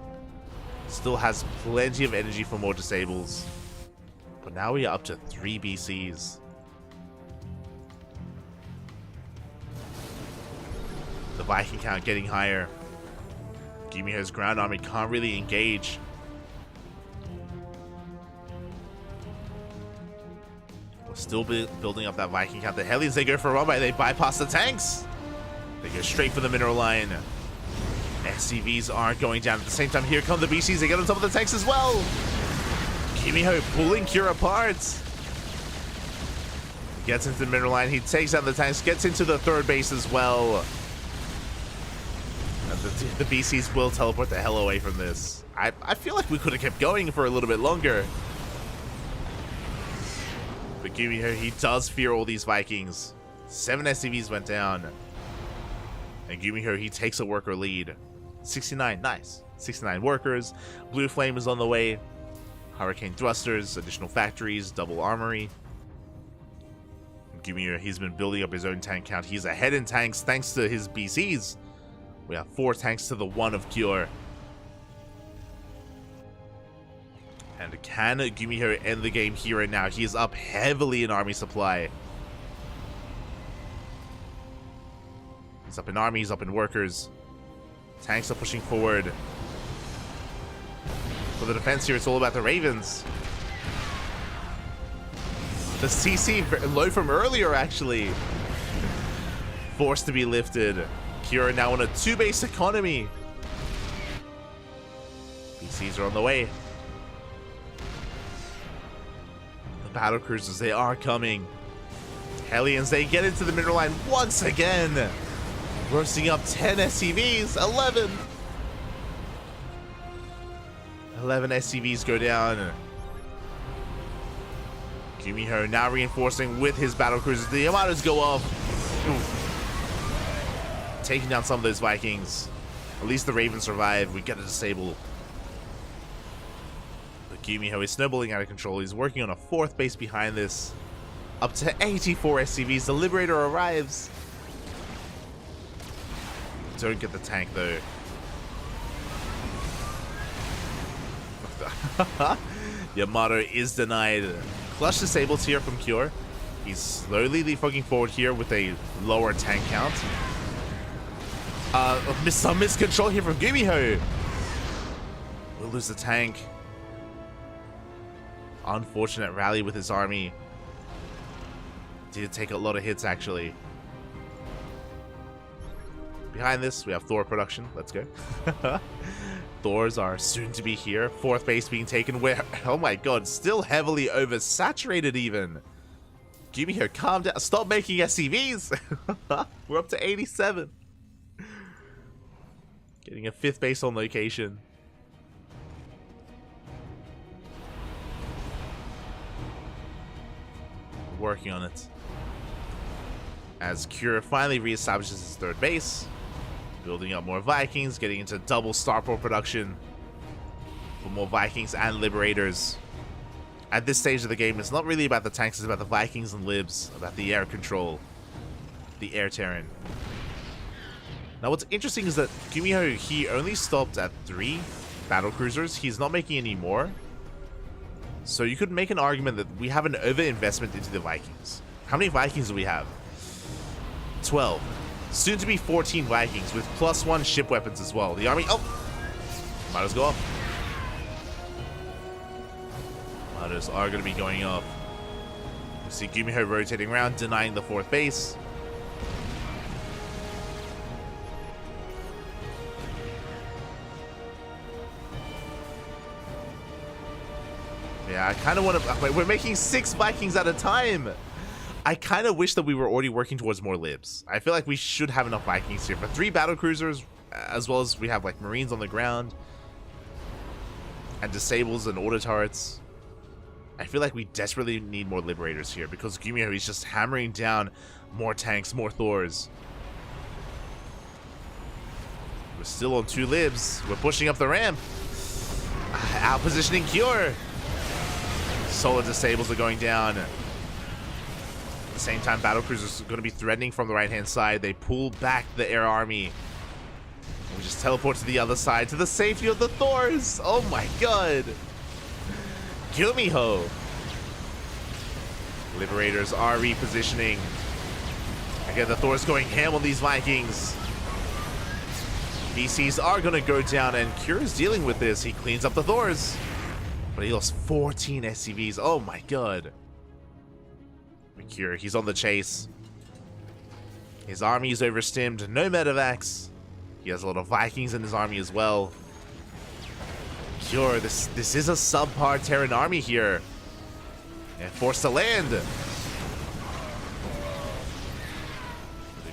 Still has plenty of energy for more disables. But now we are up to 3 BCs. The Viking count getting higher. Gumiho's ground army can't really engage. Still building up that Viking count. The Hellions, they go for a run by. They bypass the tanks. They go straight for the mineral line. SCVs aren't going down. At the same time, here come the BCs. They get on top of the tanks as well. Gumiho pulling Cure apart. Gets into the mineral line. He takes out the tanks. Gets into the third base as well. And the BCs will teleport the hell away from this. I feel like we could have kept going for a little bit longer. But Gumiho, he does fear all these Vikings. 7 SCVs went down. And Gumiho, he takes a worker lead. 69, nice. 69 workers. Blue Flame is on the way. Hurricane thrusters, additional factories, double armory. Gumiho, he's been building up his own tank count. He's ahead in tanks thanks to his BCs. We have 4 tanks to the 1 of Cure. And can Gumiho end the game here and now? He is up heavily in army supply. He's up in army, he's up in workers. Tanks are pushing forward. For the defense here, it's all about the Ravens. The CC low from earlier, actually. Forced to be lifted. Cure now on a 2-base economy. BCs are on the way. Battle cruisers, they are coming. Hellions, they get into the mineral line once again. Roasting up 10 SCVs. 11 SCVs go down. Gumiho now reinforcing with his battle cruisers. The Yamatos go off. Ooh. Taking down some of those Vikings. At least the Ravens survive. We get a disable. Gumiho is snowballing out of control. He's working on a 4th base behind this. Up to 84 SCVs. The Liberator arrives. Don't get the tank though. Yamato is denied. Clutch disables here from Cure. He's slowly leapfrogging forward here with a lower tank count. Some miscontrol here from Gumiho. We'll lose the tank. Unfortunate rally with his army. Did take a lot of hits, actually. Behind this, we have Thor production. Let's go. Thors are soon to be here. 4th base being taken. Where? Oh my god, still heavily oversaturated even. Gumiho, calm down. Stop making SCVs. We're up to 87. Getting a 5th base on location. Working on it. As Cure finally reestablishes his 3rd base. Building up more Vikings, getting into double starport production for more Vikings and Liberators. At this stage of the game, it's not really about the tanks, it's about the Vikings and Libs, about the air control, the air Terran. Now what's interesting is that Gumiho, he only stopped at 3 battle cruisers. He's not making any more. So you could make an argument that we have an overinvestment into the Vikings. How many Vikings do we have? 12. soon to be 14 Vikings with +1 ship weapons as well. The army, oh, might as go up. Motors are going to be going up. You see Gumiho rotating around, denying the 4th base. Yeah, I kind of want to... Wait, we're making 6 Vikings at a time. I kind of wish that we were already working towards more libs. I feel like we should have enough Vikings here for 3 battle cruisers, as well as we have like Marines on the ground and disables and auto turrets. I feel like we desperately need more Liberators here because Gumiho is just hammering down more tanks, more Thors. We're still on 2 libs. We're pushing up the ramp. Out positioning Cure. Solar disables are going down. At the same time, battle cruisers are going to be threatening from the right-hand side. They pull back the air army. We just teleport to the other side to the safety of the Thors. Oh my god. Gumiho. Liberators are repositioning. Again, the Thor's going ham on these Vikings. BCs are going to go down, and Cure is dealing with this. He cleans up the Thors. But he lost 14 SCVs. Oh my god. Cure, he's on the chase. His army is overstimmed. No medevacs. He has a lot of Vikings in his army as well. Cure, this is a subpar Terran army here. And forced to land. There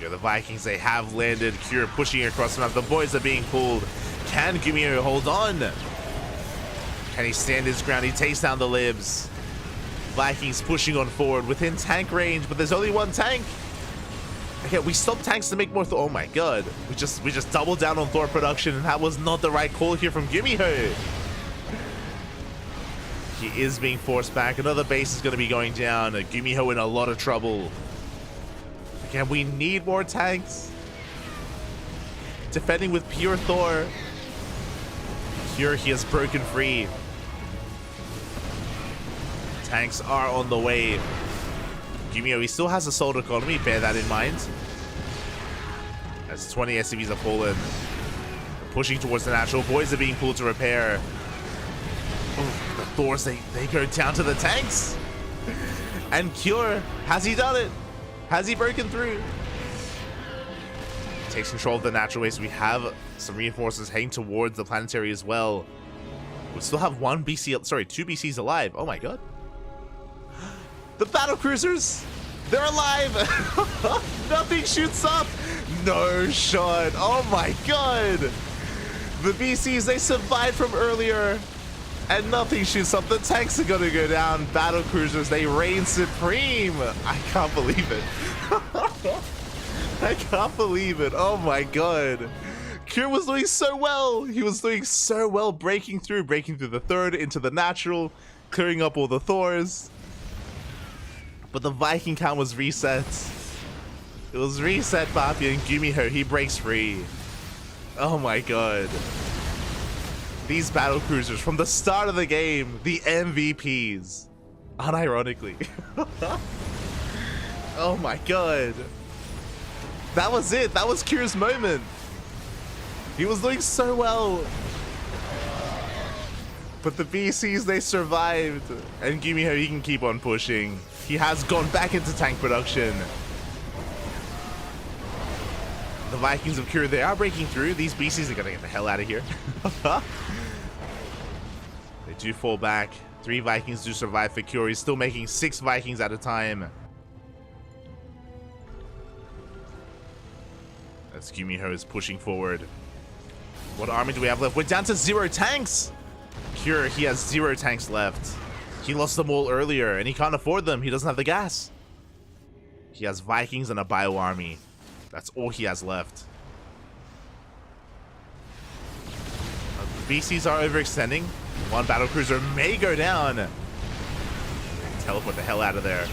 go the Vikings. They have landed. Cure pushing across the map. The boys are being pulled. Can Gumiho hold on? Can he stand his ground? He takes down the libs. Vikings pushing on forward within tank range, but there's only 1 tank. Okay, we stopped tanks to make more Thor. Oh my god. We just doubled down on Thor production, and that was not the right call here from Gumiho. He is being forced back. Another base is going to be going down. Gumiho in a lot of trouble. Again, we need more tanks. Defending with pure Thor. Cure, he has broken free. Tanks are on the way. Gumiho, he still has a sold economy, bear that in mind. As 20 SCVs have fallen. They're pushing towards the natural. Boys are being pulled to repair. Oh, the Thors, they go down to the tanks. And Cure, has he done it? Has he broken through? Takes control of the natural waste. We have some reinforcements heading towards the planetary as well. We still have 2 BCs alive. Oh my god. The battle cruisers, they're alive. Nothing shoots up. No shot. Oh my god. The BCs, they survived from earlier, and nothing shoots up. The tanks are gonna go down. Battle cruisers, they reign supreme. I can't believe it. I can't believe it. Oh my god. Cure was doing so well. He was doing so well, breaking through the 3rd into the natural, clearing up all the Thors. But the Viking count was reset. It was reset, Papi, and Gumiho, he breaks free. Oh my god. These battle cruisers, from the start of the game, the MVPs. Unironically. Oh my god. That was it. That was Cure's moment. He was doing so well. But the BCs, they survived. And Gumiho, he can keep on pushing. He has gone back into tank production. The Vikings of Cure, they are breaking through. These BCs are gonna get the hell out of here. They do fall back. 3 Vikings do survive for Cure. He's still making 6 Vikings at a time. As Gumiho is pushing forward. What army do we have left? We're down to 0 tanks. Cure, he has 0 tanks left. He lost them all earlier, and he can't afford them. He doesn't have the gas. He has Vikings and a bio army. That's all he has left. The BCs are overextending. 1 battlecruiser may go down. Teleport the hell out of there.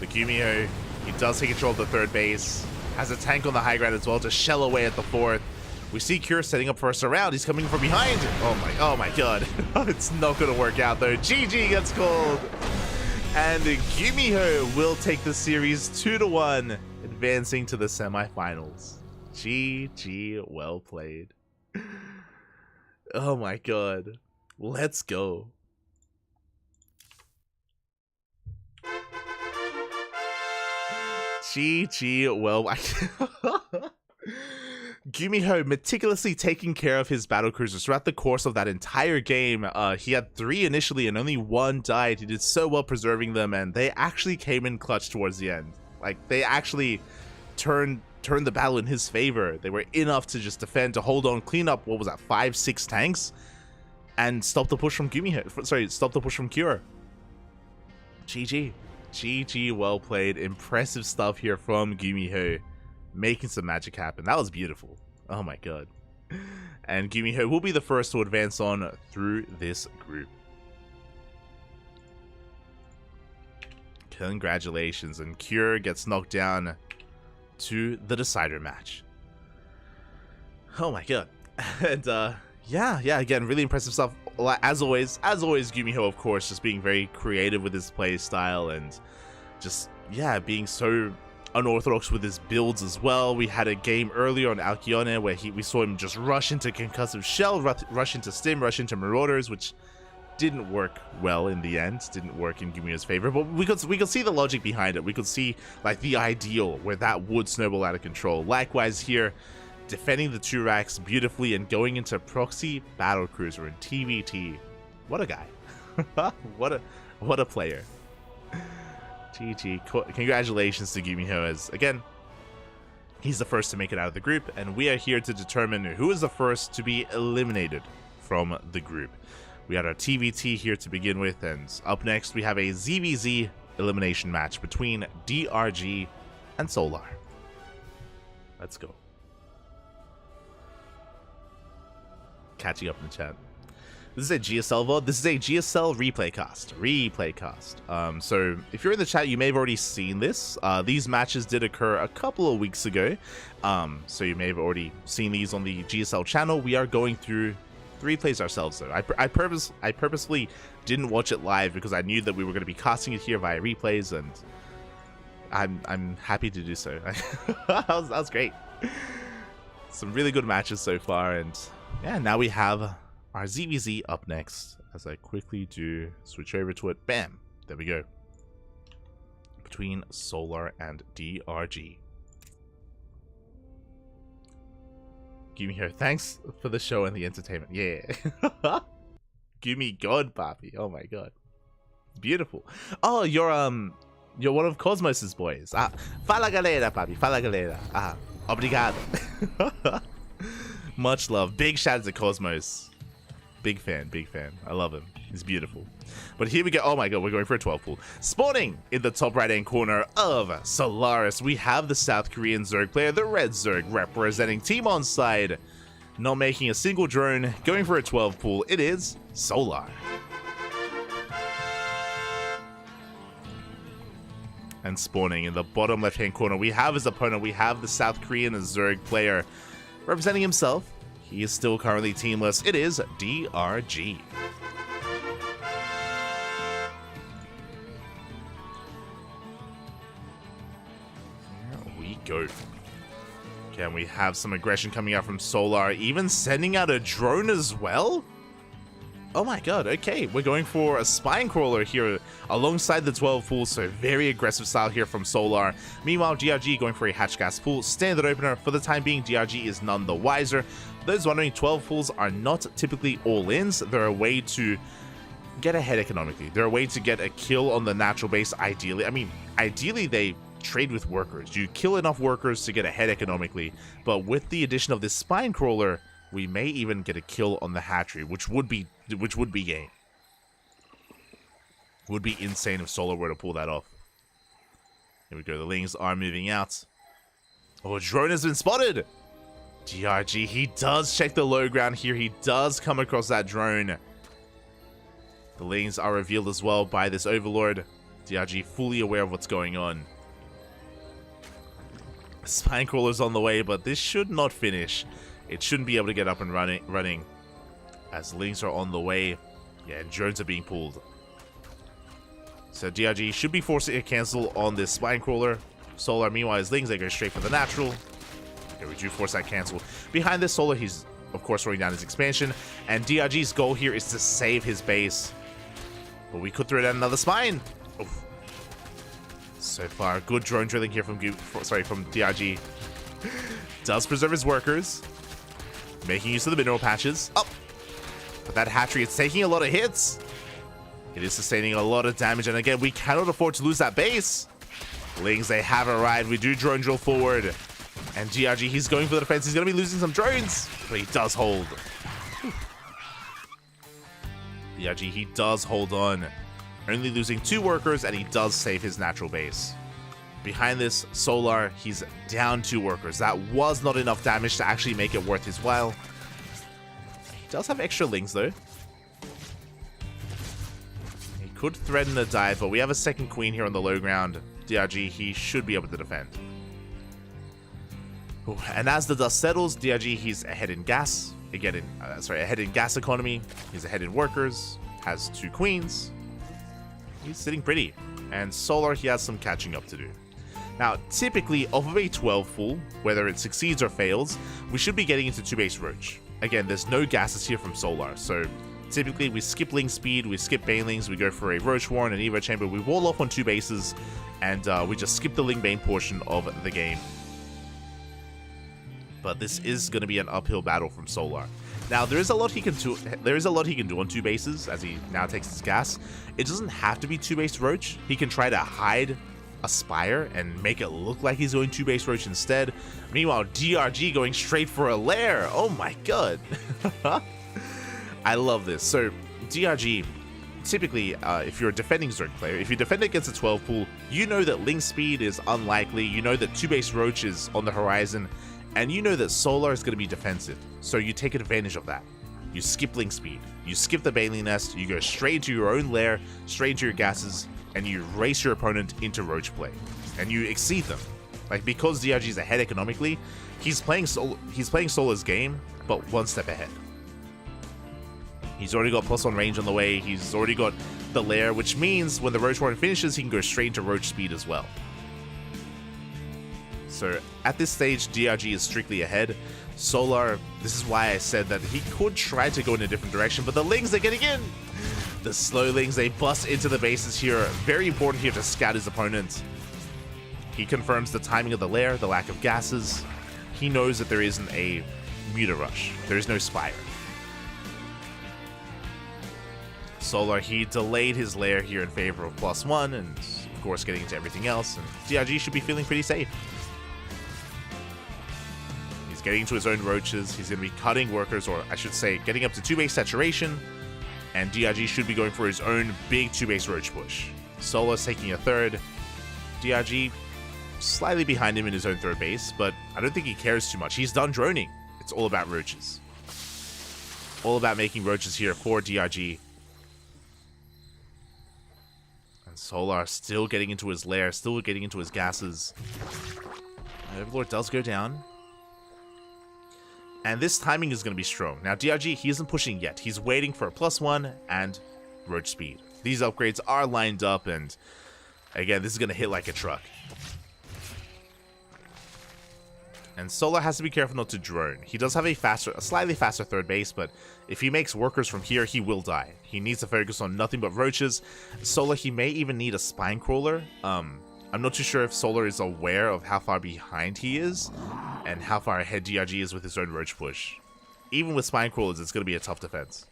The Gumiho, he does take control of the 3rd base. Has a tank on the high ground as well to shell away at the 4th. We see Cure setting up for a surround. He's coming from behind. Oh my god. It's not going to work out though. GG gets called. And Gumiho will take the series 2-1, advancing to the semifinals. GG, well played. Oh my god. Let's go. GG, well... Gumiho meticulously taking care of his battle cruisers throughout the course of that entire game. He had 3 initially and only 1 died. He did so well preserving them, and they actually came in clutch towards the end. Like, they actually turned the battle in his favor. They were enough to just defend, to hold on, clean up, what was that, 5-6 tanks, and stop the push from Gumiho. Sorry, stop the push from Cure. GG. GG, well played. Impressive stuff here from Gumiho. Making some magic happen. That was beautiful. Oh my god. And Gumiho will be the first to advance on through this group. Congratulations. And Cure gets knocked down to the decider match. Oh my god. And yeah, again, really impressive stuff. As always, Gumiho, of course, just being very creative with his play style and just, yeah, being so unorthodox with his builds as well. We had a game earlier on Alcyone where we saw him just rush into Concussive Shell, rush into Stim, rush into Marauders, which didn't work well in the end. Didn't work in Gumiho's favor, but we could see the logic behind it. We could see like the ideal where that would snowball out of control. Likewise here, defending the 2 racks beautifully and going into Proxy Battle Cruiser and TVT. What a guy. what a player. GG. Congratulations to Gumiho, as again, he's the first to make it out of the group, and we are here to determine who is the first to be eliminated from the group. We had our TVT here to begin with, and up next we have a ZVZ elimination match between DRG and Solar. Let's go. Catching up in the chat. This is a GSL VOD. This is a GSL replay cast. So if you're in the chat, you may have already seen this. These matches did occur a couple of weeks ago. So you may have already seen these on the GSL channel. We are going through the replays ourselves though. I purposefully didn't watch it live because I knew that we were going to be casting it here via replays, and I'm happy to do so. that was great. Some really good matches so far, and yeah, now we have our ZVZ up next. As I quickly do switch over to it. Bam! There we go. Between Solar and DRG. Gumiho, thanks for the show and the entertainment. Yeah. Gumi God, papi. Oh my god. Beautiful. Oh, you're one of Cosmos's boys. Fala galera, papi. Fala galera. Obrigado. Much love. Big shout out to Cosmos. Big fan. I love him. He's beautiful. But here we go. Oh my god, we're going for a 12 pool. Spawning in the top right-hand corner of Solaris, we have the South Korean Zerg player, the Red Zerg, representing Team On side. Not making a single drone, going for a 12 pool. It is Solar. And spawning in the bottom left-hand corner, we have his opponent. We have the South Korean Zerg player representing himself. He is still currently teamless. It is DRG. Here we go. Can we have some aggression coming out from Solar, even sending out a drone as well? Oh my god, okay. We're going for a Spine Crawler here alongside the 12 pool, so very aggressive style here from Solar. Meanwhile, DRG going for a Hatch Gas pool. Standard opener. For the time being, DRG is none the wiser. Those wondering, 12 pools are not typically all-ins. They're a way to get ahead economically. They're a way to get a kill on the natural base, ideally. I mean, ideally they trade with workers. You kill enough workers to get ahead economically, but with the addition of this Spine Crawler, we may even get a kill on the hatchery, which would be game. Would be insane if Solar were to pull that off. Here we go. The Lings are moving out. Oh, a drone has been spotted. DRG, he does check the low ground here. He does come across that drone. The Lings are revealed as well by this Overlord. DRG fully aware of what's going on. Spine Crawler's on the way, but this should not finish. It shouldn't be able to get up and running as Lings are on the way. Yeah, and drones are being pulled. So DRG should be forcing a cancel on this Spine Crawler. Solar, meanwhile, his Lings, they go straight for the natural. Okay, we do force that cancel. Behind this Solar, he's, of course, throwing down his expansion. And DRG's goal here is to save his base. But we could throw down another Spine. Oof. So far, good drone drilling here from DRG. Does preserve his workers. Making use of the mineral patches. Up! But that hatchery, it's taking a lot of hits. It is sustaining a lot of damage. And again, we cannot afford to lose that base. Lings, they have arrived. We do drone drill forward. And DRG, he's going for the defense. He's going to be losing some drones. But he does hold. DRG, he does hold on. Only losing 2 workers, and he does save his natural base. Behind this, Solar, he's down 2 workers. That was not enough damage to actually make it worth his while. He does have extra Lings, though. He could threaten a dive, but we have a second queen here on the low ground. DRG, he should be able to defend. Ooh, and as the dust settles, DRG, he's ahead in gas. Again, ahead in gas economy. He's ahead in workers. Has 2 queens. He's sitting pretty. And Solar, he has some catching up to do. Now, typically, off of a 12 full, whether it succeeds or fails, we should be getting into 2-base Roach. Again, there's no gases here from Solar, so typically we skip Ling Speed, we skip Banelings, we go for a Roach Warren, an Evo Chamber, we wall off on 2 bases, and we just skip the Ling Bane portion of the game. But this is going to be an uphill battle from Solar. Now, there is a lot he can do. There is a lot he can do on 2 bases as he now takes his gas. It doesn't have to be 2-base Roach. He can try to hide a Spire and make it look like he's going 2-base Roach instead. Meanwhile, DRG going straight for a lair. Oh my god. I love this. So, DRG, typically, if you're a defending Zerg player, if you defend against a 12 pool, you know that Ling Speed is unlikely. You know that 2-base Roach is on the horizon. And you know that Solar is going to be defensive, so you take advantage of that. You skip Ling Speed, you skip the Baneling Nest, you go straight into your own lair, straight into your gases, and you race your opponent into Roach play. And you exceed them. Like, because DRG is ahead economically, he's playing Solar's game, but 1 step ahead. He's already got +1 range on the way, he's already got the lair, which means when the Roach Warren finishes, he can go straight into Roach Speed as well. So at this stage, DRG is strictly ahead. Solar, this is why I said that he could try to go in a different direction, but the Lings are getting in! The slow Lings, they bust into the bases here. Very important here to scout his opponent. He confirms the timing of the lair, the lack of gases. He knows that there isn't a Muta Rush. There is no Spire. Solar, he delayed his lair here in favor of +1, and of course getting into everything else, and DRG should be feeling pretty safe. Getting into his own roaches, he's going to be cutting workers, or I should say, getting up to 2-base saturation, and DRG should be going for his own big 2-base roach push. Solar's taking a 3rd, DRG slightly behind him in his own 3rd base, but I don't think he cares too much. He's done droning. It's all about roaches. All about making roaches here for DRG. And Solar still getting into his lair, still getting into his gases. Overlord does go down. And this timing is going to be strong. Now, DRG, he isn't pushing yet. He's waiting for a +1 and Roach Speed. These upgrades are lined up, and again, this is going to hit like a truck. And Solar has to be careful not to drone. He does have a slightly faster 3rd base, but if he makes workers from here, he will die. He needs to focus on nothing but roaches. Solar, he may even need a Spine Crawler. I'm not too sure if Solar is aware of how far behind he is and how far ahead DRG is with his own Roach push. Even with Spine Crawlers, it's going to be a tough defense.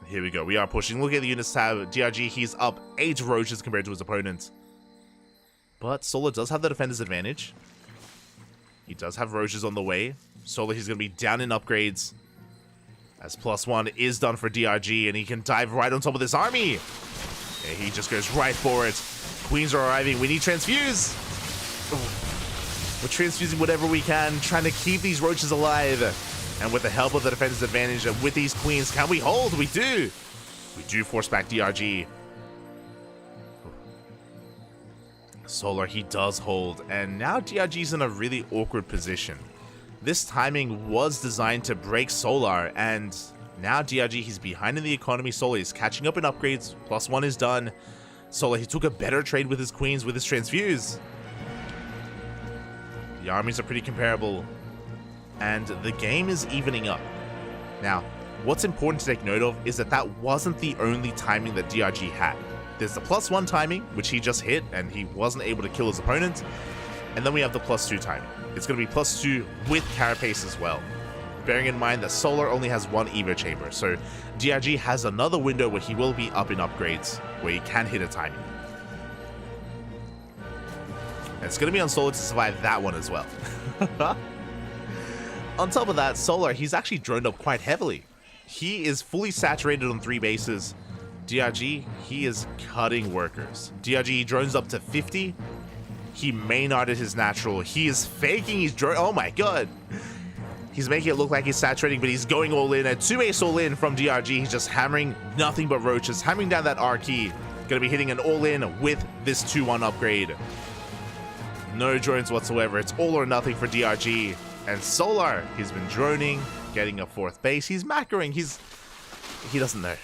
Here we go. We are pushing. Look at the units tab. DRG, he's up 8 Roaches compared to his opponent. But Solar does have the defender's advantage. He does have Roaches on the way. Solar, he's going to be down in upgrades. As +1 is done for DRG, and he can dive right on top of this army. And he just goes right for it. Queens are arriving. We need transfuse. We're transfusing whatever we can, trying to keep these roaches alive. And with the help of the defender's advantage and with these queens, can we hold? We do. We do force back DRG. Solar, he does hold. And now DRG's in a really awkward position. This timing was designed to break Solar, and Now DRG, he's behind in the economy. Solar is catching up in upgrades. +1 is done. Solar, he took a better trade with his queens, with his transfuse. The armies are pretty comparable. And the game is evening up. Now, what's important to take note of is that that wasn't the only timing that DRG had. There's the +1 timing, which he just hit, and he wasn't able to kill his opponent. And then we have the +2 timing. It's going to be +2 with Carapace as well. Bearing in mind that Solar only has 1 Evo Chamber, so DRG has another window where he will be up in upgrades, where he can hit a timing. And it's going to be on Solar to survive that one as well. On top of that, Solar, he's actually droned up quite heavily. He is fully saturated on 3 bases. DRG, he is cutting workers. DRG drones up to 50. He main-arted his natural. He is faking his drone. Oh my god. He's making it look like he's saturating, but he's going all in. A 2-base all in from DRG. He's just hammering nothing but roaches. Hammering down that R key. Gonna be hitting an all in with this 2-1 upgrade. No drones whatsoever. It's all or nothing for DRG. And Solar, he's been droning, getting a 4th base. He's macroing. He doesn't know.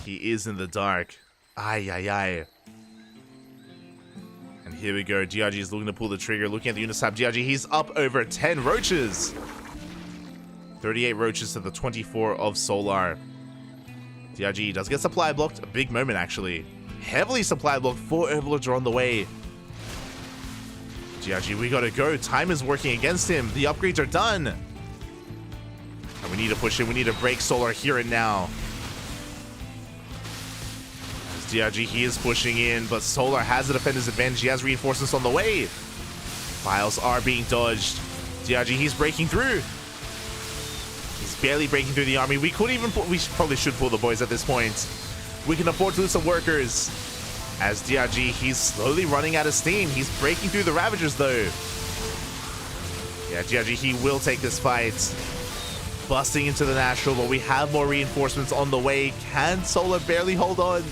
He is in the dark. Ay, ay, ay. And here we go. DRG is looking to pull the trigger. Looking at the Unisab. DRG, he's up over 10 roaches. 38 roaches to the 24 of Solar. DRG does get supply blocked. A big moment, actually. Heavily supply blocked. 4 Overlords are on the way. DRG, we gotta go. Time is working against him. The upgrades are done. And we need to push him. We need to break Solar here and now. As DRG, he is pushing in, but Solar has the defender's advantage. He has reinforcements on the way. Files are being dodged. DRG, he's breaking through. He's barely breaking through the army. We could even we probably should pull the boys at this point. We can afford to lose some workers. As DRG, he's slowly running out of steam. He's breaking through the Ravagers, though. Yeah, DRG, he will take this fight. Busting into the natural, but we have more reinforcements on the way. Can Solar barely hold on?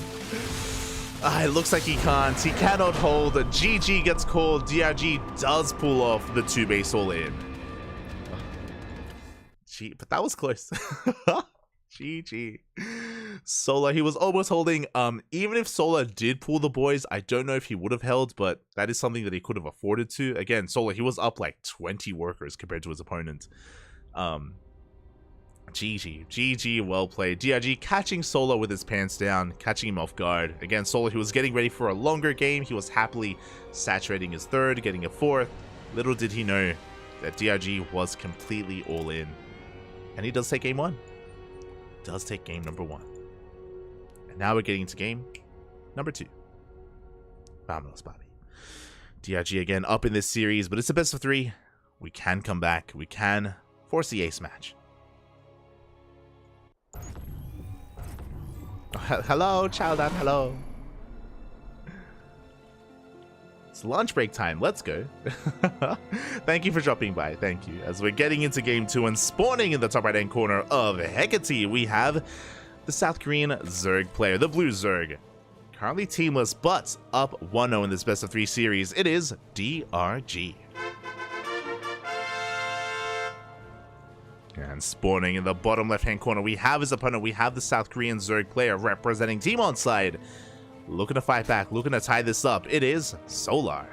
It looks like he can't. He cannot hold. A GG gets called. DRG does pull off the 2-base all-in. Gee, but that was close. GG. Solar, he was almost holding. Even if Solar did pull the boys, I don't know if he would have held, but that is something that he could have afforded to. Again, Solar, he was up like 20 workers compared to his opponent. GG, well played. DRG catching Solar with his pants down, catching him off guard. Again, Solar, he was getting ready for a longer game. He was happily saturating his 3rd, getting a 4th. Little did he know that DRG was completely all in. And he does take game 1. Does take game number 1. And now we're getting into game number 2. Vámonos, Bobby. DRG again up in this series, but it's a best of 3. We can come back. We can force the ace match. Oh, hello, Chowdan, hello. It's lunch break time. Let's go. Thank you for dropping by. Thank you. As we're getting into game 2 and spawning in the top right-hand corner of Hecate, we have the South Korean Zerg player, the blue Zerg. Currently teamless, but up 1-0 in this best of 3 series. It is DRG. And spawning in the bottom left-hand corner, we have his opponent. We have the South Korean Zerg player representing Team On side. Looking to fight back, looking to tie this up. It is Solar.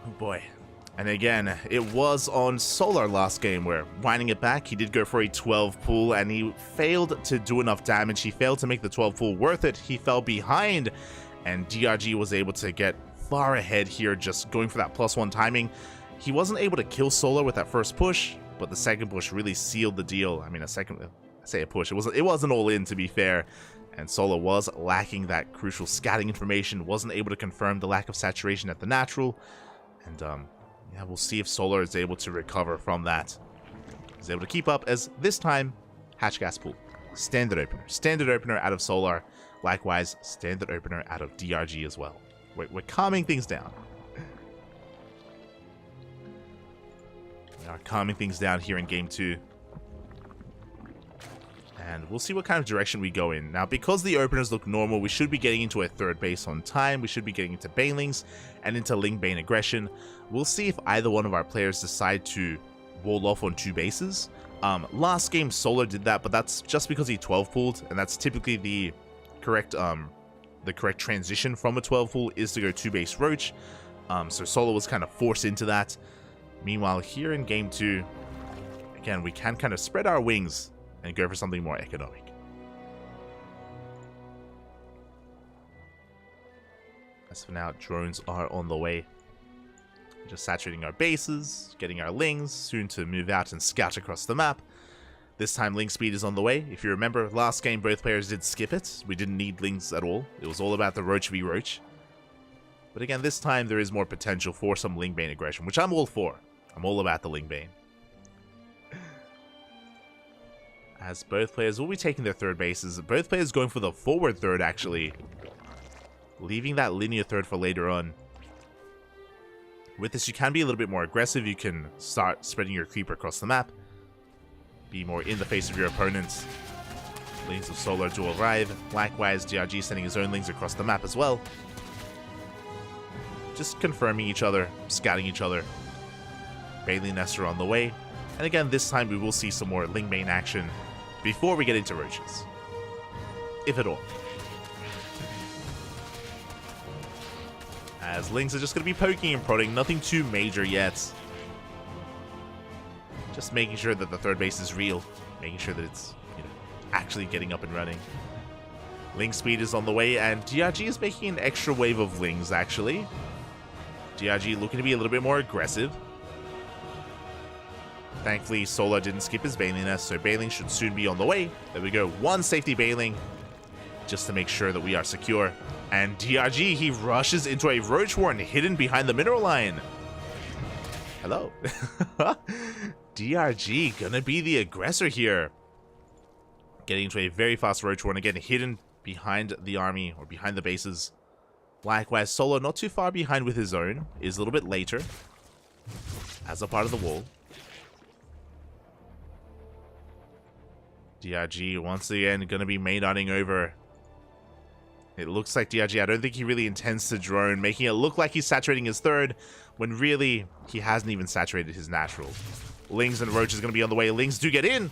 Oh boy. And again, it was on Solar last game where, winding it back, he did go for a 12 pull and he failed to do enough damage. He failed to make the 12 pull worth it. He fell behind and DRG was able to get far ahead here, just going for that +1 timing. He wasn't able to kill Solar with that first push, but the second push really sealed the deal. I mean, I say a push. It wasn't all in, to be fair. And Solar was lacking that crucial scatting information, wasn't able to confirm the lack of saturation at the natural. And yeah, we'll see if Solar is able to recover from that. He's able to keep up as this time, hatch gas pool. Standard opener. Standard opener out of Solar. Likewise, standard opener out of DRG as well. We're calming things down. We are calming things down here in game 2. And we'll see what kind of direction we go in. Now, because the openers look normal, we should be getting into a third base on time. We should be getting into Banelings and into Lingbane aggression. We'll see if either one of our players decide to wall off on 2 bases. Last game, Solar did that, but that's just because he 12 pulled, and that's typically the correct transition from a 12 pull is to go 2 base Roach. So Solar was kind of forced into that. Meanwhile, here in game 2, again, we can kind of spread our wings and go for something more economic. As for now, drones are on the way. Just saturating our bases, getting our Lings, soon to move out and scout across the map. This time, Ling speed is on the way. If you remember, last game, both players did skip it. We didn't need Lings at all. It was all about the Roach v Roach. But again, this time, there is more potential for some Lingbane aggression, which I'm all for. I'm all about the Lingbane. As both players will be taking their third bases. Both players going for the forward third, actually. Leaving that linear third for later on. With this, you can be a little bit more aggressive. You can start spreading your creeper across the map. Be more in the face of your opponents. Lings of Solar to arrive. Likewise, DRG sending his own Lings across the map as well. Just confirming each other, scouting each other. Bailey Nestor on the way. And again, this time we will see some more Lingbane action before we get into Roaches. If at all. As Lings are just going to be poking and prodding, nothing too major yet. Just making sure that the third base is real. Making sure that it's, actually getting up and running. Ling speed is on the way, and DRG is making an extra wave of Lings, actually. DRG looking to be a little bit more aggressive. Thankfully, Solar didn't skip his Bailing Nest, so Bailing should soon be on the way. There we go, 1 safety Bailing, just to make sure that we are secure. And DRG, he rushes into a Roach Warren hidden behind the mineral line. Hello. DRG gonna be the aggressor here. Getting into a very fast Roach Warren, again hidden behind the army, or behind the bases. Likewise, Solar not too far behind with his own, is a little bit later, as a part of the wall. DRG once again gonna be main-arting over. It looks like DRG, I don't think he really intends to drone, making it look like he's saturating his third, when really, he hasn't even saturated his natural. Lings and Roach is gonna be on the way. Lings do get in!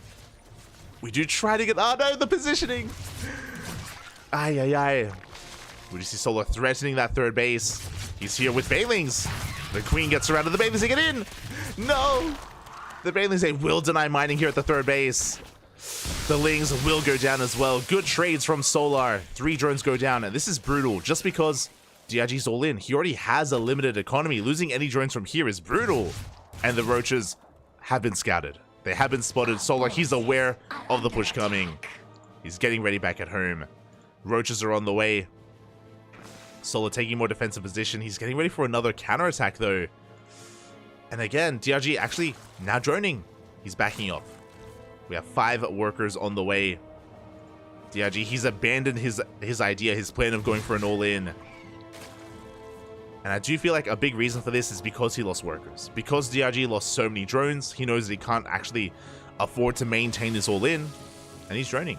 We do try to get, oh no, the positioning! Ay, ay, ay. We just see Solar threatening that third base. He's here with Bailings. The Queen gets surrounded, the Bailings, they get in! No! The Bailings, they will deny mining here at the third base. The Lings will go down as well. Good trades from Solar. 3 drones go down, and this is brutal just because DRG's all in. He already has a limited economy. Losing any drones from here is brutal. And the Roaches have been scouted. They have been spotted. Solar, he's aware of the push coming. He's getting ready back at home. Roaches are on the way. Solar taking more defensive position. He's getting ready for another counterattack though. And again, DRG actually now droning. He's backing off. We have 5 workers on the way. DRG, he's abandoned his idea, his plan of going for an all-in. And I do feel like a big reason for this is because he lost workers. Because DRG lost so many drones, he knows that he can't actually afford to maintain his all-in, and he's droning.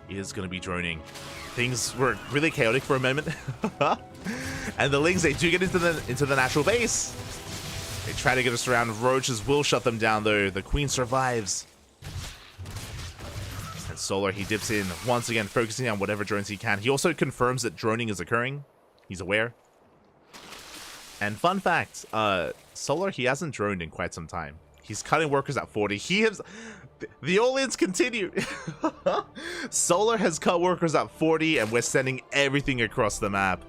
He is going to be droning. Things were really chaotic for a moment. And the Lings, they do get into the natural base. They try to get us around. Roaches will shut them down though. The Queen survives. And Solar, he dips in once again, focusing on whatever drones he can. He also confirms that droning is occurring. He's aware. And fun fact, Solar, he hasn't droned in quite some time. He's cutting workers at 40. He has... The all-ins continue. Solar has cut workers at 40, and we're sending everything across the map.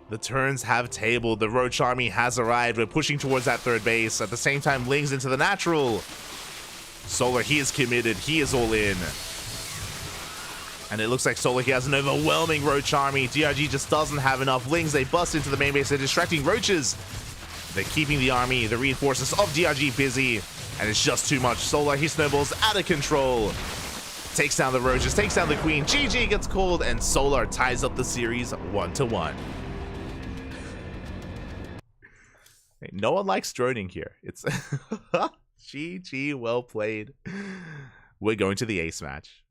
The turns have tabled. The Roach army has arrived. We're pushing towards that third base. At the same time, Lings into the natural. Solar, he is committed. He is all in. And it looks like Solar, he has an overwhelming Roach army. DRG just doesn't have enough Lings. They bust into the main base. They're distracting Roaches. They're keeping the army, the reinforcements of DRG busy. And it's just too much. Solar, he snowballs out of control. Takes down the Roaches, takes down the Queen. GG gets called, and Solar ties up the series 1-1. No one likes droning here. It's GG, well played. We're going to the ace match.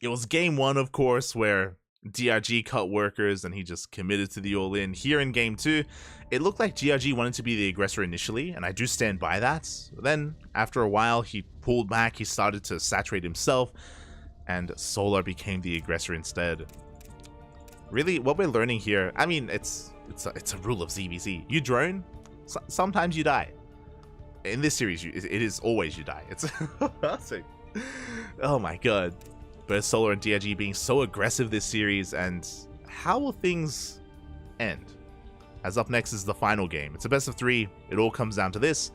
It was game 1, of course, where DRG cut workers and he just committed to the all-in. Here in game 2, it looked like DRG wanted to be the aggressor initially, and I do stand by that. Then, after a while, he pulled back, he started to saturate himself, and Solar became the aggressor instead. Really, what we're learning here, I mean, it's a rule of ZVZ. You drone, sometimes you die. In this series, it is always you die. It's oh my god. Both Solar and DRG being so aggressive this series, and how will things end? As up next is the final game. It's a best of 3. It all comes down to this.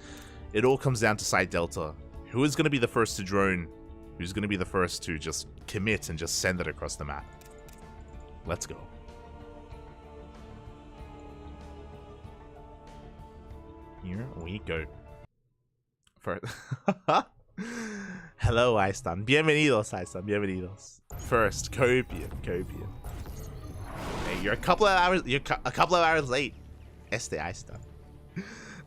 It all comes down to side delta. Who is going to be the first to drone? Who's going to be the first to just commit and just send it across the map? Let's go. Here we go. First. Hello, Aistan. Bienvenidos, Aistan. Bienvenidos. First, Copian. Hey, you're a couple of hours late. Aistan.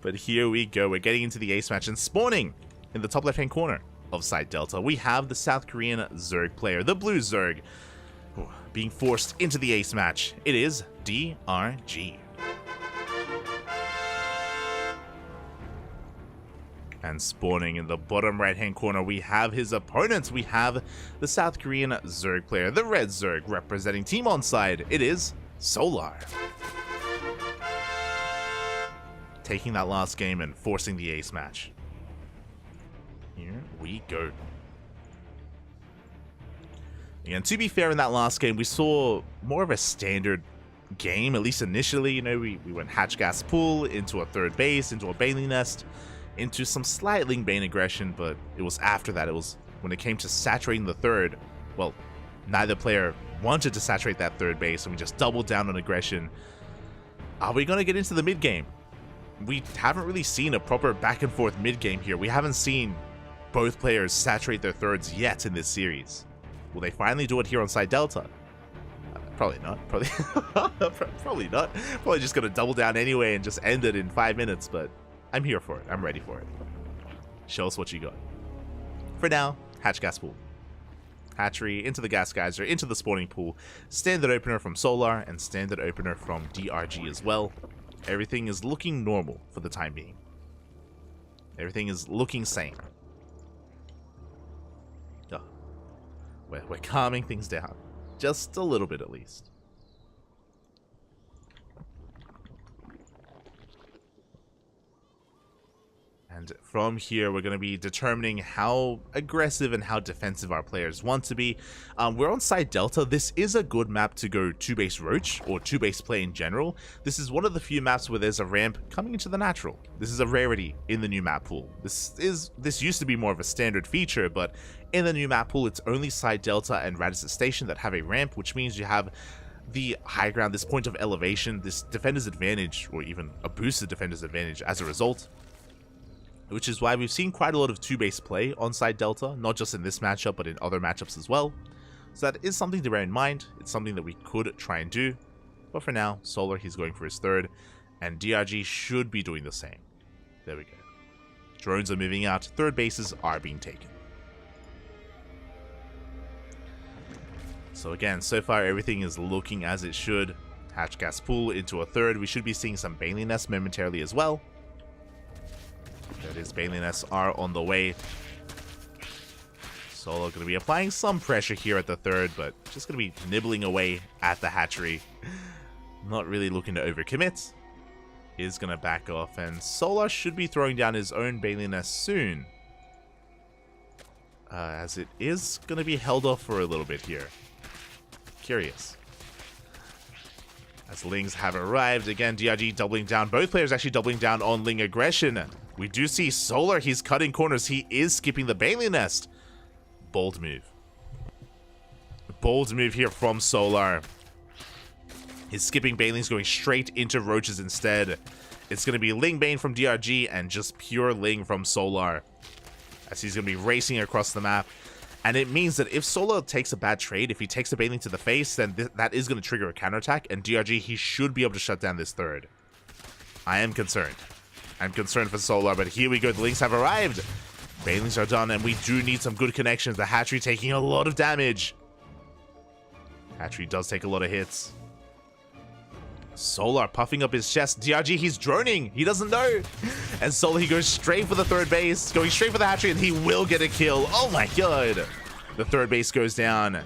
But here we go. We're getting into the ace match, and spawning in the top left-hand corner of side delta, we have the South Korean Zerg player, the blue Zerg, being forced into the ace match. It is DRG. And spawning in the bottom right-hand corner, we have his opponents. We have the South Korean Zerg player, the red Zerg, representing Team Onside. It is Solar. Taking that last game and forcing the ace match. Here we go. Again, to be fair, in that last game, we saw more of a standard game, at least initially. You know, we went hatch gas pool into a third base, into a Bailey nest, into some slight Ling Bane aggression, but it was after that. It was when it came to saturating the third. Well, neither player wanted to saturate that third base, and we just doubled down on aggression. Are we going to get into the mid game? We haven't really seen a proper back and forth mid game here. We haven't seen both players saturate their thirds yet in this series. Will they finally do it here on side delta? Probably not. Probably not. Probably just going to double down anyway and just end it in 5 minutes, but I'm here for it. I'm ready for it. Show us what you got. For now, hatch gas pool. Hatchery into the gas geyser, into the spawning pool. Standard opener from Solar and standard opener from DRG as well. Everything is looking normal for the time being. Everything is looking sane. Oh, we're calming things down. Just a little bit at least. And from here, we're going to be determining how aggressive and how defensive our players want to be. We're on side delta. This is a good map to go 2-base roach or 2-base play in general. This is one of the few maps where there's a ramp coming into the natural. This is a rarity in the new map pool. This used to be more of a standard feature, but in the new map pool, it's only side delta and Radisson Station that have a ramp, which means you have the high ground, this point of elevation, this defender's advantage, or even a boosted defender's advantage as a result. Which is why we've seen quite a lot of 2-base play on side delta, not just in this matchup, but in other matchups as well. So that is something to bear in mind. It's something that we could try and do. But for now, Solar, he's going for his third, and DRG should be doing the same. There we go. Drones are moving out, third bases are being taken. So again, so far everything is looking as it should. Hatch gas pool into a third. We should be seeing some Bailey nests momentarily as well. There it is, Bailey nests are on the way. Solo going to be applying some pressure here at the third, but just going to be nibbling away at the hatchery. Not really looking to overcommit. Is going to back off, and Solar should be throwing down his own Bailey nest soon. As it is going to be held off for a little bit here. Curious. As Lings have arrived, again, DRG doubling down. Both players actually doubling down on Ling aggression. We do see Solar, he's cutting corners. He is skipping the Bailey nest. Bold move. Bold move here from Solar. He's skipping Bailey's, going straight into Roaches instead. It's going to be Ling Bane from DRG and just pure Ling from Solar. As he's going to be racing across the map. And it means that if Solar takes a bad trade, if he takes a Bailey to the face, then that is going to trigger a counterattack. And DRG, he should be able to shut down this third. I am concerned. I'm concerned for Solar, but here we go. The Lynx have arrived. Banelings are done, and we do need some good connections. The Hatchery taking a lot of damage. Hatchery does take a lot of hits. Solar puffing up his chest. DRG, he's droning. He doesn't know. And Solar, he goes straight for the third base. Going straight for the Hatchery, and he will get a kill. Oh my god. The third base goes down.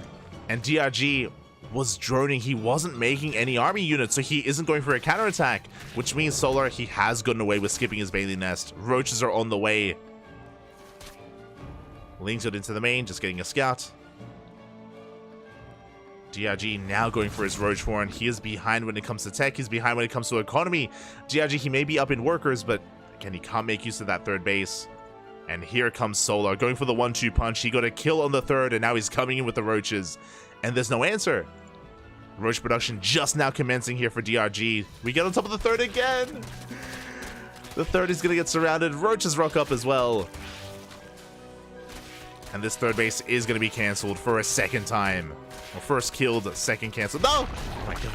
And DRG was droning. He wasn't making any army units, so he isn't going for a counterattack, which means Solar, he has gotten away with skipping his Bailey nest. Roaches are on the way. Lings got into the main, just getting a scout. DRG now going for his Roach Horn. He is behind when it comes to tech. He's behind when it comes to economy. DRG, he may be up in workers, but again, he can't make use of that third base. And here comes Solar, going for the 1-2 punch. He got a kill on the third, and now he's coming in with the Roaches. And there's no answer. Roach production just now commencing here for DRG. We get on top of the third again. The third is going to get surrounded. Roaches rock up as well. And this third base is going to be cancelled for a second time. Well, first killed, second cancelled. No! Oh my god.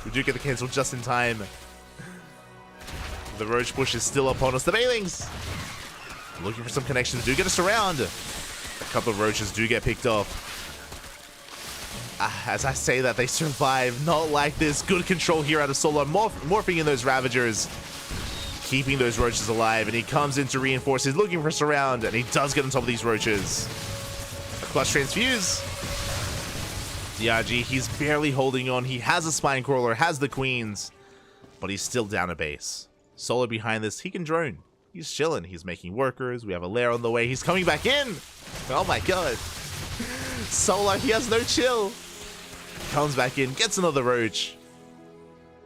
We do get the cancel just in time. The Roach push is still upon us. The Banelings looking for some connections. Do get us around. A couple of Roaches do get picked off. As I say that, they survive. Not like this. Good control here out of Solar. Morphing in those Ravagers. Keeping those Roaches alive. And he comes in to reinforce. He's looking for surround. And he does get on top of these Roaches. A clutch transfuse. DRG, he's barely holding on. He has a Spine Crawler, has the Queens. But he's still down a base. Solar behind this. He can drone. He's chilling. He's making workers. We have a lair on the way. He's coming back in. Oh my god. Solar, he has no chill. Comes back in, gets another Roach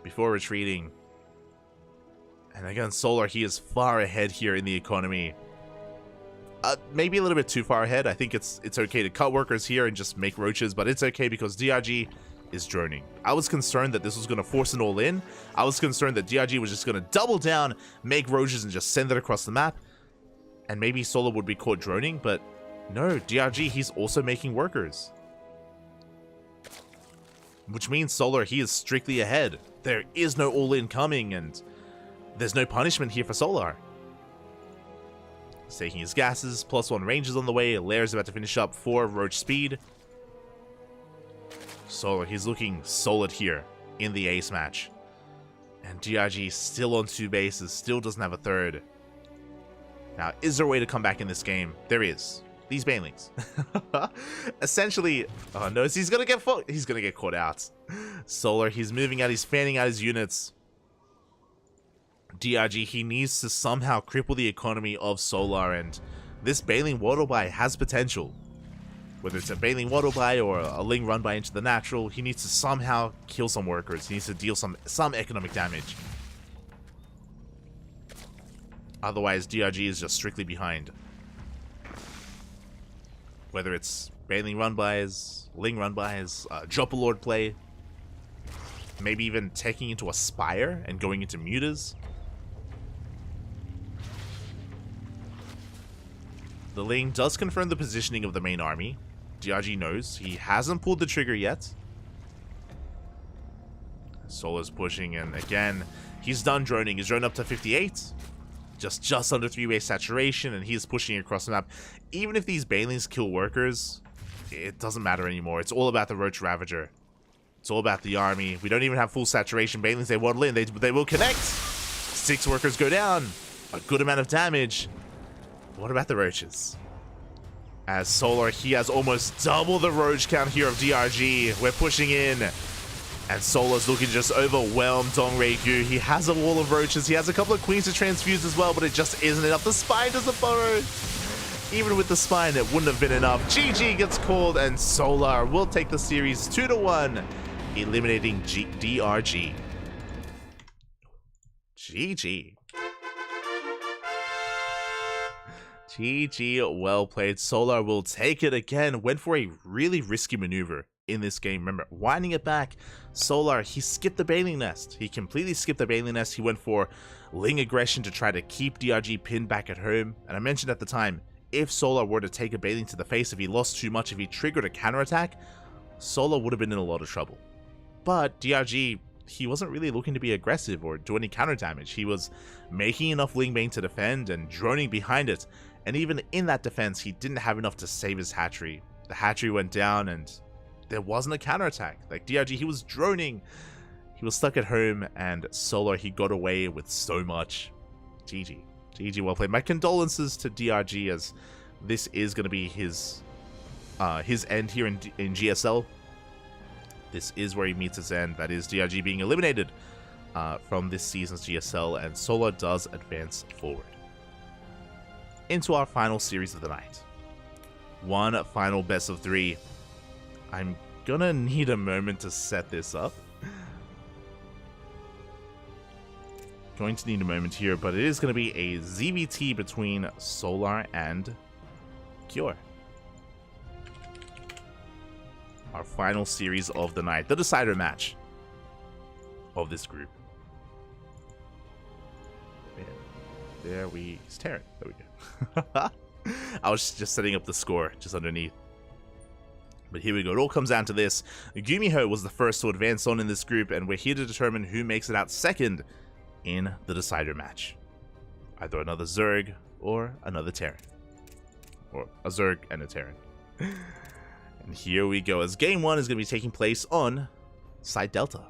before retreating. And again, Solar, he is far ahead here in the economy. Maybe a little bit too far ahead. I think it's okay to cut workers here and just make Roaches, but it's okay because DRG is droning. I was concerned that this was going to force an all-in. I was concerned that DRG was just going to double down, make Roaches, and just send it across the map. And maybe Solar would be caught droning, but no, DRG, he's also making workers. Which means Solar, he is strictly ahead. There is no all-in coming, and there's no punishment here for Solar. He's taking his gases, +1 ranges on the way. Lair's about to finish up for Roach speed. Solar, he's looking solid here in the ace match. And DRG still on 2 bases, still doesn't have a third. Now, is there a way to come back in this game? There is. These Banelings. Essentially, oh no, he's gonna get caught out. Solar, he's moving out, he's fanning out his units. DRG, he needs to somehow cripple the economy of Solar, and this Baneling Waddle By has potential. Whether it's a Baneling Waddle By or a Ling Run By into the natural, he needs to somehow kill some workers. He needs to deal some economic damage. Otherwise, DRG is just strictly behind. Whether it's Baneling Run-Bys, Ling Run-Bys, Drop-A-Lord play, maybe even taking into a Spire and going into Mutas. The Ling does confirm the positioning of the main army. DRG knows. He hasn't pulled the trigger yet. Solar's pushing, and again, he's done droning. He's droned up to 58. Just under 3-way saturation, and he's pushing across the map. Even if these Banelings kill workers, it doesn't matter anymore. It's all about the Roach Ravager. It's all about the army. We don't even have full saturation. Banelings, they waddle in. They will connect. 6 workers go down. A good amount of damage. What about the Roaches? As Solar, he has almost double the Roach count here of DRG. We're pushing in. And Solar's looking to just overwhelm Dong Reikyu. He has a wall of Roaches. He has a couple of Queens to transfuse as well, but it just isn't enough. The Spine doesn't burrow. Even with the Spine, it wouldn't have been enough. GG gets called, and Solar will take the series 2-1, eliminating DRG. GG. GG, well played. Solar will take it again. Went for a really risky maneuver in this game. Remember, winding it back, Solar, he skipped the Baneling Nest. He completely skipped the Baneling Nest. He went for Ling aggression to try to keep DRG pinned back at home. And I mentioned at the time, if Solar were to take a Baneling to the face, if he lost too much, if he triggered a counterattack, Solar would have been in a lot of trouble. But DRG, he wasn't really looking to be aggressive or do any counter damage. He was making enough Lingbane to defend and droning behind it. And even in that defense, he didn't have enough to save his hatchery. The hatchery went down and there wasn't a counterattack. Like DRG, he was droning. He was stuck at home, and Solar, he got away with so much. GG. GG, well played. My condolences to DRG, as this is going to be his end here in GSL. This is where he meets his end. That is DRG being eliminated from this season's GSL, and Solar does advance forward into our final series of the night. One final best of 3. I'm gonna need a moment to set this up. Going to need a moment here, but it is going to be a ZVT between Solar and Cure. Our final series of the night, the decider match of this group. There we... It's Terran. There we go. I was just setting up the score just underneath. But here we go. It all comes down to this. Gumiho was the first to advance on in this group, and we're here to determine who makes it out second in the decider match. Either another Zerg or another Terran. Or a Zerg and a Terran. And here we go, as game 1 is going to be taking place on Side Delta.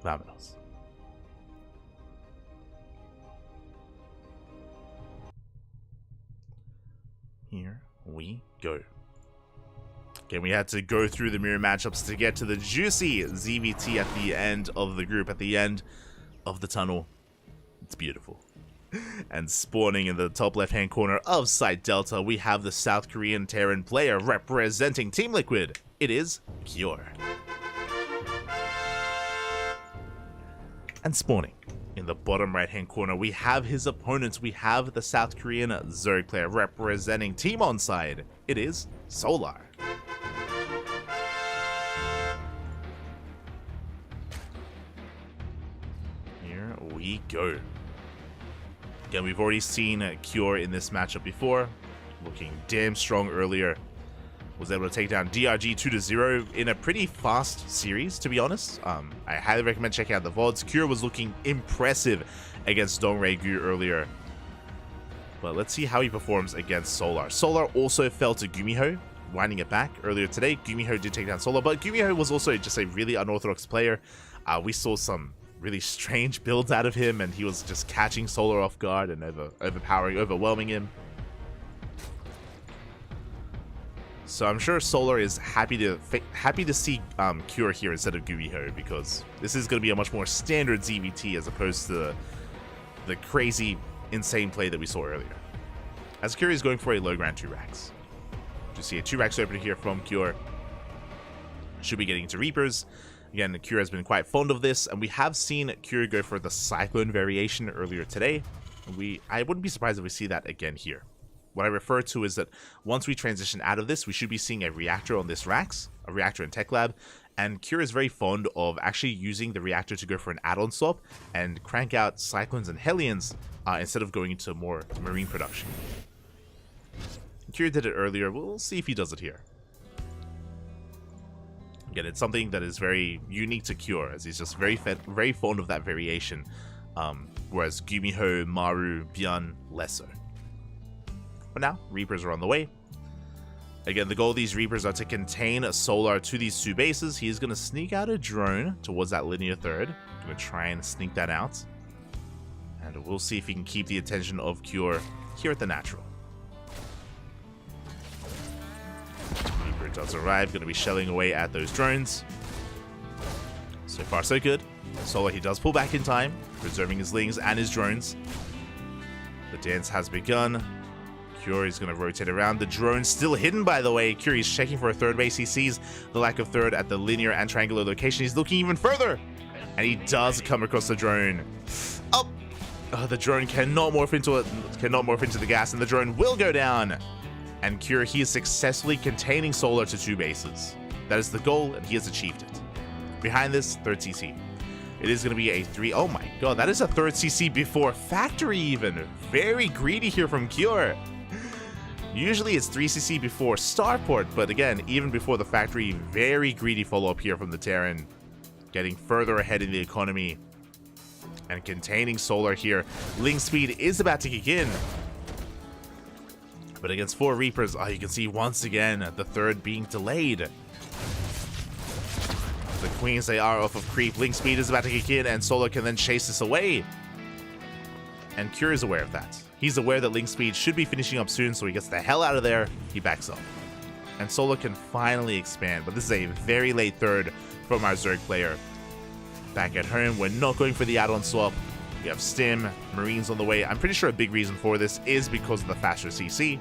Vámonos. Here we go. Again, we had to go through the mirror matchups to get to the juicy ZVT at the end of the group, at the end of the tunnel. It's beautiful. And spawning in the top left-hand corner of Site Delta, we have the South Korean Terran player representing Team Liquid. It is Cure. And spawning in the bottom right-hand corner, we have his opponents. We have the South Korean Zerg player representing Team Onside. It is Solar. Here we go. Again, we've already seen Cure in this matchup before, looking damn strong earlier. Was able to take down DRG 2-0 in a pretty fast series, to be honest. I highly recommend checking out the VODs. Cure was looking impressive against Dongregu earlier. But let's see how he performs against Solar. Solar also fell to Gumiho, winding it back earlier today. Gumiho did take down Solar, but Gumiho was also just a really unorthodox player. We saw some really strange builds out of him, and he was just catching Solar off guard and overpowering, overwhelming him. So I'm sure Solar is happy to see Cure here instead of Gumiho, because this is going to be a much more standard ZVT as opposed to the crazy, insane play that we saw earlier. As Cure is going for a low ground 2 racks. You see a 2 racks opener here from Cure. Should be getting into Reapers. Again, Cure has been quite fond of this, and we have seen Cure go for the Cyclone variation earlier today. I wouldn't be surprised if we see that again here. What I refer to is that once we transition out of this, we should be seeing a reactor on this racks, a reactor in Tech Lab, and Cure is very fond of actually using the reactor to go for an add-on swap and crank out Cyclones and Hellions instead of going into more Marine production. Cure did it earlier. We'll see if he does it here. Again, it's something that is very unique to Cure, as he's just very fond of that variation, whereas Gumiho, Maru, Byun, less so. But now, Reapers are on the way. Again, the goal of these Reapers are to contain Solar to these 2 bases. He is going to sneak out a drone towards that linear third. Going to try and sneak that out. And we'll see if he can keep the attention of Cure here at the natural. Reaper does arrive, going to be shelling away at those drones. So far, so good. Solar, he does pull back in time, preserving his lings and his drones. The dance has begun. Cure is going to rotate around. The drone still hidden, by the way. Cure is checking for a third base. He sees the lack of third at the linear and triangular location. He's looking even further. And he does come across the drone. Oh! The drone cannot morph into the gas, and the drone will go down. And Cure, he is successfully containing Solar to 2 bases. That is the goal, and he has achieved it. Behind this, 3rd CC. It is going to be a 3. Oh my god, that is a 3rd CC before factory even. Very greedy here from Cure. Usually it's 3cc before starport, but again, even before the factory, very greedy follow-up here from the Terran. getting further ahead in the economy and containing Solar here. Ling speed is about to kick in. But against 4 Reapers, you can see once again the third being delayed. The Queens, they are off of creep. Ling speed is about to kick in, and Solar can then chase this away. And Cure is aware of that. He's aware that Ling speed should be finishing up soon, so he gets the hell out of there. He backs up. And Solar can finally expand, but this is a very late third from our Zerg player. Back at home, we're not going for the add-on swap. We have Stim, Marines on the way. I'm pretty sure a big reason for this is because of the faster CC.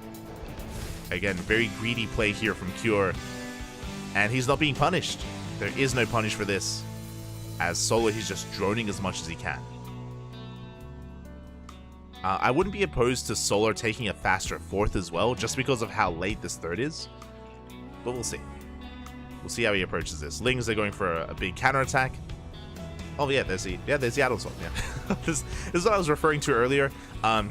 Again, very greedy play here from Cure. And he's not being punished. There is no punish for this. As Solar, he's just droning as much as he can. I wouldn't be opposed to Solar taking a faster 4th as well, just because of how late this 3rd is. But we'll see. We'll see how he approaches this. Lings are going for a big counterattack. Oh yeah, there's the add-on swap. Yeah, this is what I was referring to earlier.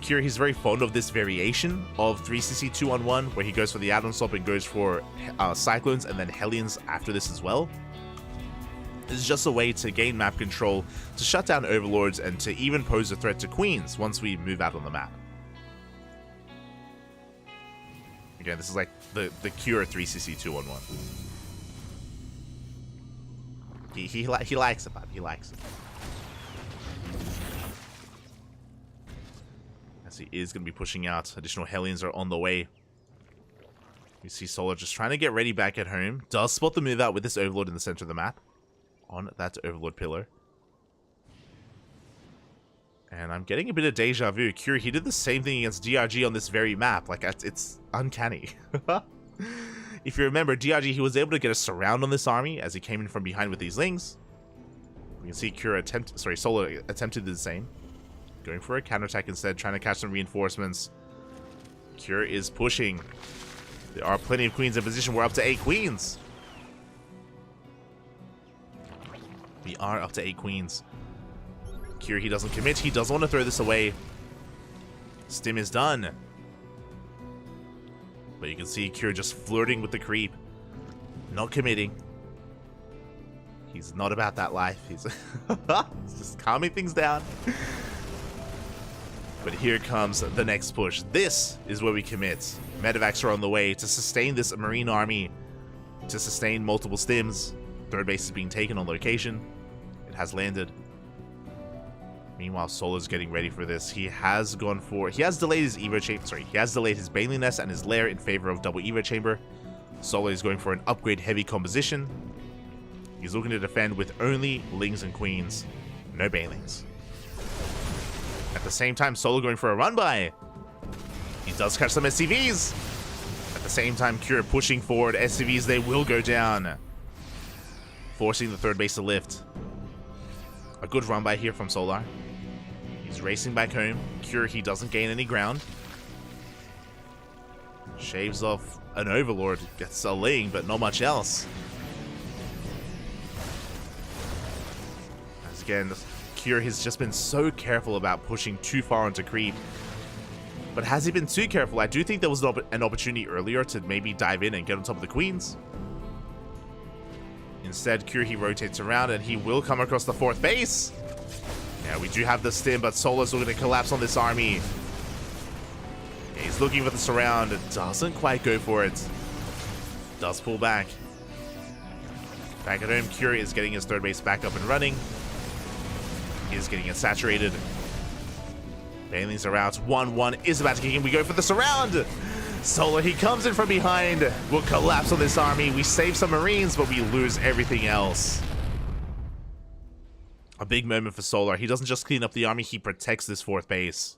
Cure, he's very fond of this variation of 3cc 2-on-1, where he goes for the add-on swap and goes for Cyclones and then Hellions after this as well. This is just a way to gain map control, to shut down Overlords, and to even pose a threat to Queens once we move out on the map. Again, this is like the Cure 3cc 2-on-1. He likes it, man. He likes it. As he is going to be pushing out. Additional Hellions are on the way. You see Solar just trying to get ready back at home. Does spot the move out with this Overlord in the center of the map. On that Overlord pillar. And I'm getting a bit of deja vu. Cure, he did the same thing against DRG on this very map. Like, it's uncanny. If you remember, DRG, he was able to get a surround on this army as he came in from behind with these Lings. We can see Solar attempted the same. Going for a counterattack instead, trying to catch some reinforcements. Cure is pushing. There are plenty of Queens in position. We're up to 8 Queens. We are up to 8 Queens. Cure, he doesn't commit. He doesn't want to throw this away. Stim is done. But you can see Cure just flirting with the creep. Not committing. He's not about that life. He's just calming things down. But here comes the next push. This is where we commit. Medevacs are on the way to sustain this Marine army. To sustain multiple stims. 3rd base is being taken on location. It has landed. Meanwhile, Solar's getting ready for this. He has delayed his Evo Chamber. He has delayed his Baneling Nest and his Lair in favor of double Evo Chamber. Solar is going for an upgrade heavy composition. He's looking to defend with only Lings and Queens. No Banelings. At the same time, Solar going for a run by. He does catch some SCVs. At the same time, Cure pushing forward. SCVs, they will go down. Forcing the 3rd base to lift. A good run by here from Solar. He's racing back home. Cure, he doesn't gain any ground. Shaves off an Overlord. Gets a Ling, but not much else. As again, Cure has just been so careful about pushing too far into creep. But has he been too careful? I do think there was an opportunity earlier to maybe dive in and get on top of the Queens. Instead, Cure, he rotates around and he will come across the 4th base. Yeah, we do have the stim, but Solar's looking to collapse on this army. Yeah, he's looking for the surround. It doesn't quite go for it. Does pull back. Back at home, Cure is getting his 3rd base back up and running. He is getting it saturated. Banelings are out. 1-1 is about to kick in. We go for the surround. Solar, he comes in from behind. We'll collapse on this army. We save some Marines, but we lose everything else. A big moment for Solar. He doesn't just clean up the army, he protects this 4th base.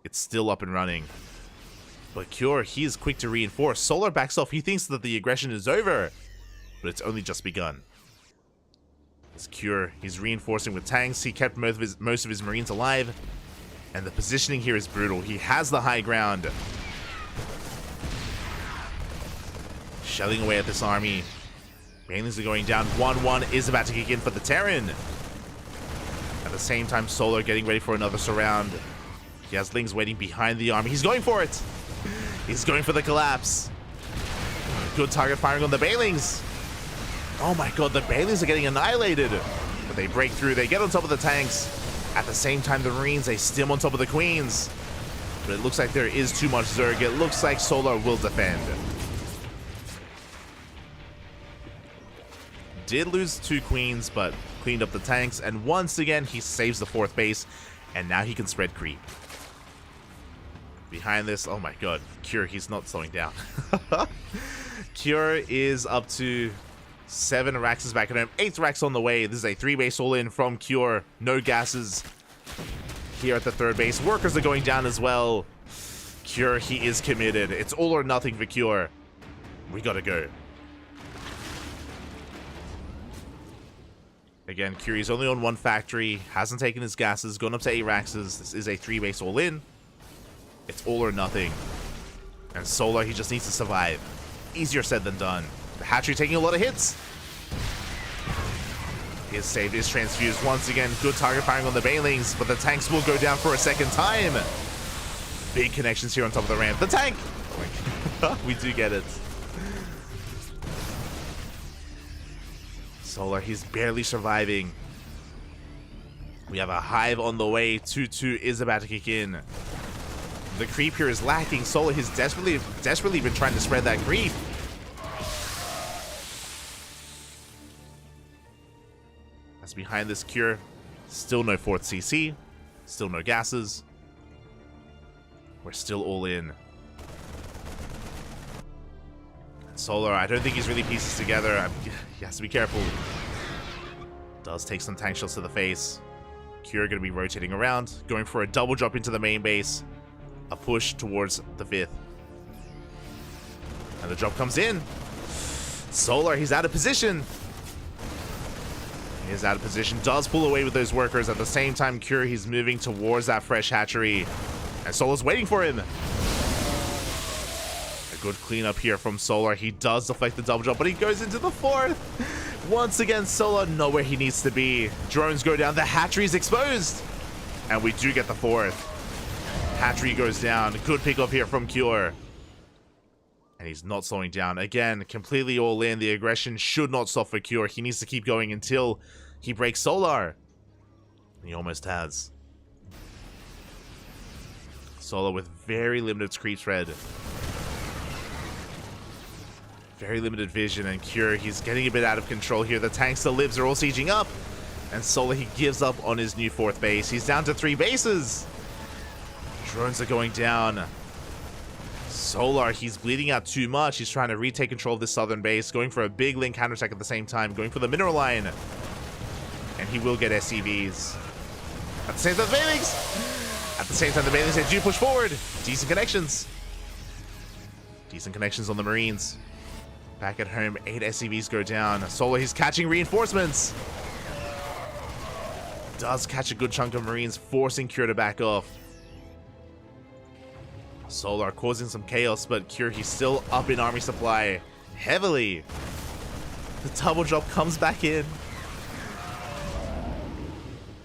It's still up and running. But Cure, he is quick to reinforce. Solar backs off. He thinks that the aggression is over, but it's only just begun. It's Cure. He's reinforcing with tanks. He kept most of his Marines alive. And the positioning here is brutal. He has the high ground. Shelling away at this army. Banelings are going down. 1-1 is about to kick in for the Terran. At the same time, Solar getting ready for another surround. He has Lings waiting behind the army. He's going for it. He's going for the collapse. Good target firing on the Banelings. Oh my god, the Banelings are getting annihilated. But they break through, they get on top of the tanks. At the same time, the Marines, they stim on top of the Queens. But it looks like there is too much Zerg. It looks like Solar will defend. Did lose 2 Queens, but cleaned up the tanks. And once again, he saves the 4th base. And now he can spread creep. Behind this, oh my god, Cure, he's not slowing down. Cure is up to 7 Araxes back at home, 8 Rax on the way. This is a 3-base all-in from Cure. No gases here at the 3rd base. Workers are going down as well. Cure, he is committed. It's all or nothing for Cure. We gotta go. Again, Cure is only on 1 factory, hasn't taken his gases, gone up to 8 Raxes. This is a 3-base all-in. It's all or nothing. And Solar, he just needs to survive. Easier said than done. The hatchery taking a lot of hits. Is saved, is transfused. Once again, good target firing on the Banelings, but the tanks will go down for a second time. Big connections here on top of the ramp. The tank! We do get it. Solar, he's barely surviving. We have a hive on the way. 2-2 is about to kick in. The creep here is lacking. Solar, he's desperately been trying to spread that creep. That's behind this Cure. Still no 4th CC. Still no gases. We're still all in. And Solar, I don't think he's really pieces together. He has to be careful. Does take some tank shots to the face. Cure going to be rotating around. Going for a double drop into the main base. A push towards the 5th. And the drop comes in. Solar, he's out of position. He is out of position. Does pull away with those workers. At the same time, Cure, he's moving towards that fresh hatchery. And Solar's waiting for him. A good cleanup here from Solar. He does deflect the double drop, but he goes into the 4th. Once again, Solar not where he needs to be. Drones go down. The hatchery is exposed. And we do get the 4th. Hatchery goes down. Good pickup here from Cure. And he's not slowing down. Again, completely all in. The aggression should not stop for Cure. He needs to keep going until he breaks Solar. And he almost has. Solar with very limited creep spread. Very limited vision. And Cure, he's getting a bit out of control here. The tanks, the libs are all sieging up. And Solar, he gives up on his new 4th base. He's down to 3 bases. Drones are going down. Solar, he's bleeding out too much. He's trying to retake control of this southern base. Going for a big link counterattack at the same time. Going for the mineral line. And he will get SCVs. At the same time, the Banelings! At the same time, the Banelings, they do push forward. Decent connections. Decent connections on the Marines. Back at home, 8 SCVs go down. Solar, he's catching reinforcements. Does catch a good chunk of Marines, forcing Cure to back off. Solar causing some chaos, but Cure, he's still up in army supply heavily. The double drop comes back in.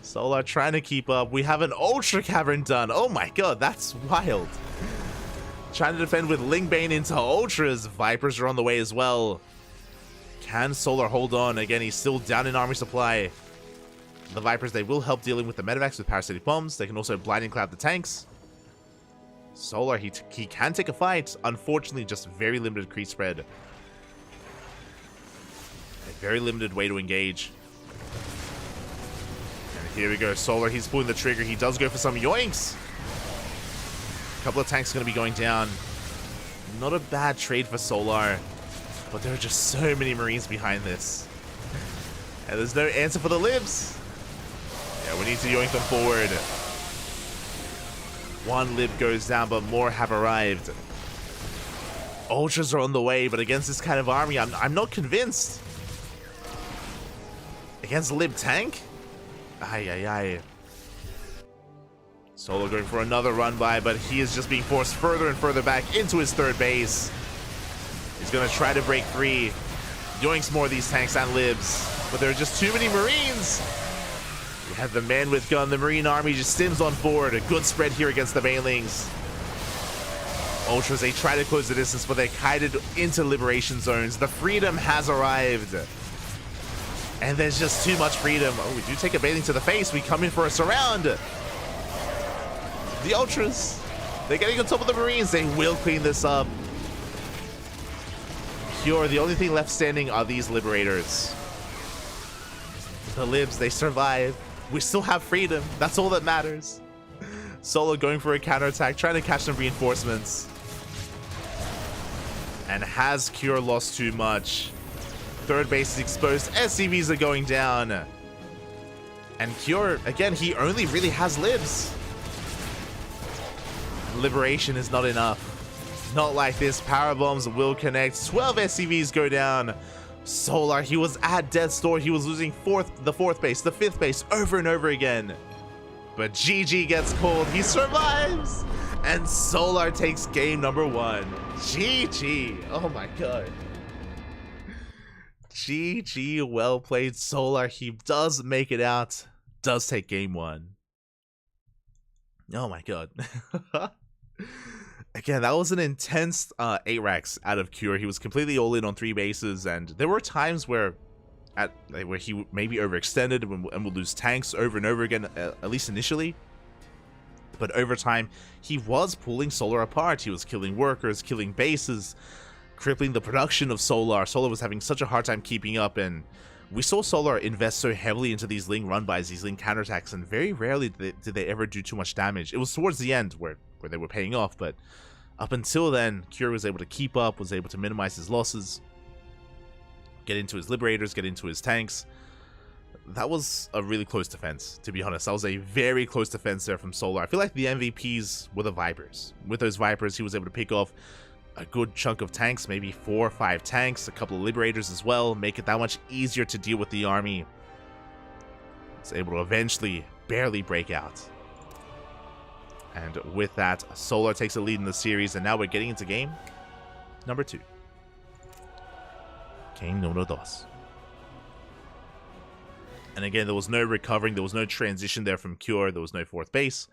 Solar trying to keep up. We have an Ultra Cavern done. Oh my god, that's wild. Trying to defend with Lingbane into Ultras. Vipers are on the way as well. Can Solar hold on? Again, he's still down in army supply. The Vipers, they will help dealing with the medevacs with parasitic bombs. They can also blinding cloud the tanks. Solar, he can take a fight. Unfortunately, just very limited creep spread. A very limited way to engage. And here we go. Solar, he's pulling the trigger. He does go for some yoinks. A couple of tanks going to be going down. Not a bad trade for Solar. But there are just so many Marines behind this. And there's no answer for the libs. Yeah, we need to yoink them forward. 1 lib goes down, but more have arrived. Ultras are on the way, but against this kind of army, I'm not convinced. Against lib tank? Ay. Solo going for another run by, but he is just being forced further and further back into his 3rd base. He's going to try to break free. Yoinks more of these tanks and libs, but there are just too many Marines. We have the man with gun. The Marine army just stims on forward. A good spread here against the Banelings. Ultras, they try to close the distance, but they're kited into liberation zones. The freedom has arrived. And there's just too much freedom. Oh, we do take a baiting to the face. We come in for a surround. The Ultras, they're getting on top of the Marines. They will clean this up. Pure, the only thing left standing are these Liberators. The Libs, they survive. We still have freedom. That's all that matters. Solo going for a counterattack, trying to catch some reinforcements. And has Cure lost too much? Third base is exposed. SCVs are going down. And Cure, again, he only really has Libs. Liberation is not enough. Not like this. Power bombs will connect. 12 SCVs go down. Solar, he was at death's door. He was losing the fourth base, the fifth base over and over again. But GG gets called. He survives. And Solar takes game number 1. GG. Oh my god. GG. Well played, Solar. He does make it out. Does take game 1. Oh my god. Again, that was an intense 8 racks out of Cure. He was completely all in on 3 bases, and there were times where he maybe overextended and would lose tanks over and over again, at least initially. But over time, he was pulling Solar apart. He was killing workers, killing bases, crippling the production of Solar. Solar was having such a hard time keeping up, and we saw Solar invest so heavily into these Ling run-bys, these Ling counterattacks, and very rarely did they ever do too much damage. It was towards the end where they were paying off, but up until then, Cure was able to keep up, was able to minimize his losses, get into his Liberators, get into his tanks. That was a really close defense, to be honest. That was a very close defense there from Solar. I feel like the MVPs were the Vipers. With those Vipers, he was able to pick off a good chunk of tanks, maybe 4 or 5 tanks, a couple of Liberators as well, make it that much easier to deal with the army. It's able to eventually barely break out. And with that, Solar takes a lead in the series, and now we're getting into game number 2. Game número 2. And again, there was no recovering, there was no transition there from Cure, there was no fourth base.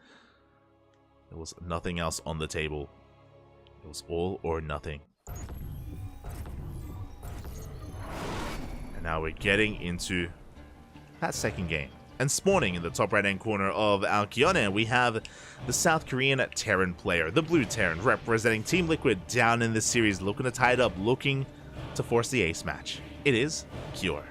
There was nothing else on the table. It was all or nothing. And now we're getting into that second game. And spawning in the top right-hand corner of Alkione, we have the South Korean Terran player, the Blue Terran, representing Team Liquid down in this series, looking to tie it up, looking to force the ace match. It is Cure.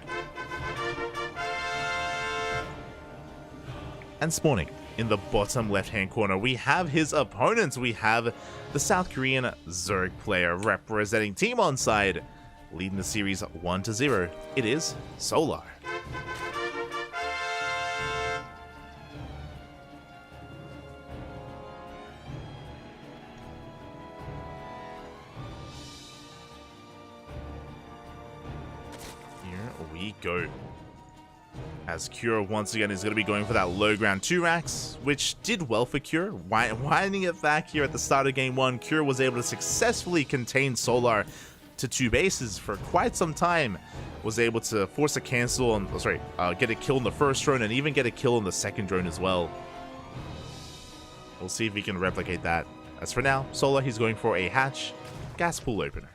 And spawning in the bottom left-hand corner, we have his opponents. We have the South Korean Zerg player, representing Team Onside, leading the series 1-0. It is Solar. We go. As Cure once again is going to be going for that low ground 2 racks, which did well for Cure. Winding it back here at the start of game 1, Cure was able to successfully contain Solar to 2 bases for quite some time. Was able to force a cancel on, get a kill on the first drone and even get a kill on the second drone as well. We'll see if he can replicate that. As for now, Solar, he's going for a hatch gas pool opener.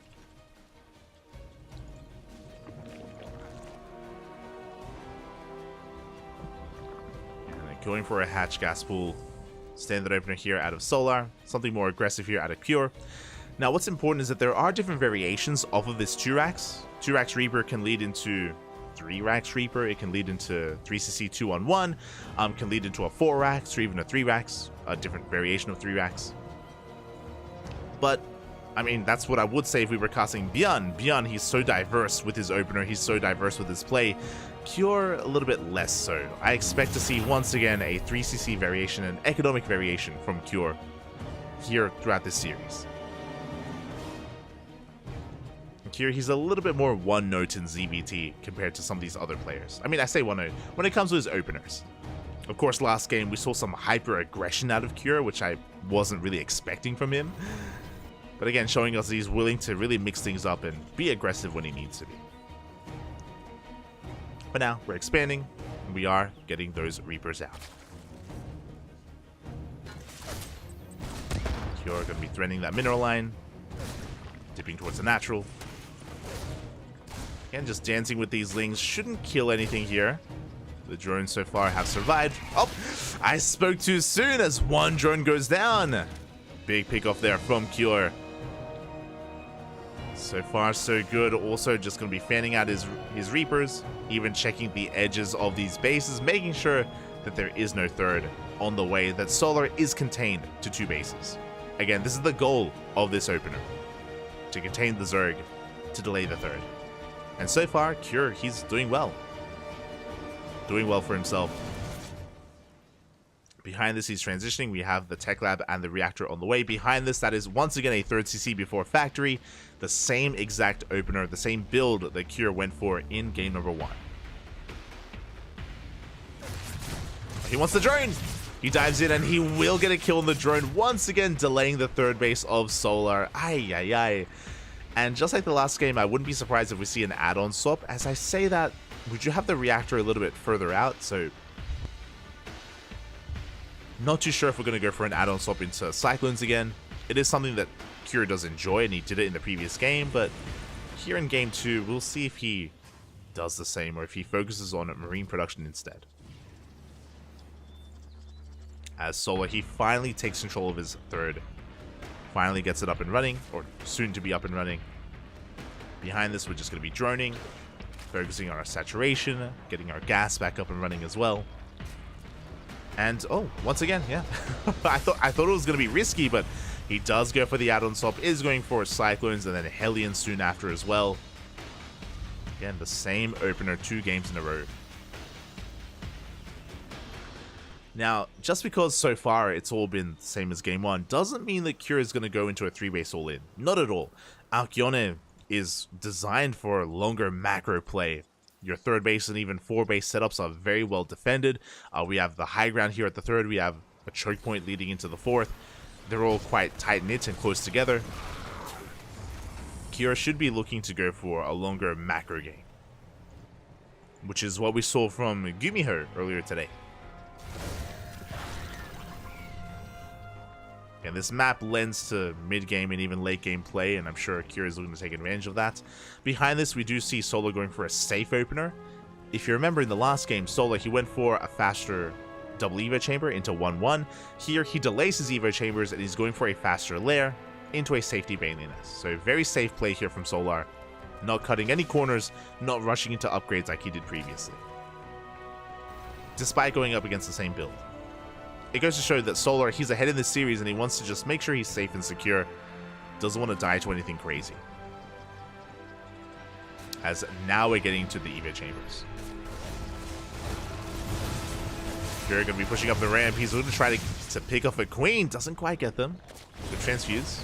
Going for a hatch gas pool standard opener here out of Solar, something more aggressive here out of Cure. Now what's important is that there are different variations off of this 2 racks. 2 racks Reaper can lead into 3 racks Reaper, it can lead into 3cc 2-on-1, can lead into a 4 racks or even a 3 racks, a different variation of 3 racks. But I mean, that's what I would say if we were casting Bjorn. Bjorn, he's so diverse with his opener, he's so diverse with his play. Cure, a little bit less so. I expect to see once again a 3cc variation, an economic variation from Cure here throughout this series. Cure, he's a little bit more one note in ZBT compared to some of these other players. I mean, I say one note when it comes to his openers. Of course, last game we saw some hyper aggression out of Cure, which I wasn't really expecting from him. But again, showing us he's willing to really mix things up and be aggressive when he needs to be. But now, we're expanding, and we are getting those Reapers out. Cure going to be threatening that mineral line, dipping towards the natural. Again, just dancing with these lings shouldn't kill anything here. The drones so far have survived. Oh, I spoke too soon as one drone goes down. Big pick off there from Cure. So far, so good. Also, just going to be fanning out his Reapers, even checking the edges of these bases, making sure that there is no third on the way, that Solar is contained to 2 bases. Again, this is the goal of this opener, to contain the Zerg, to delay the third. And so far, Cure, he's doing well. Doing well for himself. Behind this, he's transitioning. We have the Tech Lab and the Reactor on the way. Behind this, that is once again a third CC before Factory. The same exact opener, the same build that Cure went for in game number 1. He wants the drone! He dives in and he will get a kill on the drone, once again delaying the third base of Solar. Ay, ay, ay. And just like the last game, I wouldn't be surprised if we see an add-on swap. As I say that, would you have the Reactor a little bit further out? So, not too sure if we're going to go for an add-on swap into Cyclones again. It is something that Cure does enjoy, and he did it in the previous game, but here in game 2, we'll see if he does the same, or if he focuses on Marine production instead. As Solar, he finally takes control of his third. Finally gets it up and running, or soon to be up and running. Behind this, we're just going to be droning, focusing on our saturation, getting our gas back up and running as well. And, oh, once again, yeah. I thought it was going to be risky, but he does go for the add-on swap, is going for Cyclones and then Hellions soon after as well. Again, the same opener 2 games in a row. Now, just because so far it's all been the same as game 1, doesn't mean that Cure is going to go into a 3-base all-in. Not at all. Alcyone is designed for longer macro play. Your 3rd base and even 4-base setups are very well defended. We have the high ground here at the 3rd. We have a choke point leading into the 4th. They're all quite tight-knit and close together. Cure should be looking to go for a longer macro game, which is what we saw from Gumiho earlier today. And this map lends to mid-game and even late-game play, and I'm sure Cure is looking to take advantage of that. Behind this, we do see Solar going for a safe opener. If you remember in the last game, Solar, he went for a faster double Evo chamber into 1-1. Here, he delays his Evo chambers, and he's going for a faster lair into a safety Baneliness. So very safe play here from Solar. Not cutting any corners, not rushing into upgrades like he did previously, despite going up against the same build. It goes to show that Solar, he's ahead in this series and he wants to just make sure he's safe and secure. Doesn't want to die to anything crazy. As now we're getting to the Evo chambers. Cure going to be pushing up the ramp. He's going to try to pick off a queen. Doesn't quite get them. Good transfuse.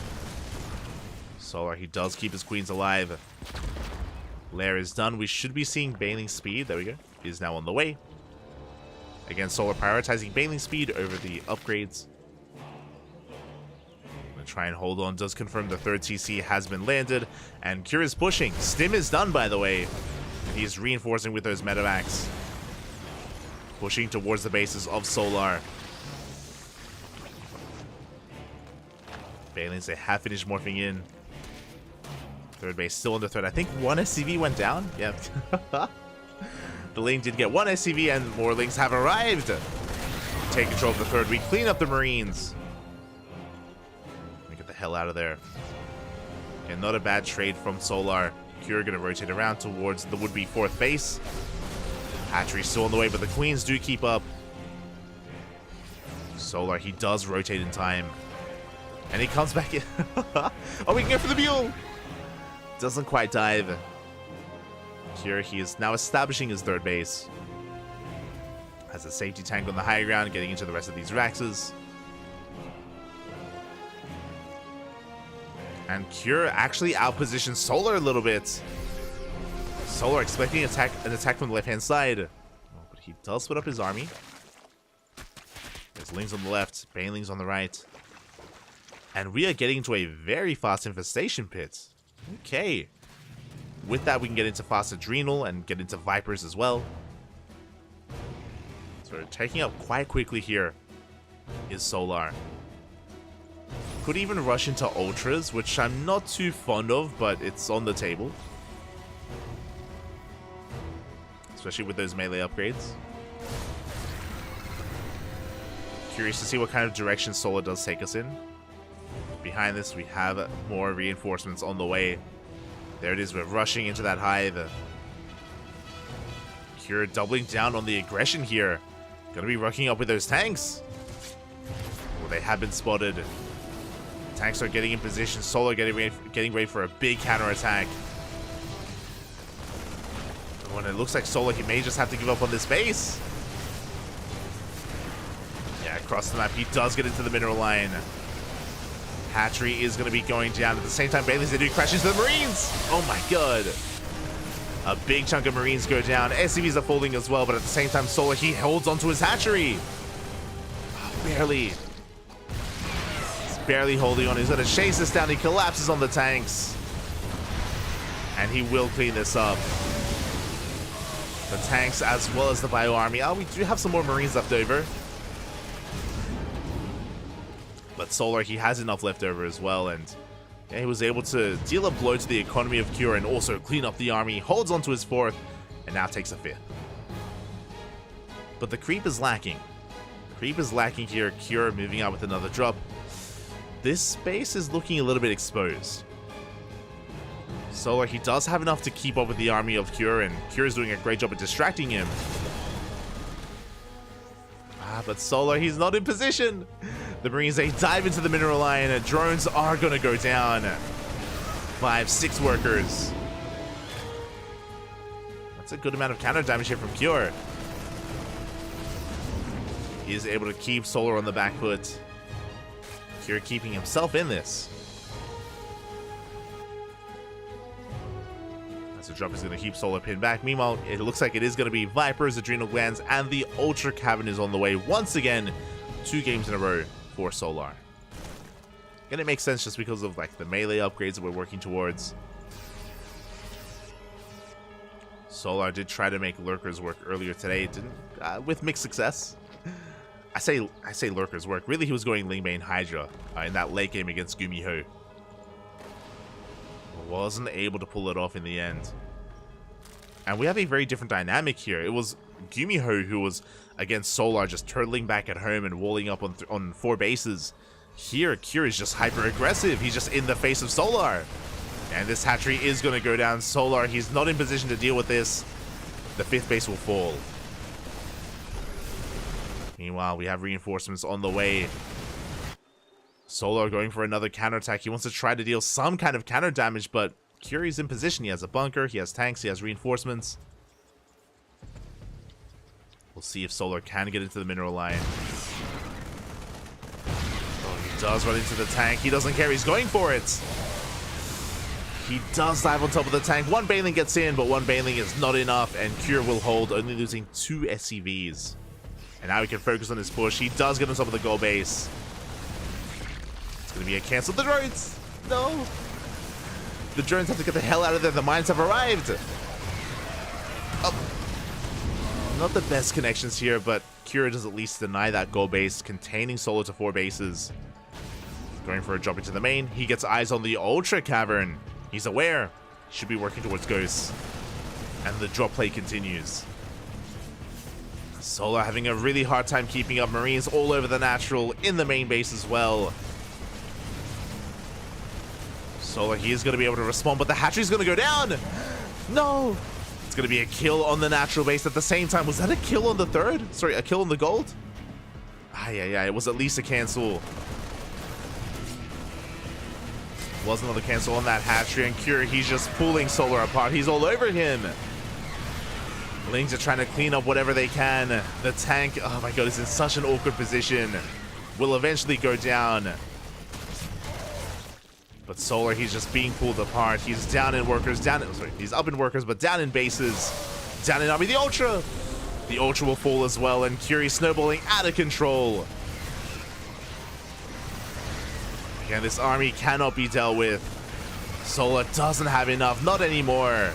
Solar, he does keep his queens alive. Lair is done. We should be seeing Baneling speed. There we go. Is now on the way. Again, Solar prioritizing Baneling speed over the upgrades. Gonna try and hold on. Does confirm the 3rd TC has been landed. And Cure is pushing. Stim is done, by the way. He's reinforcing with those medevacs. Pushing towards the bases of Solar. Banelings, they have finished morphing in. 3rd base still under threat. I think 1 SCV went down. Yep. The lane did get 1 SCV and more links have arrived. Take control of the 3rd. We clean up the Marines. Let me get the hell out of there. And not a bad trade from Solar. Cure going to rotate around towards the would-be 4th base. Hatchery still on the way, but the Queens do keep up. Solar, he does rotate in time. And he comes back in. Oh, we can go for the mule. Doesn't quite dive. Cure, he is now establishing his 3rd base. Has a safety tank on the high ground, getting into the rest of these Raxes. And Cure actually outpositions Solar a little bit. Solar expecting an attack from the left-hand side. Oh, but he does split up his army. There's Lings on the left, Banelings on the right. And we are getting into a very fast infestation pit. Okay. With that, we can get into fast Adrenal and get into Vipers as well. So taking up quite quickly here is Solar. Could even rush into Ultras, which I'm not too fond of, but it's on the table. especially with those melee upgrades. Curious to see what kind of direction Solar does take us in. Behind this, we have more reinforcements on the way. There it is, we're rushing into that hive. Cure doubling down on the aggression here. Gonna be rucking up with those tanks. Well, they have been spotted. Tanks are getting in position. Solar getting ready for a big counterattack. When it looks like Solar, he may just have to give up on this base. Yeah, across the map, he does get into the mineral line. Hatchery is going to be going down. At the same time, Bailey's, they do crash into the Marines. Oh my god. A big chunk of Marines go down. SCVs are falling as well, but at the same time, Solar, he holds onto his hatchery. Barely. He's barely holding on. He's going to chase this down. He collapses on the tanks. And he will clean this up. The tanks as well as the bio army. Oh, we do have some more Marines left over. But Solar, he has enough left over as well, and yeah, he was able to deal a blow to the economy of Cure and also clean up the army, holds on to his 4th, and now takes a 5th. But the creep is lacking. Creep is lacking here. Cure moving out with another drop. This space is looking a little bit exposed. Solar, he does have enough to keep up with the army of Cure, and Cure is doing a great job at distracting him. But Solar, he's not in position. The Marines, they dive into the mineral line. Drones are going to go down. 5, 6 workers. That's a good amount of counter damage here from Cure. He is able to keep Solar on the back foot. Cure keeping himself in this. That's a drop is going to keep Solar pinned back. Meanwhile, it looks like it is going to be Vipers, Adrenal Glands, and the Ultra Cavern is on the way once again. 2 games in a row for Solar. And it makes sense just because of like the melee upgrades that we're working towards. Solar did try to make Lurkers work earlier today. It didn't, with mixed success. I say Lurkers work. Really, he was going Lingbane Hydra in that late game against Gumiho. Wasn't able to pull it off in the end. And we have a very different dynamic here. It was Gumiho who was against Solar, just turtling back at home and walling up on 4 bases. Here, Cure is just hyper aggressive. He's just in the face of Solar. And this hatchery is going to go down. Solar, he's not in position to deal with this. The 5th base will fall. Meanwhile, we have reinforcements on the way. Solar going for another counterattack. He wants to try to deal some kind of counter damage, but Cure is in position. He has a bunker, he has tanks, he has reinforcements. We'll see if Solar can get into the mineral line. Oh, he does run into the tank. He doesn't care. He's going for it. He does dive on top of the tank. 1 Baneling gets in, but 1 Baneling is not enough, and Cure will hold, only losing 2 SCVs. And now he can focus on his push. He does get on top of the goal base. Gonna be a cancel. The drones! No! The drones have to get the hell out of there. The mines have arrived. Oh. Not the best connections here, but Cure does at least deny that goal base, containing Solar to 4 bases. Going for a drop into the main. He gets eyes on the Ultra Cavern. He's aware. Should be working towards Ghosts. And the drop play continues. Solar having a really hard time keeping up. Marines all over the natural, in the main base as well. Solar, he is going to be able to respond, but the hatchery's going to go down. No. It's going to be a kill on the natural base at the same time. Was that a kill on the 3rd? Sorry, a kill on the gold? Yeah, it was at least a cancel. Was another cancel on that hatchery, and Cure, he's just pulling Solar apart. He's all over him. Lings are trying to clean up whatever they can. The tank, oh my god, is in such an awkward position. Will eventually go down. But Solar, he's just being pulled apart. He's down in workers, he's up in workers, but down in bases. Down in army, the Ultra! The Ultra will fall as well, and Curie snowballing out of control. Again, this army cannot be dealt with. Solar doesn't have enough, not anymore.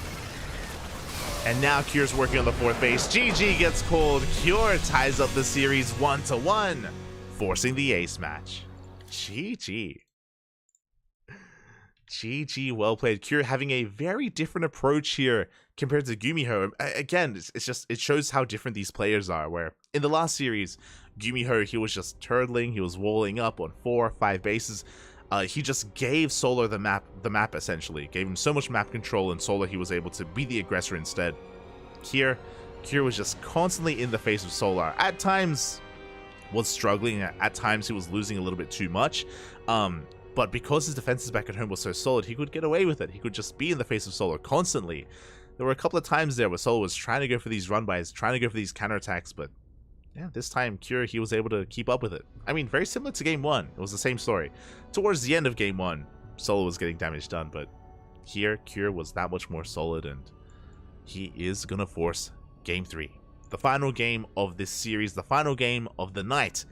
And now Cure's working on the 4th base. GG gets called. Cure ties up the series 1-1, forcing the ace match. GG. GG, well played. Kira having a very different approach here compared to Gumiho. Again, it shows how different these players are, where in the last series, Gumiho, he was just turtling, he was walling up on 4 or 5 bases. He just gave Solar the map essentially. Gave him so much map control, and Solar, he was able to be the aggressor instead. Kira was just constantly in the face of Solar. At times was struggling, at times he was losing a little bit too much. But because his defenses back at home were so solid, he could get away with it. He could just be in the face of Solar constantly. There were a couple of times there where Solar was trying to go for these run-bys, trying to go for these counterattacks, but yeah, this time Kira, he was able to keep up with it. I mean, very similar to Game 1. It was the same story. Towards the end of Game 1, Solar was getting damage done, but here, Kira was that much more solid, and he is going to force Game 3. The final game of this series, the final game of the night,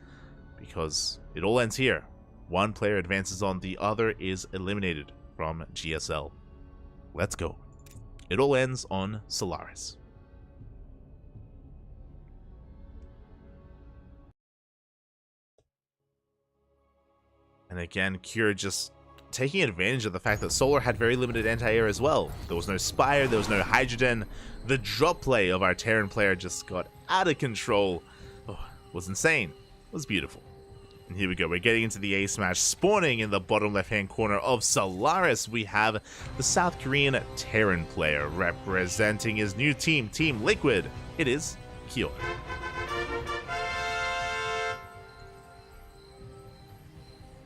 because it all ends here. One player advances on, the other is eliminated from GSL. Let's go. It all ends on Solaris. And again, Kira just taking advantage of the fact that Solar had very limited anti-air as well. There was no Spire, there was no Hydrogen. The drop play of our Terran player just got out of control. Oh, it was insane. It was beautiful. And here we go, we're getting into the A smash. Spawning in the bottom left-hand corner of Solaris, we have the South Korean Terran player representing his new team, Team Liquid. It is Kyo.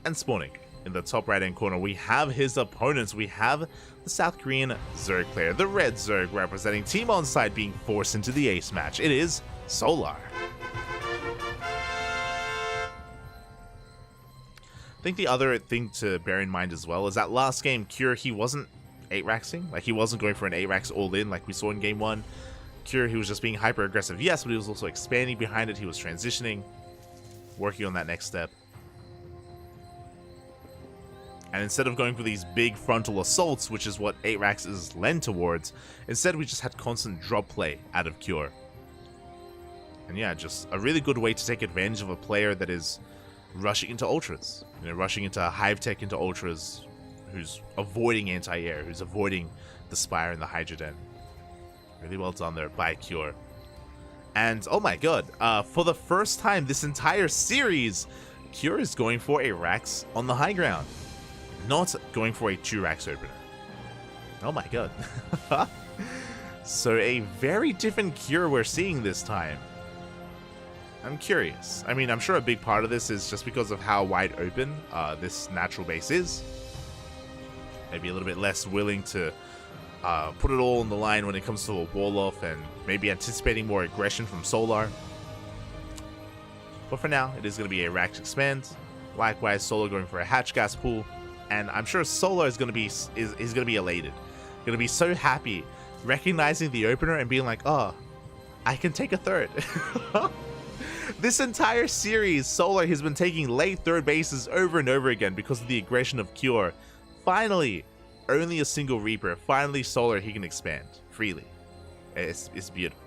And spawning in the top right-hand corner, we have his opponents. We have the South Korean Zerg player, the Red Zerg, representing Team Onside, being forced into the ace match. It is Solar. I think the other thing to bear in mind as well is that last game, Kira, he wasn't 8-raxing. Like, he wasn't going for an 8-rax all-in like we saw in Game 1. Kira, he was just being hyper-aggressive, yes, but he was also expanding behind it. He was transitioning, working on that next step. And instead of going for these big frontal assaults, which is what 8-rax is lend towards, instead we just had constant drop play out of Cure. And yeah, just a really good way to take advantage of a player that is rushing into ultras. You know, rushing into Hive Tech into ultras, who's avoiding anti-air, who's avoiding the Spire and the Hydrogen. Really well done there by Cure. And oh my god, for the first time this entire series, Cure is going for a Rax on the high ground. Not going for a 2-Rax opener. Oh my god. So a very different Cure we're seeing this time. I'm curious. I mean, I'm sure a big part of this is just because of how wide open this natural base is. Maybe a little bit less willing to put it all on the line when it comes to a wall-off, and maybe anticipating more aggression from Solar. But for now, it is going to be a Rax expand. Likewise, Solar going for a hatch gas pool. And I'm sure Solar is going to be is going to be elated. Going to be so happy recognizing the opener and being like, oh, I can take a third. This entire series, Solar has been taking late third bases over and over again because of the aggression of Cure. Finally, only a single Reaper. Finally, Solar, he can expand freely. It's beautiful.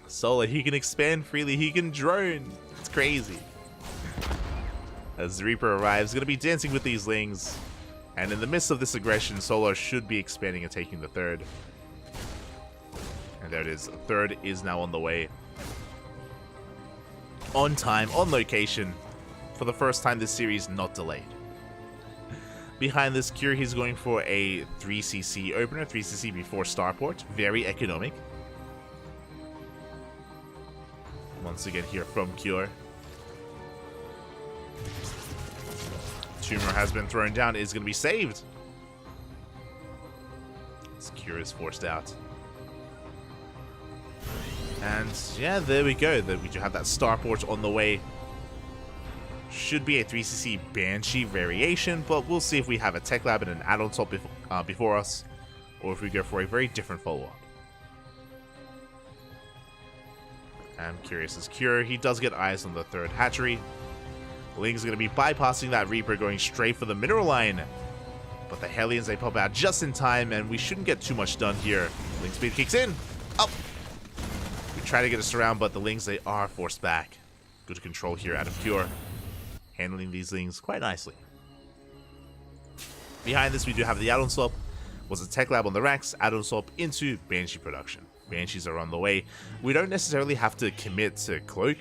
Solar, he can expand freely. He can drone. It's crazy. As the Reaper arrives, going to be dancing with these Lings. And in the midst of this aggression, Solar should be expanding and taking the third. And there it is. The third is now on the way. On time, on location. For the first time this series, not delayed. Behind this Cure, he's going for a 3cc opener. 3cc before Starport. Very economic. Once again here from Cure. Tumor has been thrown down. It is going to be saved. This Cure is forced out. And yeah, there we go. We do have that Starport on the way. Should be a 3cc Banshee variation, but we'll see if we have a Tech Lab and an add-on top before us, or if we go for a very different follow-up. I'm curious as Cure. He does get eyes on the third hatchery. Ling's going to be bypassing that Reaper, going straight for the mineral line. But the Hellions, they pop out just in time, and we shouldn't get too much done here. Ling speed kicks in. Oh! We try to get us around, but the Lings, they are forced back. Good control here out of Cure. handling these things quite nicely. Behind this, we do have the add-on swap. Was a tech lab on the racks, add-on swap into Banshee production. Banshees are on the way. We don't necessarily have to commit to Cloak.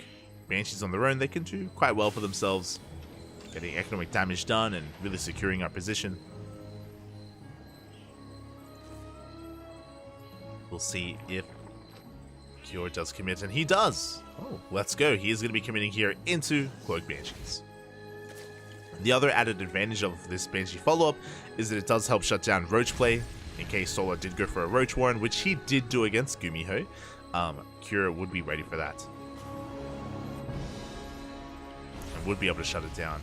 Banshees on their own, they can do quite well for themselves, getting economic damage done and really securing our position. We'll see if Cure does commit, and he does. Oh, let's go. He is going to be committing here into Cloak Banshees. The other added advantage of this Banshee follow-up is that it does help shut down Roach play. In case Solar did go for a Roach Warren, which he did do against Gumiho, Cure would be ready for that. And would be able to shut it down.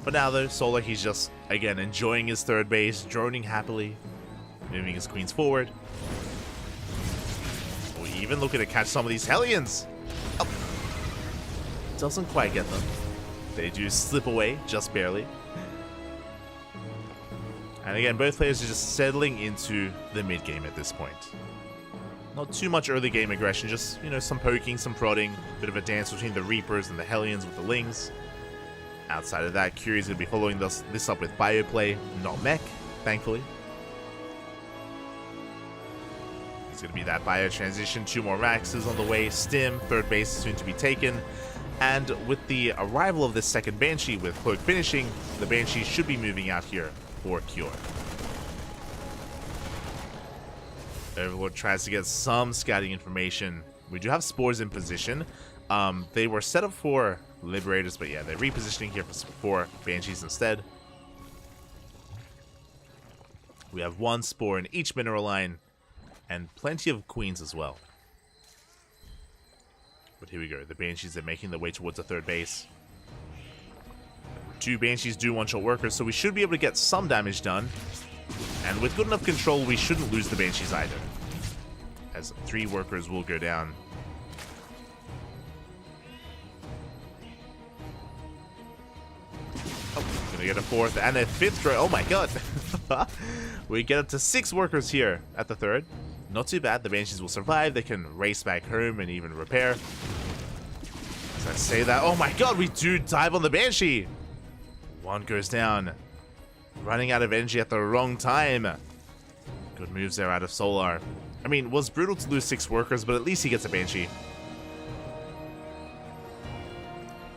But now though, Solar, he's just, again, enjoying his third base, droning happily, moving his queens forward. Oh, even looking to catch some of these Hellions. Oh. Doesn't quite get them. They do slip away, just barely. And again, both players are just settling into the mid-game at this point. Not too much early game aggression, just, you know, some poking, some prodding, bit of a dance between the Reapers and the Hellions with the Lings. Outside of that, Curie's going to be following this up with bio play, not mech, thankfully. It's going to be that bio transition, 2 more racks is on the way, Stim, third base soon to be taken. And with the arrival of this second Banshee with Cloak finishing, the Banshee should be moving out here for Cure. Overlord tries to get some scouting information. We do have Spores in position. They were set up for Liberators, but yeah, they're repositioning here for Banshees instead. We have 1 Spore in each mineral line, and plenty of Queens as well. But here we go, the Banshees are making their way towards the third base. 2 Banshees do one-shot workers, so we should be able to get some damage done. And with good enough control, we shouldn't lose the Banshees either, as 3 workers will go down. Oh, gonna get a 4th and a 5th drone. Oh my god! We get up to 6 workers here at the third. Not too bad, the Banshees will survive, they can race back home and even repair. As I say that, oh my god, we do dive on the Banshee! 1 goes down. Running out of energy at the wrong time. Good moves there out of Solar. I mean, it was brutal to lose 6 workers, but at least he gets a Banshee.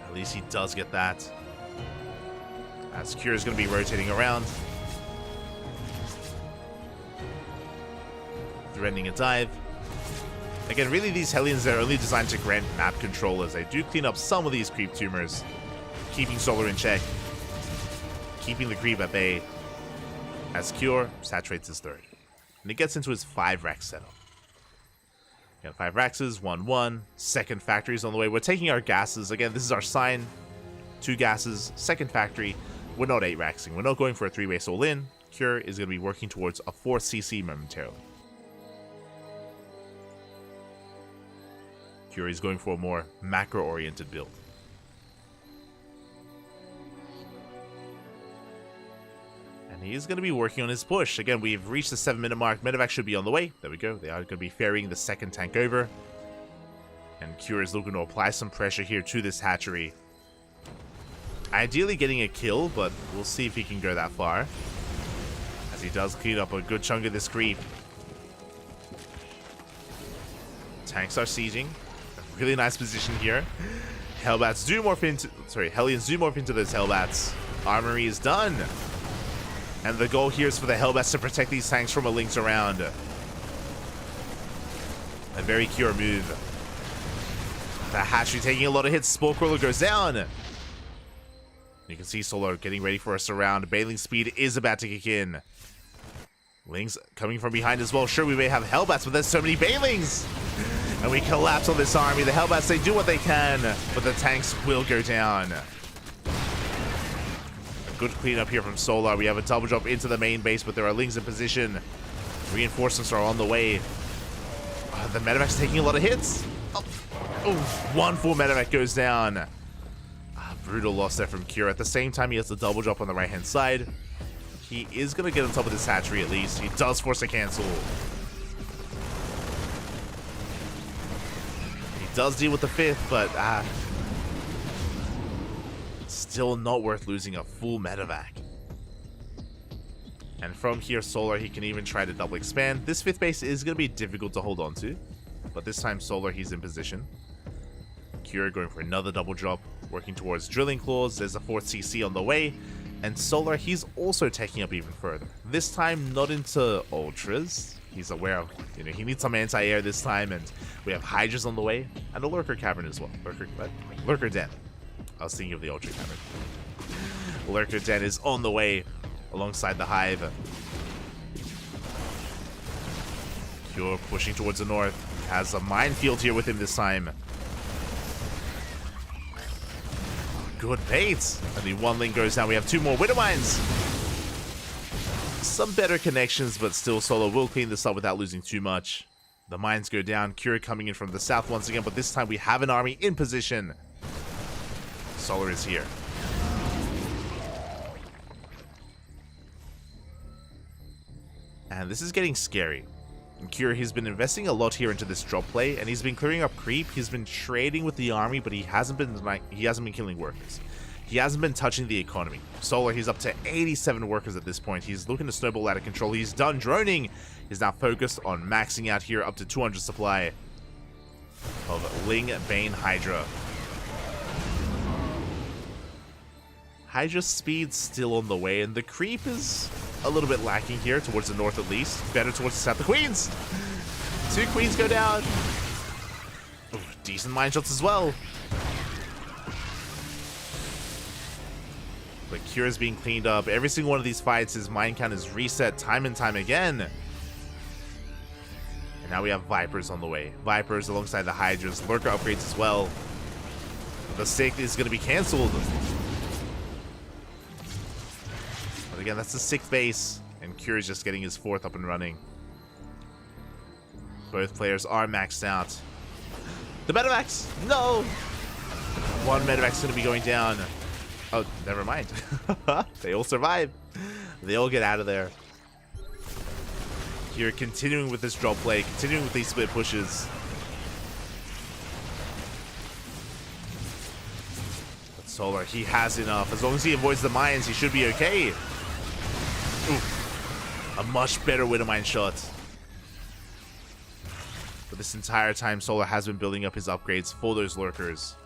At least he does get that. As Cure is going to be rotating around. Threatening a dive. Again, really these Hellions are only designed to grant map control, as they do clean up some of these creep tumors, keeping Solar in check, keeping the creep at bay, as Cure saturates his third. And it gets into his 5 rack setup. Got 5 raxes, 1-1, second factory is on the way. We're taking our gases. Again, this is our sign. 2 gases, second factory. We're not 8 raxing. We're not going for a 3-base all-in. Cure is going to be working towards a 4th CC momentarily. Cure is going for a more macro-oriented build. And he is going to be working on his push. Again, we've reached the 7-minute mark. Medevac should be on the way. There we go. They are going to be ferrying the second tank over. And Cure is looking to apply some pressure here to this hatchery. Ideally getting a kill, but we'll see if he can go that far, as he does clean up a good chunk of this creep. Tanks are sieging. A really nice position here. Hellbats do morph into... Sorry, Hellions do morph into those Hellbats. Armory is done. And the goal here is for the Hellbats to protect these tanks from a Lynx around. A very Cure move. The hatchery taking a lot of hits. Spore Crawler goes down. You can see Solar getting ready for a surround. Bailing speed is about to kick in. Lings coming from behind as well. Sure, we may have Hellbats, but there's so many Bailings. And we collapse on this army. The Hellbats, they do what they can, but the tanks will go down. A good cleanup here from Solar. We have a double drop into the main base, but there are Lings in position. Reinforcements are on the way. The Medevac's taking a lot of hits. Oh, 1 full Medevac goes down. Brutal loss there from Cure. At the same time, he has the double drop on the right-hand side. He is going to get on top of this hatchery at least. He does force a cancel. He does deal with the 5th, but still not worth losing a full medevac. And from here, Solar, he can even try to double expand. This 5th base is going to be difficult to hold on to, but this time Solar, he's in position. Kira going for another double drop, working towards drilling claws. There's a 4th CC on the way, and Solar, he's also taking up even further. This time, not into ultras. He's aware of, he needs some anti-air this time, and we have Hydras on the way, and a Lurker Cavern as well. Lurker Den. I was thinking of the Ultra Cavern. Lurker Den is on the way, alongside the Hive. Cure pushing towards the north. Has a minefield here with him this time. Good bait. And the 1 link goes down. We have 2 more Widow Mines. Some better connections, but still Solo will clean this up without losing too much. The mines go down. Cure coming in from the south once again, but this time we have an army in position. Solar is here. And this is getting scary. And Cure, he's been investing a lot here into this drop play, and he's been clearing up creep. He's been trading with the army, but he hasn't been killing workers. He hasn't been touching the economy. Solar, he's up to 87 workers at this point. He's looking to snowball out of control. He's done droning. He's now focused on maxing out here up to 200 supply of Ling Bane Hydra. Hydra's speed's still on the way, and the creep is a little bit lacking here, towards the north at least. Better towards the south. The queens! 2 queens go down. Ooh, decent mine shots as well. But Cure's being cleaned up. Every single one of these fights, his mine count is reset time and time again. And now we have Vipers on the way. Vipers alongside the Hydras. Lurker upgrades as well. The stake is going to be cancelled. But again, that's the 6th base. And Cure is just getting his 4th up and running. Both players are maxed out. The medevacs! No! 1 medevac's going to be going down. Oh, never mind. They all survive. They all get out of there. Here, continuing with this drop play, continuing with these split pushes. But Solar, he has enough. As long as he avoids the mines, he should be okay. Ooh, a much better Widow Mine shot. But this entire time, Solar has been building up his upgrades for those lurkers.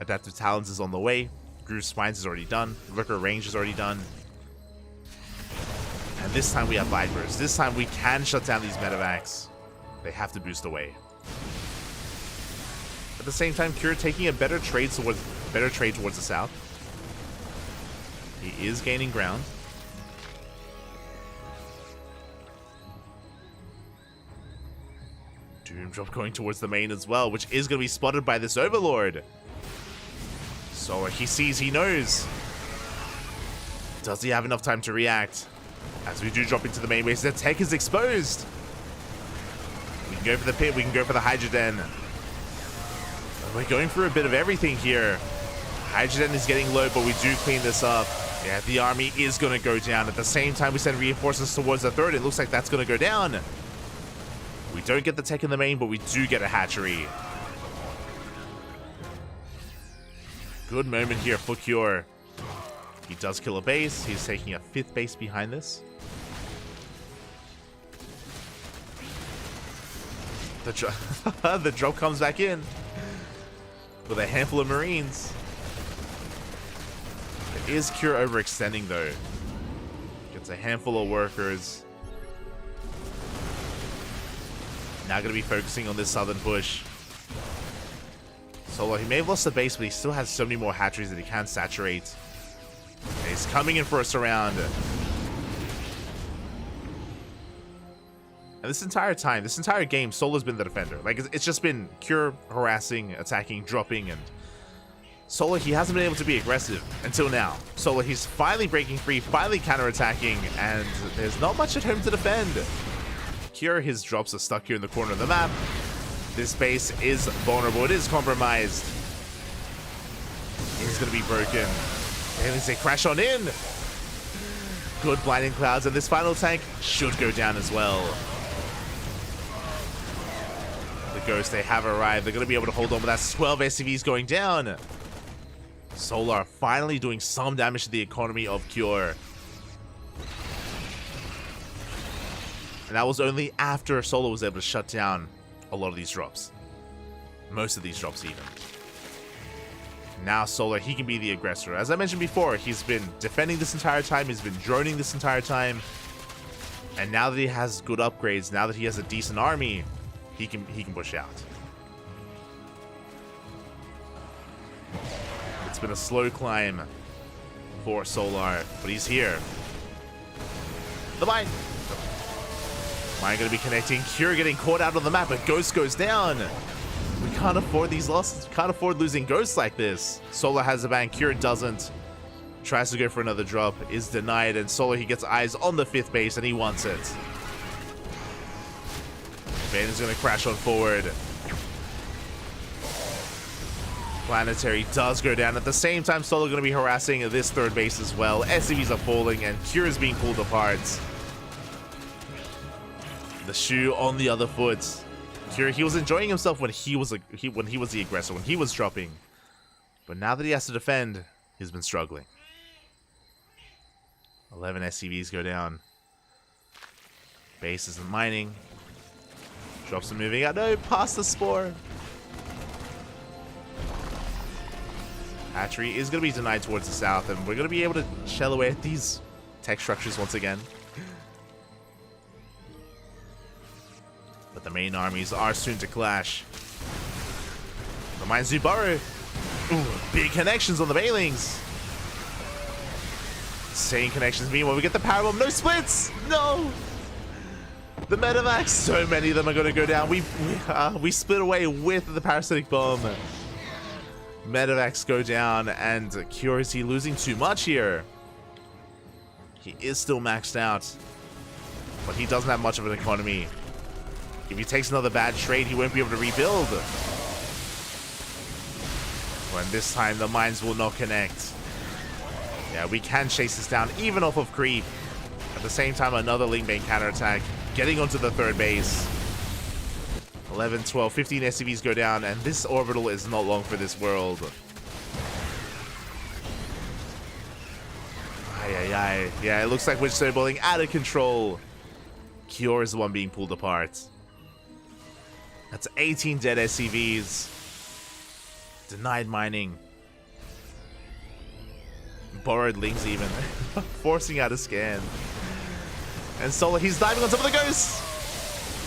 Adaptive Talons is on the way. Groove Spines is already done. Lurker Range is already done. And this time we have Vipers. This time we can shut down these medevacs. They have to boost away. At the same time, Cure taking a better trade towards the south. He is gaining ground. Doom Drop going towards the main as well, which is going to be spotted by this Overlord. So he sees, he knows. Does he have enough time to react? As we do drop into the main base, the tech is exposed. We can go for the pit, we can go for the Hydra Den. We're going for a bit of everything here. Hydra Den is getting low, but we do clean this up. Yeah, the army is going to go down. At the same time, we send reinforcements towards the 3rd. It looks like that's going to go down. We don't get the tech in the main, but we do get a hatchery. Good moment here for Cure. He does kill a base. He's taking a 5th base behind this. The drop comes back in with a handful of Marines. It is Cure overextending though. Gets a handful of workers. Now going to be focusing on this southern push. Solo, he may have lost the base, but he still has so many more hatcheries that he can saturate. And he's coming in for a surround. And this entire game, Solo's been the defender. Like, it's just been Cure harassing, attacking, dropping, and Solo, he hasn't been able to be aggressive until now. Solo, he's finally breaking free, finally counterattacking, and there's not much at home to defend. Cure, his drops are stuck here in the corner of the map. This base is vulnerable. It is compromised. It's going to be broken. And they crash on in. Good blinding clouds, and this final tank should go down as well. The Ghosts, they have arrived. They're going to be able to hold on, but that's 12 SCVs going down. Solar finally doing some damage to the economy of Cure. And that was only after Solar was able to shut down a lot of these drops. Most of these drops even. Now Solar, he can be the aggressor. As I mentioned before, he's been defending this entire time, he's been droning this entire time. And now that he has good upgrades, now that he has a decent army, he can push out. It's been a slow climb for Solar, but he's here. The mine! Mine gonna be connecting. Cure getting caught out on the map, but Ghost goes down. We can't afford these losses. We can't afford losing Ghosts like this. Solar has a ban, Cure doesn't. Tries to go for another drop, is denied, and Solar, he gets eyes on the 5th base, and he wants it. Bane is gonna crash on forward. Planetary does go down. At the same time, Solar going to be harassing this 3rd base as well. SCVs are falling and Cure is being pulled apart. The shoe on the other foot. Cure, he was enjoying himself when he was the aggressor, when he was dropping. But now that he has to defend, he's been struggling. 11 SCVs go down. Base isn't mining. Drops are moving out. No, past the spore. Hatchery is going to be denied towards the south, and we're going to be able to shell away at these tech structures once again. But the main armies are soon to clash. The mines do burrow. Ooh, big connections on the Bailings. Same connections. Meanwhile, we get the power bomb. No splits! No! The medevacs, so many of them are going to go down. We split away with the parasitic bomb. Medevacs go down, and Cure, is he losing too much here? He is still maxed out, but he doesn't have much of an economy. If he takes another bad trade, he won't be able to rebuild. When this time, the mines will not connect. Yeah, we can chase this down, even off of creep. At the same time, another Ling Bane counterattack, getting onto the 3rd base. 11, 12, 15 SCVs go down, and this orbital is not long for this world. Ay. Yeah, it looks like we're snowballing out of control. Cure is the one being pulled apart. That's 18 dead SCVs. Denied mining. Borrowed Lings even. Forcing out a scan. And Solar, he's diving on top of the Ghost.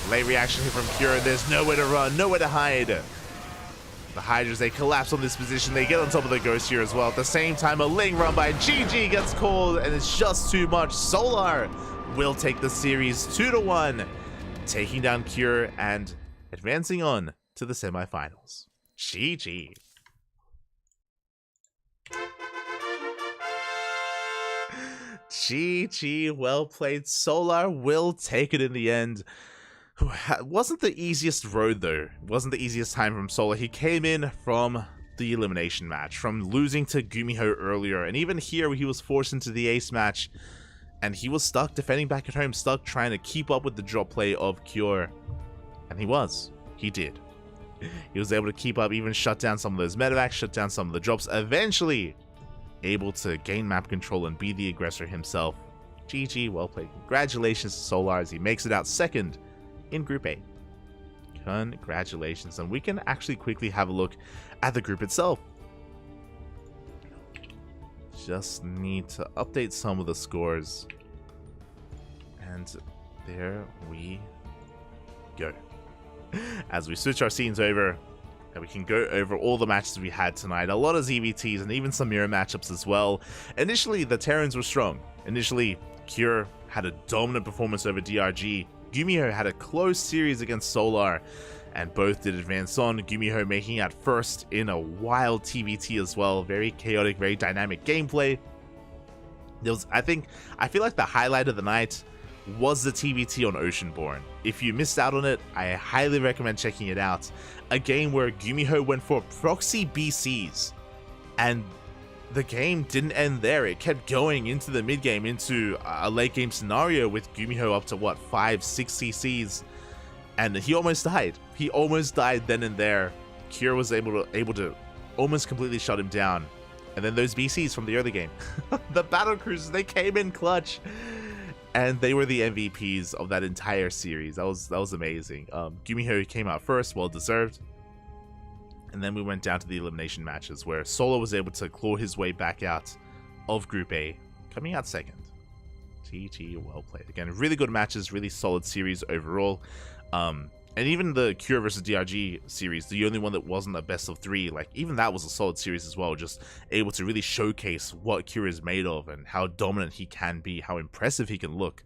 Late reaction here from Cure. There's nowhere to run, nowhere to hide. The Hydras, they collapse on this position. They get on top of the Ghost here as well. At the same time, a Ling run by GG gets called, and it's just too much. Solar will take the series 2-1, taking down Cure and advancing on to the semifinals. GG. GG, well played. Solar will take it in the end. Wasn't the easiest road though. Wasn't the easiest time from Solar. He came in from the elimination match, from losing to Gumiho earlier, and even here he was forced into the ace match, and he was stuck defending back at home, stuck trying to keep up with the drop play of Cure. And he did. He was able to keep up, even shut down some of those medevacs, shut down some of the drops, eventually able to gain map control and be the aggressor himself. GG, well played. Congratulations to Solar as he makes it out second in Group A. Congratulations. And we can actually quickly have a look at the group itself. Just need to update some of the scores. And there we go. As we switch our scenes over, and we can go over all the matches we had tonight. A lot of ZVTs and even some mirror matchups as well. Initially, the Terrans were strong. Initially, Cure had a dominant performance over DRG. Gumiho had a close series against Solar, and both did advance on. Gumiho making out first in a wild TVT as well. Very chaotic, very dynamic gameplay. I feel like the highlight of the night was the TVT on Oceanborn. If you missed out on it, I highly recommend checking it out. A game where Gumiho went for proxy BCs, and the game didn't end there. It kept going into the mid game, into a late game scenario with Gumiho up to what, 5-6 CCs, and he almost died. He almost died then and there. Cure was able to almost completely shut him down. And then those BCs from the early game. The Battle Cruisers, they came in clutch. And they were the MVPs of that entire series. That was amazing. Gumiho came out first, well deserved. And then we went down to the elimination matches where Solo was able to claw his way back out of Group A, coming out second. TT, well played. Again, really good matches, really solid series overall. And even the Cure versus DRG series, the only one that wasn't a best of 3, like even that was a solid series as well, just able to really showcase what Cure is made of and how dominant he can be, how impressive he can look.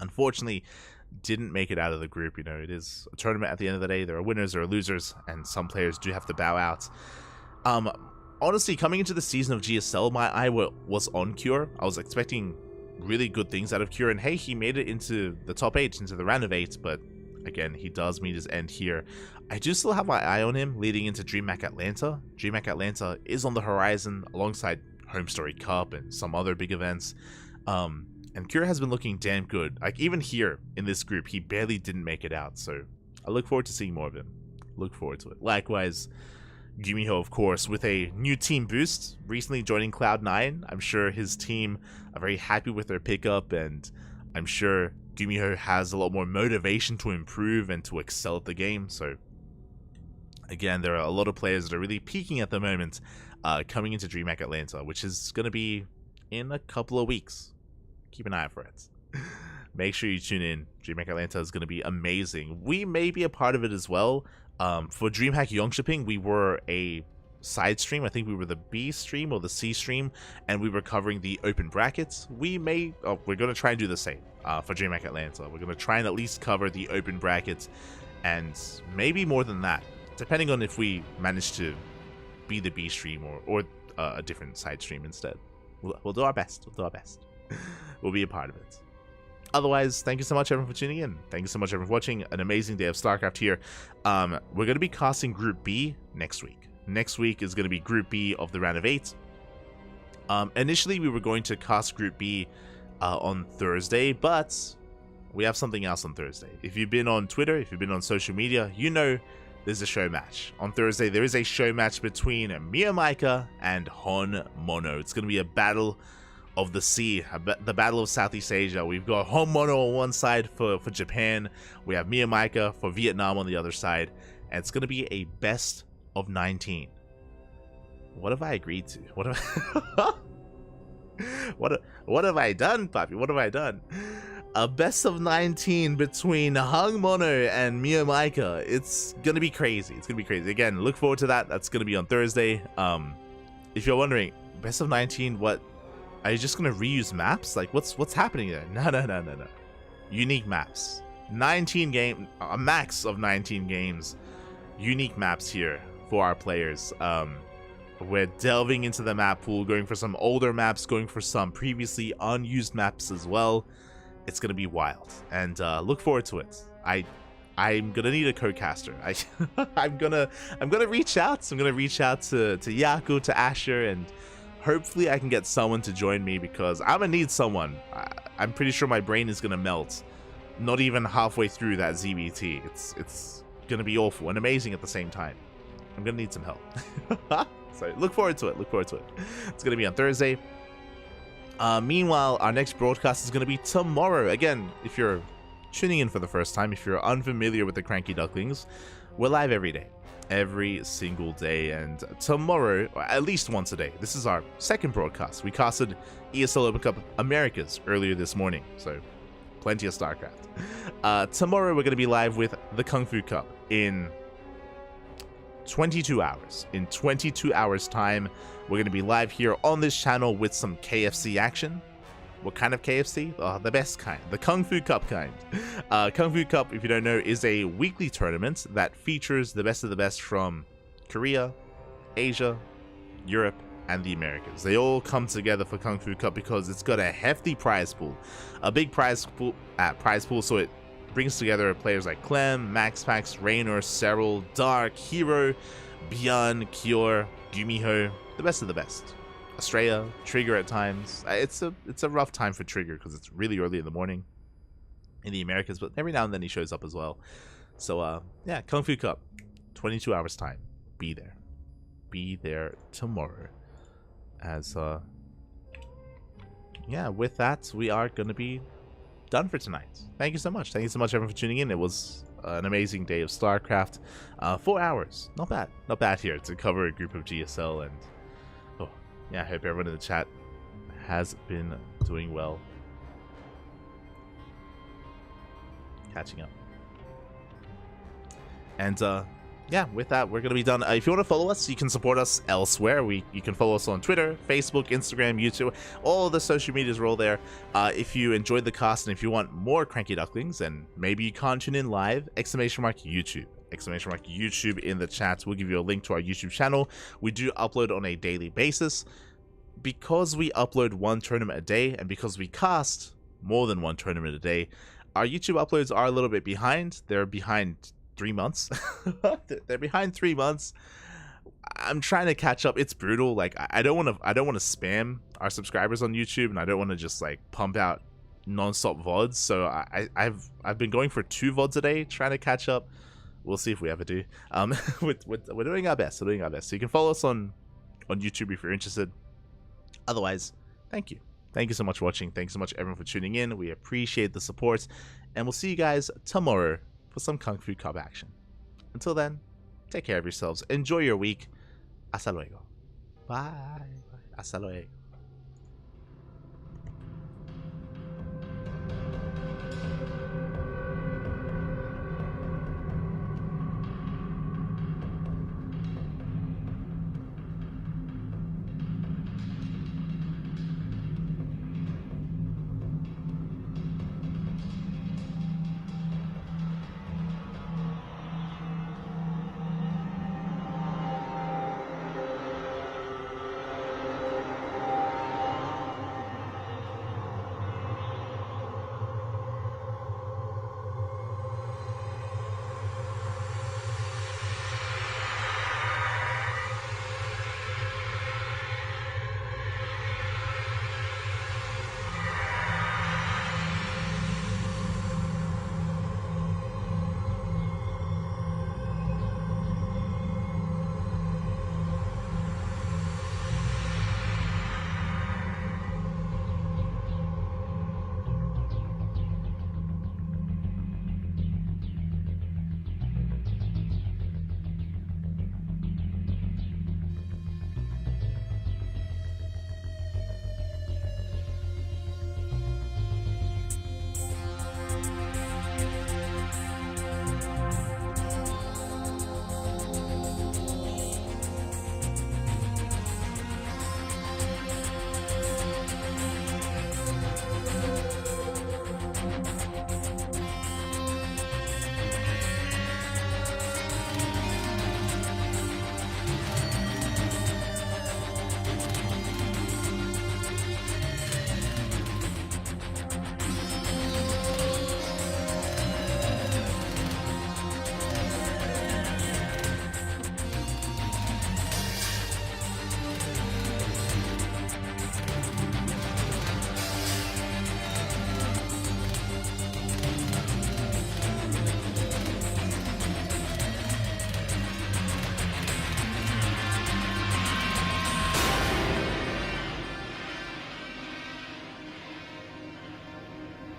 Unfortunately, didn't make it out of the group. You know, it is a tournament at the end of the day. There are winners, there are losers, and some players do have to bow out. Honestly, coming into the season of GSL, my eye was on Cure. I was expecting really good things out of Cure, and hey, he made it into the top 8, into the round of 8, but again, he does meet his end here. I do still have my eye on him leading into DreamHack Atlanta. DreamHack Atlanta is on the horizon alongside Home Story Cup and some other big events. And Cure has been looking damn good. Like even here in this group, he barely didn't make it out. So I look forward to seeing more of him. Look forward to it. Likewise, Gumiho, of course, with a new team boost, recently joining Cloud9. I'm sure his team are very happy with their pickup, and I'm sure Gumiho has a lot more motivation to improve and to excel at the game. So again, there are a lot of players that are really peaking at the moment coming into DreamHack Atlanta, which is going to be in a couple of weeks. Keep an eye out for it. Make sure you tune in. DreamHack Atlanta is going to be amazing. We may be a part of it as well. For DreamHack Yongshipping, we were a side stream. I think we were the B stream or the C stream, and we were covering the open brackets. We're going to try and do the same for DreamHack Atlanta. We're going to try and at least cover the open brackets, and maybe more than that, depending on if we manage to be the B stream or a different side stream instead. We'll do our best. We'll do our best. We'll be a part of it. Otherwise, thank you so much everyone for tuning in. Thank you so much everyone for watching. An amazing day of StarCraft here. We're going to be casting Group B next week. Next week is going to be Group B of the round of 8. Initially, we were going to cast Group B on Thursday, but we have something else on Thursday. If you've been on Twitter, if you've been on social media, you know there's a show match. On Thursday, there is a show match between Miyamaika and Hon Mono. It's going to be a battle of the sea, the battle of Southeast Asia. We've got Hon Mono on one side for Japan. We have Miyamaika for Vietnam on the other side. And it's going to be a best of 19. What have I agreed to? What have what have I done, Papi? What have I done? A best of 19 between Hon Mono and Miyamaika. It's gonna be crazy. It's gonna be crazy. Again, look forward to that. That's gonna be on Thursday. If you're wondering, best of 19, what? Are you just gonna reuse maps? Like, what's happening there? No. Unique maps. 19 game, a max of 19 games. Unique maps here for our players. We're delving into the map pool, going for some older maps, going for some previously unused maps as well. It's gonna be wild, and look forward to it. I'm gonna need a co-caster. I'm gonna reach out. I'm gonna reach out to Yaku, to Asher, and hopefully I can get someone to join me, because I'm gonna need someone. I'm pretty sure my brain is gonna melt, not even halfway through that ZBT. It's gonna be awful and amazing at the same time. I'm gonna need some help. So look forward to it. Look forward to it. It's gonna be on Thursday. Meanwhile, our next broadcast is gonna be tomorrow. Again, if you're tuning in for the first time, if you're unfamiliar with the CranKy Ducklings, we're live every day. Every single day, and tomorrow, or at least once a day. This is our second broadcast. We casted ESL Open Cup Americas earlier this morning, so plenty of StarCraft. Tomorrow we're going to be live with the Kung Fu Cup in 22 hours. In 22 hours time, we're going to be live here on this channel with some KFC action. What kind of KFC? The best kind. The Kung Fu Cup kind. Kung Fu Cup, if you don't know, is a weekly tournament that features the best of the best from Korea, Asia, Europe, and the Americas. They all come together for Kung Fu Cup because it's got a hefty prize pool. A big prize pool, so it brings together players like Clem, MaxPax, Raynor, Serral, Dark, Hero, Bjorn, Kior, Gumiho, the best of the best. Estrella, Trigger at times. It's a rough time for Trigger because it's really early in the morning in the Americas, but every now and then he shows up as well. So yeah, Kung Fu Cup, 22 hours time. Be there. be there tomorrow. As yeah, with that, we are going to be done for tonight. Thank you so much. Thank you so much, everyone, for tuning in. It was an amazing day of StarCraft. 4 hours. Not bad. Not bad here to cover a group of GSL. And oh, yeah, I hope everyone in the chat has been doing well. Catching up. And yeah, with that, we're going to be done. If you want to follow us, you can support us elsewhere. You can follow us on Twitter, Facebook, Instagram, YouTube. All the social medias are all there. If you enjoyed the cast and if you want more CranKy Ducklings and maybe you can't tune in live, !YouTube. !YouTube in the chat. We'll give you a link to our YouTube channel. We do upload on a daily basis. Because we upload 1 tournament a day and because we cast more than 1 tournament a day, our YouTube uploads are a little bit behind. They're behind 3 months. They're behind 3 months. I'm trying to catch up. It's brutal. Like I don't want to spam our subscribers on YouTube, and I don't want to just like pump out non-stop VODs. So I've been going for 2 VODs a day, trying to catch up. We'll see if we ever do. We're doing our best. We're doing our best. So you can follow us on YouTube if you're interested. Otherwise, thank you. Thank you so much for watching. Thanks so much everyone for tuning in. We appreciate the support, and we'll see you guys tomorrow for some Kung Fu Cup action. Until then, take care of yourselves. Enjoy your week. Hasta luego. Bye. Hasta luego.